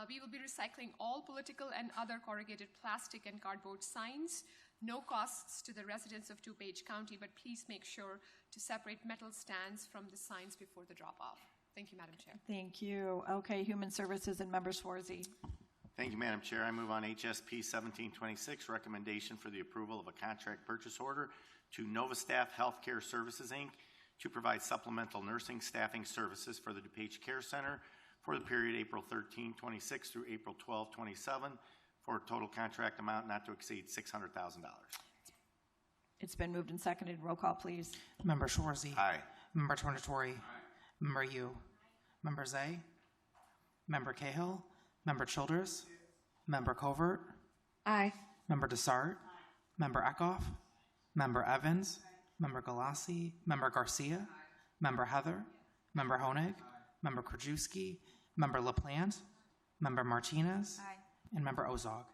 [SPEAKER 11] We will be recycling all political and other corrugated plastic and cardboard signs. No costs to the residents of DuPage County, but please make sure to separate metal stands from the signs before the drop-off. Thank you, Madam Chair.
[SPEAKER 1] Thank you. Okay, Human Services and member Schwarzy.
[SPEAKER 20] Thank you, Madam Chair. I move on HSP 1726, recommendation for the approval of a contract purchase order to Novastaff Healthcare Services, Inc., to provide supplemental nursing staffing services for the DuPage Care Center for the period April 13, 26 through April 12, 27, for a total contract amount not to exceed $600,000.
[SPEAKER 1] It's been moved and seconded. Roll call, please.
[SPEAKER 5] Member Schwarzy.
[SPEAKER 20] Aye.
[SPEAKER 5] Member Tornatori. Member Yu. Member Zay. Member Cahill. Member Childress. Member Covert.
[SPEAKER 12] Aye.
[SPEAKER 5] Member Desart. Member Eckhoff. Member Evans. Member Galassi. Member Garcia. Member Heather. Member Honig. Member Krajewski. Member LaPlante. Member Martinez.
[SPEAKER 16] Aye.
[SPEAKER 5] And Member Ozog.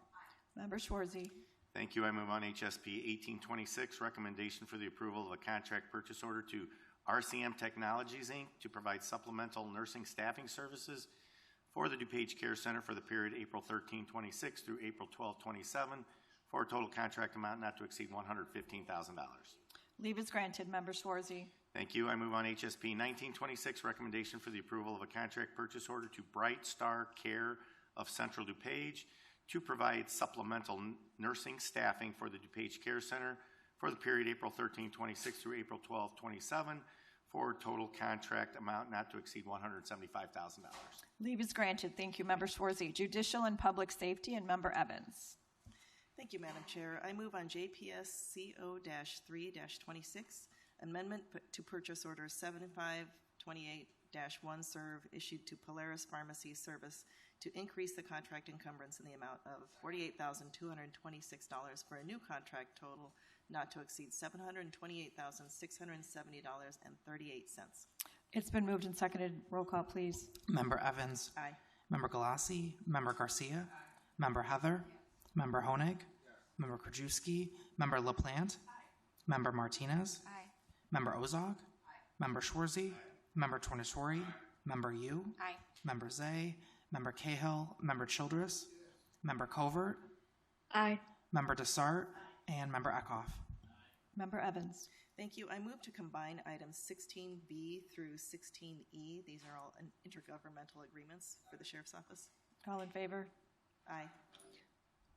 [SPEAKER 1] Member Schwarzy.
[SPEAKER 20] Thank you. I move on HSP 1826, recommendation for the approval of a contract purchase order to RCM Technologies, Inc., to provide supplemental nursing staffing services for the DuPage Care Center for the period April 13, 26 through April 12, 27, for a total contract amount not to exceed $115,000.
[SPEAKER 1] Leave is granted. Member Schwarzy.
[SPEAKER 20] Thank you. I move on HSP 1926, recommendation for the approval of a contract purchase order to Bright Star Care of Central DuPage to provide supplemental nursing staffing for the DuPage Care Center for the period April 13, 26 through April 12, 27, for a total contract amount not to exceed $175,000.
[SPEAKER 1] Leave is granted. Thank you, Member Schwarzy. Judicial and Public Safety and Member Evans.
[SPEAKER 9] Thank you, Madam Chair. I move on JPS CO-3-26, amendment to purchase order 7528-1 serve issued to Polaris Pharmacy Service to increase the contract encumbrance in the amount of $48,226 for a new contract total not to exceed $728,670.38.
[SPEAKER 1] It's been moved and seconded. Roll call, please.
[SPEAKER 5] Member Evans.
[SPEAKER 9] Aye.
[SPEAKER 5] Member Galassi. Member Garcia. Member Heather. Member Honig. Member Krajewski. Member LaPlante. Member Martinez.
[SPEAKER 16] Aye.
[SPEAKER 5] Member Ozog. Member Schwarzy. Member Tornatori. Member Yu.
[SPEAKER 16] Aye.
[SPEAKER 5] Member Zay. Member Cahill. Member Childress. Member Covert.
[SPEAKER 12] Aye.
[SPEAKER 5] Member Desart. And Member Eckhoff.
[SPEAKER 1] Member Evans.
[SPEAKER 9] Thank you. I move to combine items 16B through 16E. These are all intergovernmental agreements for the Sheriff's Office.
[SPEAKER 1] All in favor?
[SPEAKER 9] Aye.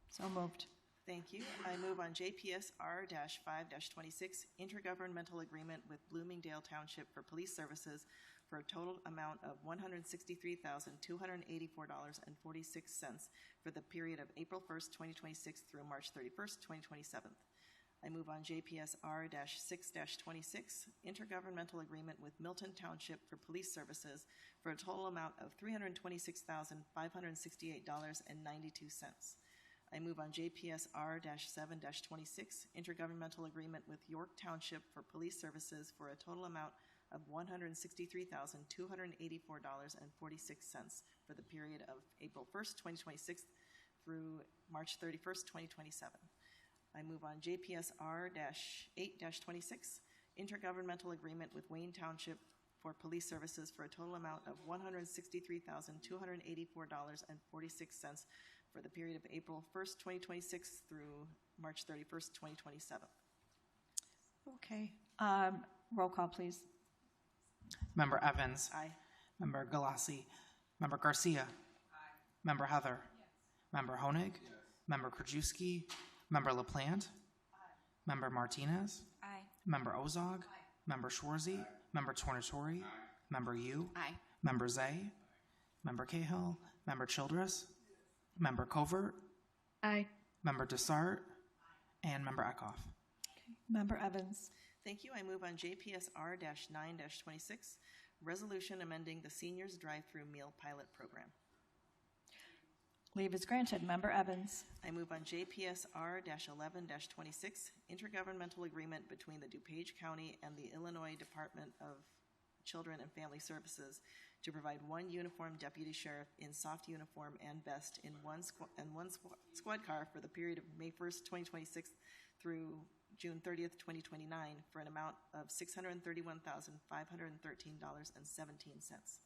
[SPEAKER 1] So moved.
[SPEAKER 9] Thank you. I move on JPS R-5-26, intergovernmental agreement with Bloomingdale Township for police services for a total amount of $163,284.46 for the period of April 1st, 2026 through March 31st, 2027. I move on JPS R-6-26, intergovernmental agreement with Milton Township for police services for a total amount of $326,568.92. I move on JPS R-7-26, intergovernmental agreement with York Township for police services for a total amount of $163,284.46 for the period of April 1st, 2026 through March 31st, 2027. I move on JPS R-8-26, intergovernmental agreement with Wayne Township for police services for a total amount of $163,284.46 for the period of April 1st, 2026 through March 31st, 2027.
[SPEAKER 1] Okay. Roll call, please.
[SPEAKER 5] Member Evans.
[SPEAKER 9] Aye.
[SPEAKER 5] Member Galassi. Member Garcia. Member Heather. Member Honig. Member Krajewski. Member LaPlante. Member Martinez.
[SPEAKER 16] Aye.
[SPEAKER 5] Member Ozog. Member Schwarzy. Member Tornatori. Member Yu.
[SPEAKER 3] Aye.
[SPEAKER 5] Member Zay. Member Cahill. Member Childress. Member Covert.
[SPEAKER 12] Aye.
[SPEAKER 5] Member Desart. And Member Eckhoff.
[SPEAKER 1] Member Evans.
[SPEAKER 9] Thank you. I move on JPSR-9-26, resolution amending the seniors drive-through meal pilot program.
[SPEAKER 1] Leave is granted. Member Evans.
[SPEAKER 9] I move on JPSR-11-26, intergovernmental agreement between the DuPage County and the Illinois Department of Children and Family Services to provide one uniform deputy sheriff in soft uniform and vest in one squad car for the period of May 1st, 2026 through June 30th, 2029 for an amount of $631,513.17.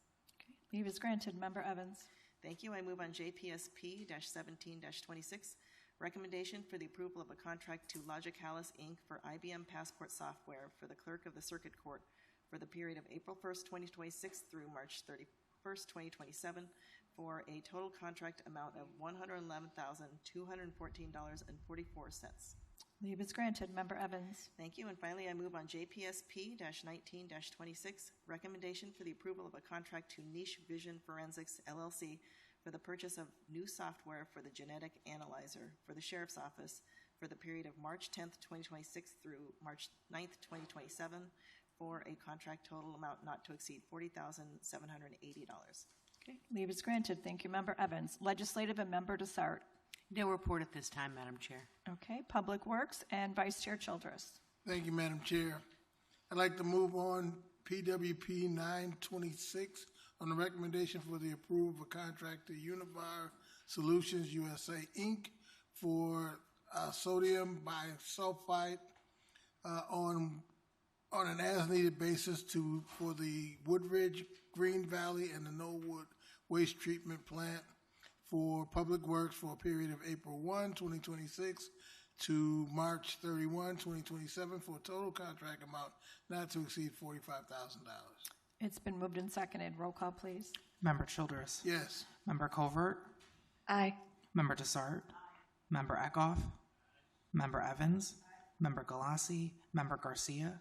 [SPEAKER 1] Leave is granted. Member Evans.
[SPEAKER 9] Thank you. I move on JPSP-17-26, recommendation for the approval of a contract to Logicalis, Inc. for IBM Passport software for the clerk of the circuit court for the period of April 1st, 2026 through March 31st, 2027 for a total contract amount of $111,214.44.
[SPEAKER 1] Leave is granted. Member Evans.
[SPEAKER 9] Thank you. And finally, I move on JPSP-19-26, recommendation for the approval of a contract to Niche Vision Forensics, LLC, for the purchase of new software for the genetic analyzer for the Sheriff's Office for the period of March 10th, 2026 through March 9th, 2027 for a contract total amount not to exceed $40,780.
[SPEAKER 1] Okay. Leave is granted. Thank you, Member Evans. Legislative and Member Desart.
[SPEAKER 6] No report at this time, Madam Chair.
[SPEAKER 1] Okay. Public Works and Vice Chair Childress.
[SPEAKER 4] Thank you, Madam Chair. I'd like to move on PWP 926 on the recommendation for the approval of a contract to Univar Solutions USA, Inc. for sodium bisulfite on an as-needed basis for the Woodridge, Green Valley, and the Knollwood Waste Treatment Plant for Public Works for a period of April 1, 2026 to March 31, 2027 for a total contract amount not to exceed $45,000.
[SPEAKER 1] It's been moved and seconded. Roll call, please.
[SPEAKER 5] Member Childress.
[SPEAKER 4] Yes.
[SPEAKER 5] Member Covert.
[SPEAKER 12] Aye.
[SPEAKER 5] Member Desart. Member Eckhoff. Member Evans. Member Galassi. Member Garcia.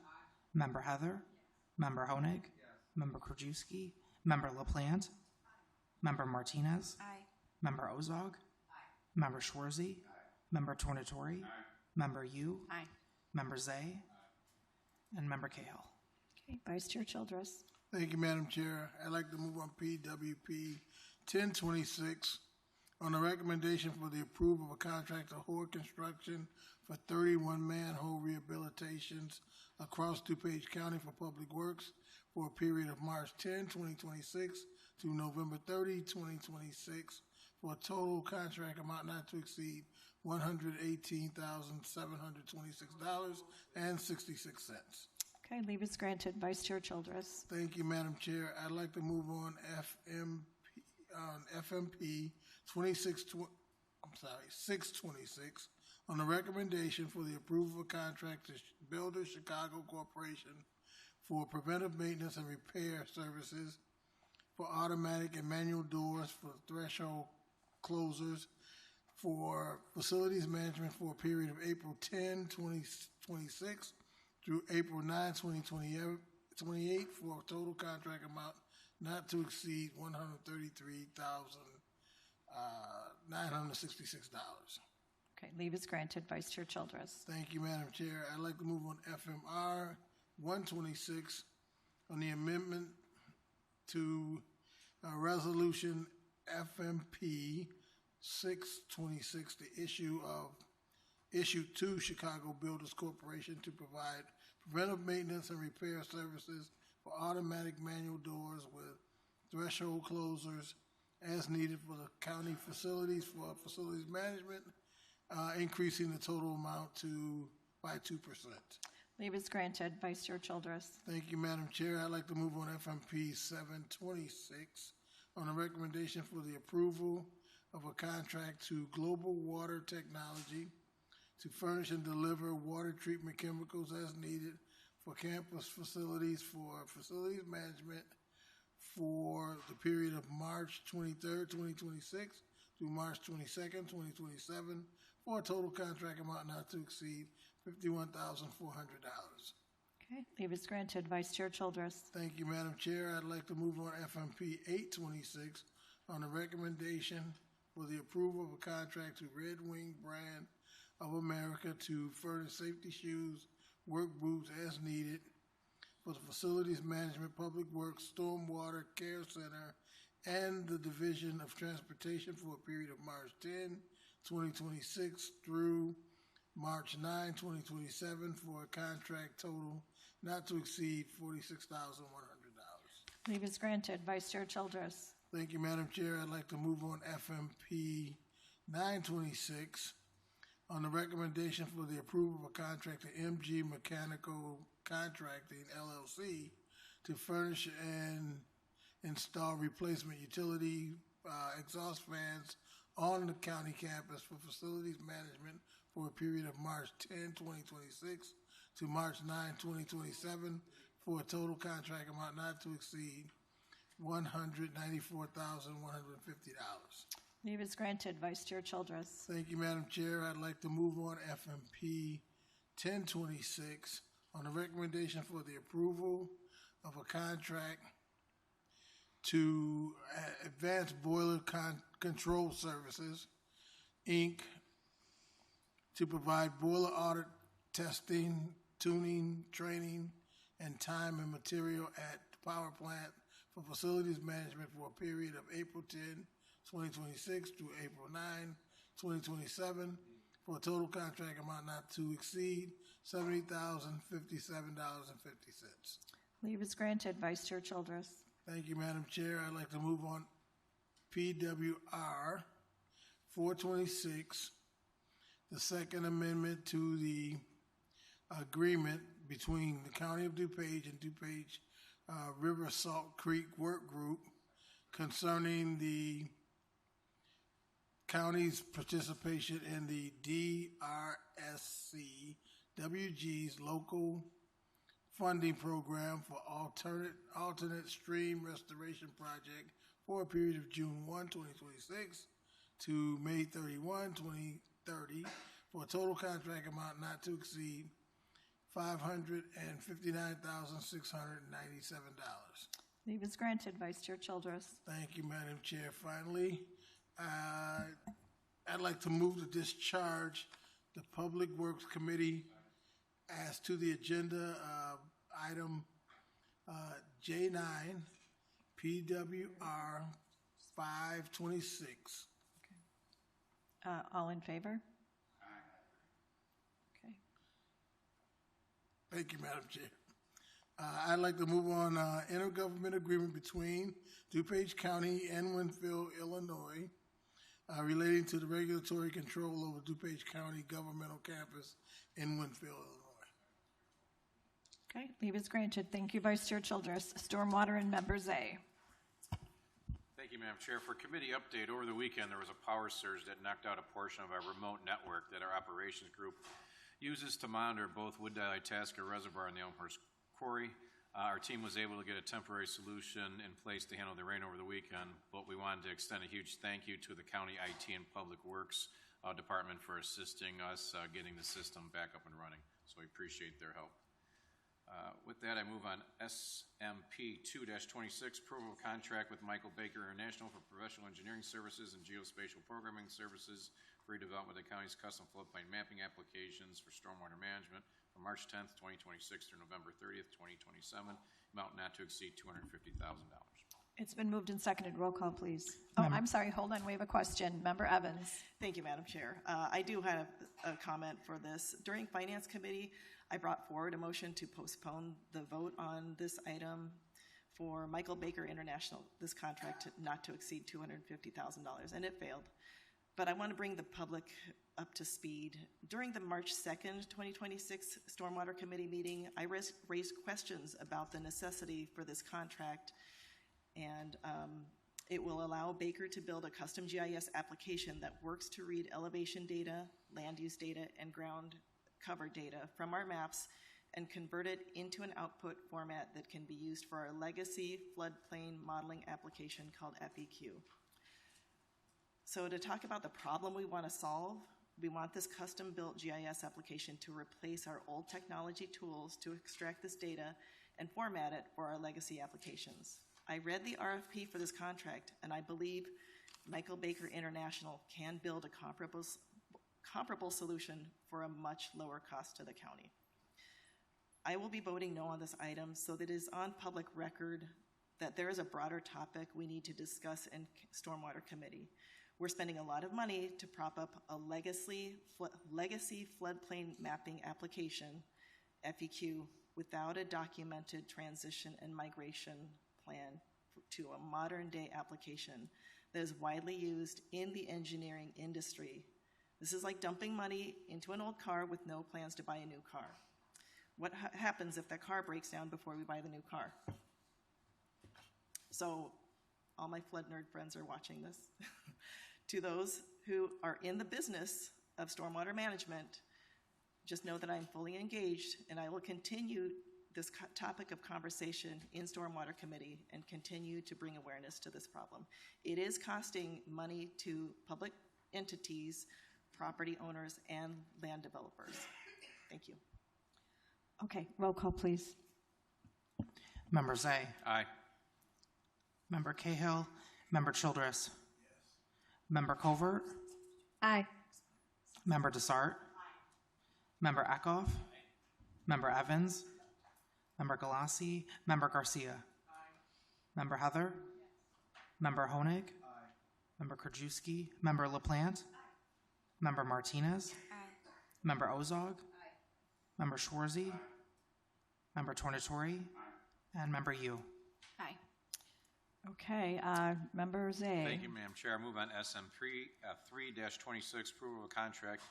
[SPEAKER 5] Member Heather. Member Honig. Member Krajewski. Member LaPlante. Member Martinez.
[SPEAKER 16] Aye.
[SPEAKER 5] Member Ozog. Member Schwarzy. Member Tornatori. Member Yu.
[SPEAKER 3] Aye.
[SPEAKER 5] Member Zay. And Member Cahill.
[SPEAKER 1] Okay. Vice Chair Childress.
[SPEAKER 4] Thank you, Madam Chair. I'd like to move on PWP 1026 on the recommendation for the approval of a contract to Hoare Construction for 31 manhole rehabilitations across DuPage County for Public Works for a period of March 10, 2026 to November 30, 2026 for a total contract amount not to exceed $118,726.66.
[SPEAKER 1] Okay. Leave is granted. Vice Chair Childress.
[SPEAKER 4] Thank you, Madam Chair. I'd like to move on FMP 626 on the recommendation for the approval of a contract to Builder Chicago Corporation for preventive maintenance and repair services for automatic and manual doors for threshold closers for facilities management for a period of April 10, 2026 through April 9, 2028 for a total contract amount not to exceed $133,966.
[SPEAKER 1] Okay. Leave is granted. Vice Chair Childress.
[SPEAKER 4] Thank you, Madam Chair. I'd like to move on FMR 126 on the amendment to Resolution FMP 626, the issue to Chicago Builders Corporation to provide preventive maintenance and repair services for automatic manual doors with threshold closers as needed for the county facilities for facilities management, increasing the total amount by 2%.
[SPEAKER 1] Leave is granted. Vice Chair Childress.
[SPEAKER 4] Thank you, Madam Chair. I'd like to move on FMP 726 on a recommendation for the approval of a contract to Global Water Technology to furnish and deliver water treatment chemicals as needed for campus facilities for facilities management for the period of March 23rd, 2026 through March 22nd, 2027 for a total contract amount not to exceed $51,400.
[SPEAKER 1] Okay. Leave is granted. Vice Chair Childress.
[SPEAKER 4] Thank you, Madam Chair. I'd like to move on FMP 826 on a recommendation for the approval of a contract to Red Wing Brand of America to furnish safety shoes, work boots as needed for the Facilities Management, Public Works, Stormwater Care Center, and the Division of Transportation for a period of March 10, 2026 through March 9, 2027 for a contract total not to exceed $46,100.
[SPEAKER 1] Leave is granted. Vice Chair Childress.
[SPEAKER 4] Thank you, Madam Chair. I'd like to move on FMP 926 on the recommendation for the approval of a contract to MG Mechanical Contracting, LLC, to furnish and install replacement utility exhaust fans on the county campus for facilities management for a period of March 10, 2026 to March 9, 2027 for a total contract amount not to exceed $194,150.
[SPEAKER 1] Leave is granted. Vice Chair Childress.
[SPEAKER 4] Thank you, Madam Chair. I'd like to move on FMP 1026 on a recommendation for the approval of a contract to Advanced Boiler Control Services, Inc., to provide boiler audit testing, tuning, training, and time and material at the power plant for facilities management for a period of April 10, 2026 through April 9, 2027 for a total contract amount not to exceed $70,057.50.
[SPEAKER 1] Leave is granted. Vice Chair Childress.
[SPEAKER 4] Thank you, Madam Chair. I'd like to move on PWR 426, the Second Amendment to the agreement between the County of DuPage and DuPage River Salt Creek Work Group concerning the county's participation in the DRSC WG's local funding program for alternate stream restoration project for a period of June 1, 2026 to May 31, 2030 for a total contract amount not to exceed $559,697.
[SPEAKER 1] Leave is granted. Vice Chair Childress.
[SPEAKER 4] Thank you, Madam Chair. Finally, I'd like to move to discharge the Public Works Committee as to the agenda item J9 PWR 526.
[SPEAKER 1] All in favor? Okay.
[SPEAKER 4] Thank you, Madam Chair. I'd like to move on intergovernment agreement between DuPage County and Winfield, Illinois, relating to the regulatory control over DuPage County governmental campus in Winfield, Illinois.
[SPEAKER 1] Okay. Leave is granted. Thank you, Vice Chair Childress. Stormwater and Members A.
[SPEAKER 7] Thank you, Madam Chair. For committee update, over the weekend there was a power surge that knocked out a portion of our remote network that our operations group uses to monitor both Wood-Itasca Reservoir and the Elmhurst Quarry. Our team was able to get a temporary solution in place to handle the rain over the weekend, but we wanted to extend a huge thank you to the County IT and Public Works Department for assisting us getting the system back up and running. So we appreciate their help. With that, I move on SMP 2-26, approval of contract with Michael Baker International for professional engineering services and geospatial programming services for redevelopment of the county's custom floodplain mapping applications for stormwater management from March 10th, 2026 through November 30th, 2027, amount not to exceed $250,000.
[SPEAKER 1] It's been moved and seconded. Roll call, please. Oh, I'm sorry. Hold on. We have a question. Member Evans.
[SPEAKER 9] Thank you, Madam Chair. I do have a comment for this. During Finance Committee, I brought forward a motion to postpone the vote on this item for Michael Baker International, this contract not to exceed $250,000, and it failed. but I want to bring the public up to speed. During the March 2nd, 2026 Stormwater Committee meeting, I raised questions about the necessity for this contract, and it will allow Baker to build a custom GIS application that works to read elevation data, land use data, and ground cover data from our maps and convert it into an output format that can be used for our legacy floodplain modeling application called FEQ. So to talk about the problem we want to solve, we want this custom-built GIS application to replace our old technology tools to extract this data and format it for our legacy applications. I read the RFP for this contract, and I believe Michael Baker International can build a comparable solution for a much lower cost to the county. I will be voting no on this item so that it is on public record that there is a broader topic we need to discuss in Stormwater Committee. We're spending a lot of money to prop up a legacy floodplain mapping application, FEQ, without a documented transition and migration plan to a modern day application that is widely used in the engineering industry. This is like dumping money into an old car with no plans to buy a new car. What happens if that car breaks down before we buy the new car? So all my flood nerd friends are watching this. To those who are in the business of stormwater management, just know that I'm fully engaged, and I will continue this topic of conversation in Stormwater Committee and continue to bring awareness to this problem. It is costing money to public entities, property owners, and land developers. Thank you.
[SPEAKER 1] Okay, roll call, please.
[SPEAKER 5] Member Zay.
[SPEAKER 7] Aye.
[SPEAKER 5] Member Cahill. Member Childress. Member Covert.
[SPEAKER 12] Aye.
[SPEAKER 5] Member Desart. Member Eckhoff. Member Evans. Member Galassi. Member Garcia. Member Heather. Member Honig. Member Krajewski. Member LaPlante. Member Martinez. Member Ozog. Member Schwarzy. Member Tornatori. And Member Yu.
[SPEAKER 3] Aye.
[SPEAKER 1] Okay, Member Zay.
[SPEAKER 7] Thank you, Madam Chair. I move on SM 3-26, approval of a contract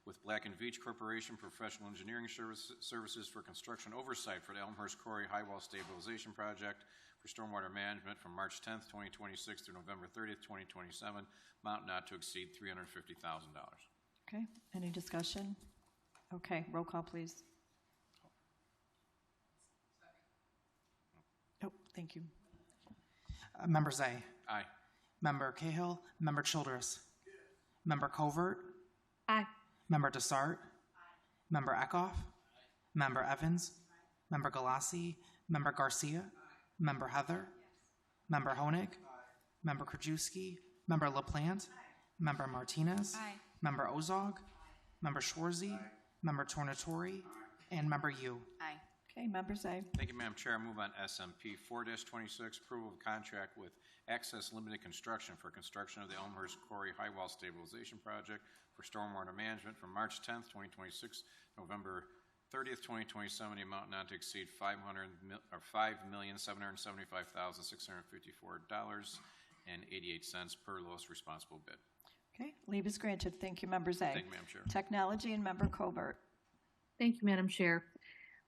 [SPEAKER 7] with Black & Veatch Corporation Professional Engineering Services for construction oversight for the Elmhurst Quarry High Wall Stabilization Project for stormwater management from March 10th, 2026 through November 30th, 2027, amount not to exceed $350,000.
[SPEAKER 1] Okay, any discussion? Okay, roll call, please. Oh, thank you.
[SPEAKER 5] Member Zay.
[SPEAKER 7] Aye.
[SPEAKER 5] Member Cahill. Member Childress. Member Covert.
[SPEAKER 12] Aye.
[SPEAKER 5] Member Desart. Member Eckhoff. Member Evans. Member Galassi. Member Garcia. Member Heather. Member Honig. Member Krajewski. Member LaPlante. Member Martinez. Member Ozog. Member Schwarzy. Member Tornatori. And Member Yu.
[SPEAKER 3] Aye.
[SPEAKER 1] Okay, Member Zay.
[SPEAKER 7] Thank you, Madam Chair. I move on SMP 4-26, approval of contract with Access Limited Construction for construction of the Elmhurst Quarry High Wall Stabilization Project for stormwater management from March 10th, 2026, November 30th, 2027, the amount not to exceed $5,775,654.88 per lowest responsible bid.
[SPEAKER 1] Okay, leave is granted. Thank you, Member Zay.
[SPEAKER 7] Thank you, Madam Chair.
[SPEAKER 1] Technology and Member Covert.
[SPEAKER 12] Thank you, Madam Chair.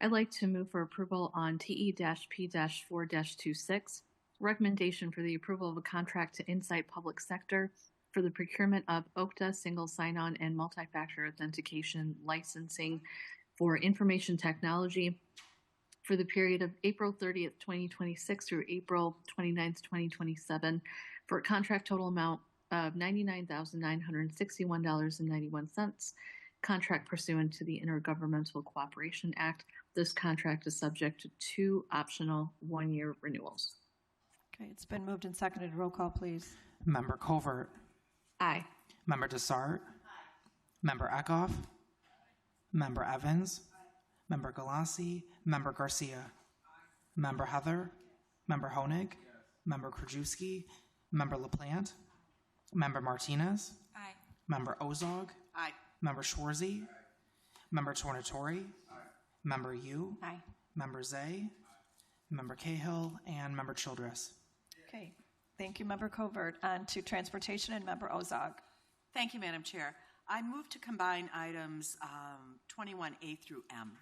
[SPEAKER 12] I'd like to move for approval on TE-P-4-26, recommendation for the approval of a contract to Insight Public Sector for the procurement of OCTA single sign-on and multi-factor authentication licensing for information technology for the period of April 30th, 2026 through April 29th, 2027 for a contract total amount of $99,961.91. Contract pursuant to the Intergovernmental Cooperation Act. This contract is subject to 2 optional 1-year renewals.
[SPEAKER 1] Okay, it's been moved and seconded. Roll call, please.
[SPEAKER 5] Member Covert.
[SPEAKER 12] Aye.
[SPEAKER 5] Member Desart. Member Eckhoff. Member Evans. Member Galassi. Member Garcia. Member Heather. Member Honig. Member Krajewski. Member LaPlante. Member Martinez. Member Ozog.
[SPEAKER 13] Aye.
[SPEAKER 5] Member Schwarzy. Member Tornatori. Member Yu.
[SPEAKER 3] Aye.
[SPEAKER 5] Member Zay. Member Cahill. And Member Childress.
[SPEAKER 1] Okay, thank you, Member Covert. On to Transportation and Member Ozog.
[SPEAKER 8] Thank you, Madam Chair. I move to combine items 21A through M.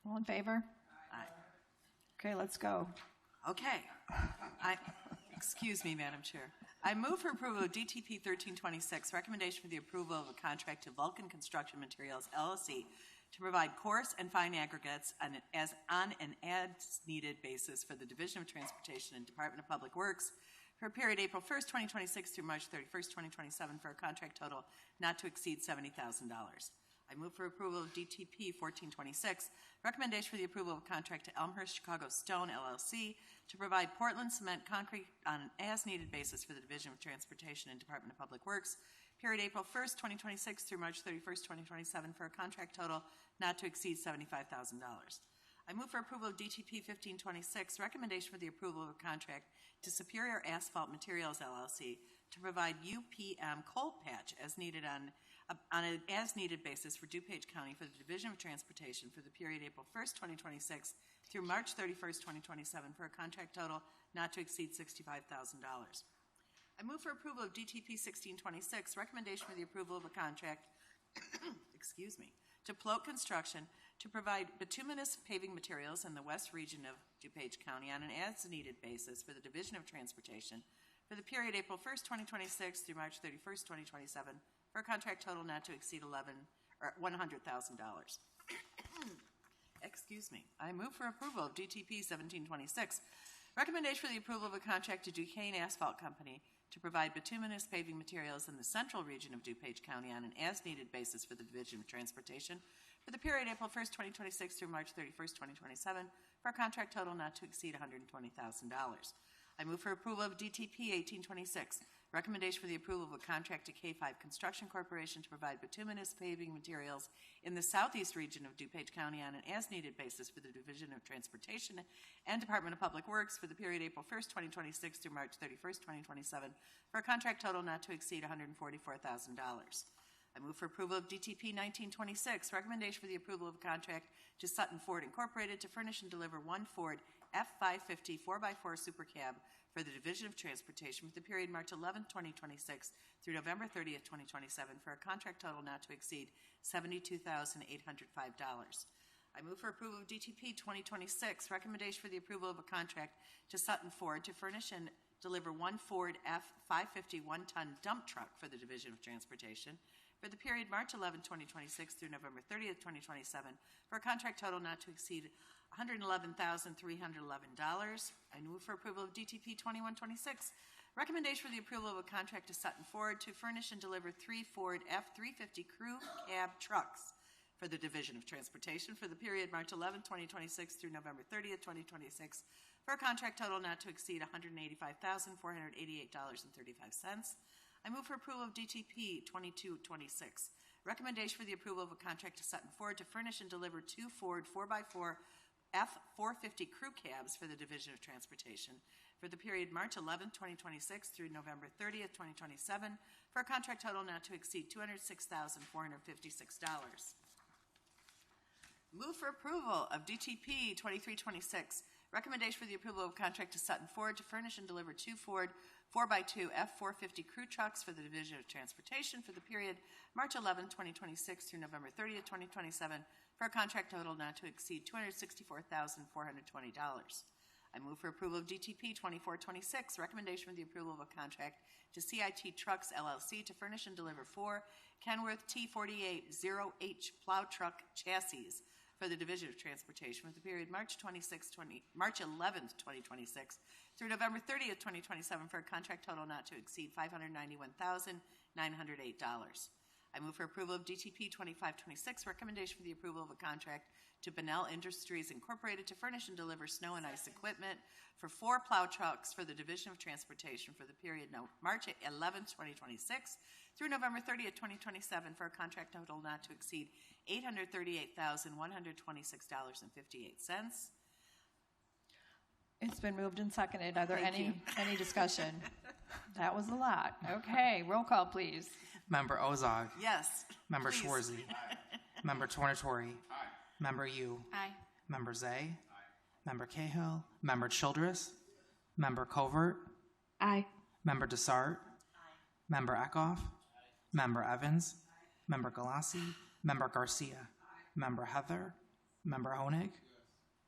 [SPEAKER 1] All in favor?
[SPEAKER 8] Aye.
[SPEAKER 1] Okay, let's go.
[SPEAKER 8] Okay. Excuse me, Madam Chair. I move for approval of DTP 1326, recommendation for the approval of a contract to Vulcan Construction Materials, LLC, to provide coarse and fine aggregates on an as-needed basis for the Division of Transportation and Department of Public Works for a period April 1st, 2026 through March 31st, 2027 for a contract total not to exceed $70,000. I move for approval of DTP 1426, recommendation for the approval of a contract to Elmhurst Chicago Stone, LLC, to provide Portland cement concrete on an as-needed basis for the Division of Transportation and Department of Public Works, period April 1st, 2026 through March 31st, 2027 for a contract total not to exceed $75,000. I move for approval of DTP 1526, recommendation for the approval of a contract to Superior Asphalt Materials, LLC, to provide UPM coal patch as needed on an as-needed basis for DuPage County for the Division of Transportation for the period April 1st, 2026 through March 31st, 2027 for a contract total not to exceed $65,000. I move for approval of DTP 1626, recommendation for the approval of a contract to Plote Construction to provide bituminous paving materials in the west region of DuPage County on an as-needed basis for the Division of Transportation for the period April 1st, 2026 through March 31st, 2027 for a contract total not to exceed $100,000. Excuse me. I move for approval of DTP 1726, recommendation for the approval of a contract to Duquesne Asphalt Company to provide bituminous paving materials in the central region of DuPage County on an as-needed basis for the Division of Transportation for the period April 1st, 2026 through March 31st, 2027 for a contract total not to exceed $120,000. I move for approval of DTP 1826, recommendation for the approval of a contract to K5 Construction Corporation to provide bituminous paving materials in the southeast region of DuPage County on an as-needed basis for the Division of Transportation and Department of Public Works for the period April 1st, 2026 through March 31st, 2027 for a contract total not to exceed $144,000. I move for approval of DTP 1926, recommendation for the approval of a contract to Sutton Ford Incorporated to furnish and deliver one Ford F550 4x4 Super Cab for the Division of Transportation for the period March 11th, 2026 through November 30th, 2027 for a contract total not to exceed $72,805. I move for approval of DTP 2026, recommendation for the approval of a contract to Sutton Ford to furnish and deliver one Ford F550 one-ton dump truck for the Division of Transportation for the period March 11, 2026 through November 30th, 2027 for a contract total not to exceed $111,311. I move for approval of DTP 2126, recommendation for the approval of a contract to Sutton Ford to furnish and deliver three Ford F350 crew cab trucks for the Division of Transportation for the period March 11, 2026 through November 30th, 2026 for a contract total not to exceed $185,488.35. I move for approval of DTP 2226, recommendation for the approval of a contract to Sutton Ford to furnish and deliver two Ford 4x4 F450 crew cabs for the Division of Transportation for the period March 11, 2026 through November 30th, 2027 for a contract total not to exceed $206,456. Move for approval of DTP 2326, recommendation for the approval of a contract to Sutton Ford to furnish and deliver two Ford 4x2 F450 crew trucks for the Division of Transportation for the period March 11, 2026 through November 30th, 2027 for a contract total not to exceed $264,420. I move for approval of DTP 2426, recommendation for the approval of a contract to CIT Trucks LLC to furnish and deliver four Kenworth T48 0H plow truck chassis for the Division of Transportation for the period March 11th, 2026 through November 30th, 2027 for a contract total not to exceed $591,908. I move for approval of DTP 2526, recommendation for the approval of a contract to Bonnell Industries Incorporated to furnish and deliver snow and ice equipment for four plow trucks for the Division of Transportation for the period March 11th, 2026 through November 30th, 2027 for a contract total not to exceed $838,126.58.
[SPEAKER 1] It's been moved and seconded. Are there any discussion? That was a lot. Okay, roll call, please.
[SPEAKER 5] Member Ozog.
[SPEAKER 8] Yes.
[SPEAKER 5] Member
[SPEAKER 8] Please.
[SPEAKER 5] Schwarzy. Member Tornatori. Member Yu.
[SPEAKER 3] Aye.
[SPEAKER 5] Member Zay. Member Cahill. Member Childress. Member Covert.
[SPEAKER 12] Aye.
[SPEAKER 5] Member Desart. Member Eckhoff, Member Evans, Member Galassi, Member Garcia, Member Heather, Member Honig,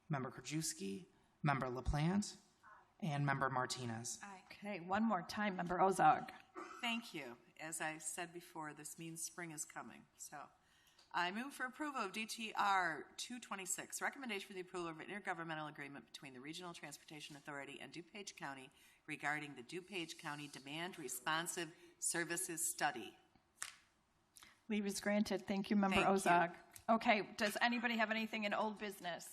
[SPEAKER 5] Member Krajewski, Member LaPlante, and Member Martinez.
[SPEAKER 1] Okay, one more time, Member Ozog.
[SPEAKER 8] Thank you. As I said before, this means spring is coming. So I move for approval of DTR 226, recommendation for the approval of an intergovernmental agreement between the Regional Transportation Authority and DuPage County regarding the DuPage County Demand Responsive Services Study.
[SPEAKER 1] Leave is granted. Thank you, Member
[SPEAKER 8] Thank you.
[SPEAKER 1] Ozog. Okay, does anybody have anything in old business?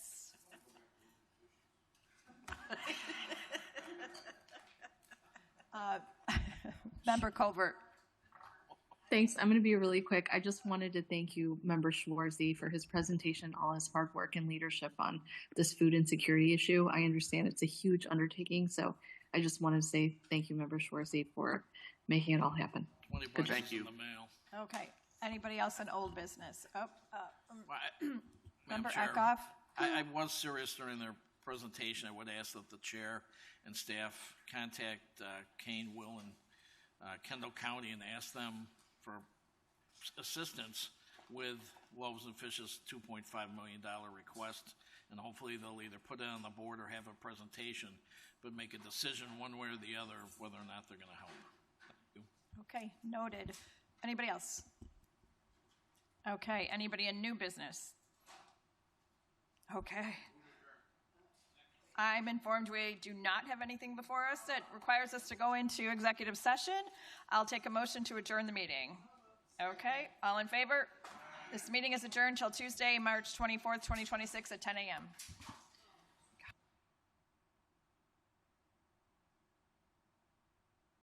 [SPEAKER 1] Member Covert.
[SPEAKER 12] Thanks. I'm going to be really quick. I just wanted to thank you, Member Schwarzy, for his presentation, all his hard work and leadership on this food insecurity issue. I understand it's a huge undertaking, so I just wanted to say thank you, Member Schwarzy, for making it all happen.
[SPEAKER 15] 20
[SPEAKER 12] Good
[SPEAKER 15] bucks
[SPEAKER 12] job.
[SPEAKER 15] in the mail.
[SPEAKER 1] Okay, anybody else in old business?
[SPEAKER 15] Madam
[SPEAKER 1] Member
[SPEAKER 15] Chair,
[SPEAKER 1] Eckhoff?
[SPEAKER 15] I was serious during their presentation. I would ask that the chair and staff contact Kane, Will, and Kendall County and ask them for assistance with Loaves and Fish's $2.5 million request, and hopefully they'll either put it on the board or have a presentation, but make a decision one way or the other whether or not they're going to help. Thank you.
[SPEAKER 1] Okay, noted. Anybody else? Okay, anybody in new business? Okay. I'm informed we do not have anything before us that requires us to go into executive session. I'll take a motion to adjourn the meeting. Okay, all in favor? This meeting is adjourned till Tuesday, March 24th, 2026 at 10 a.m.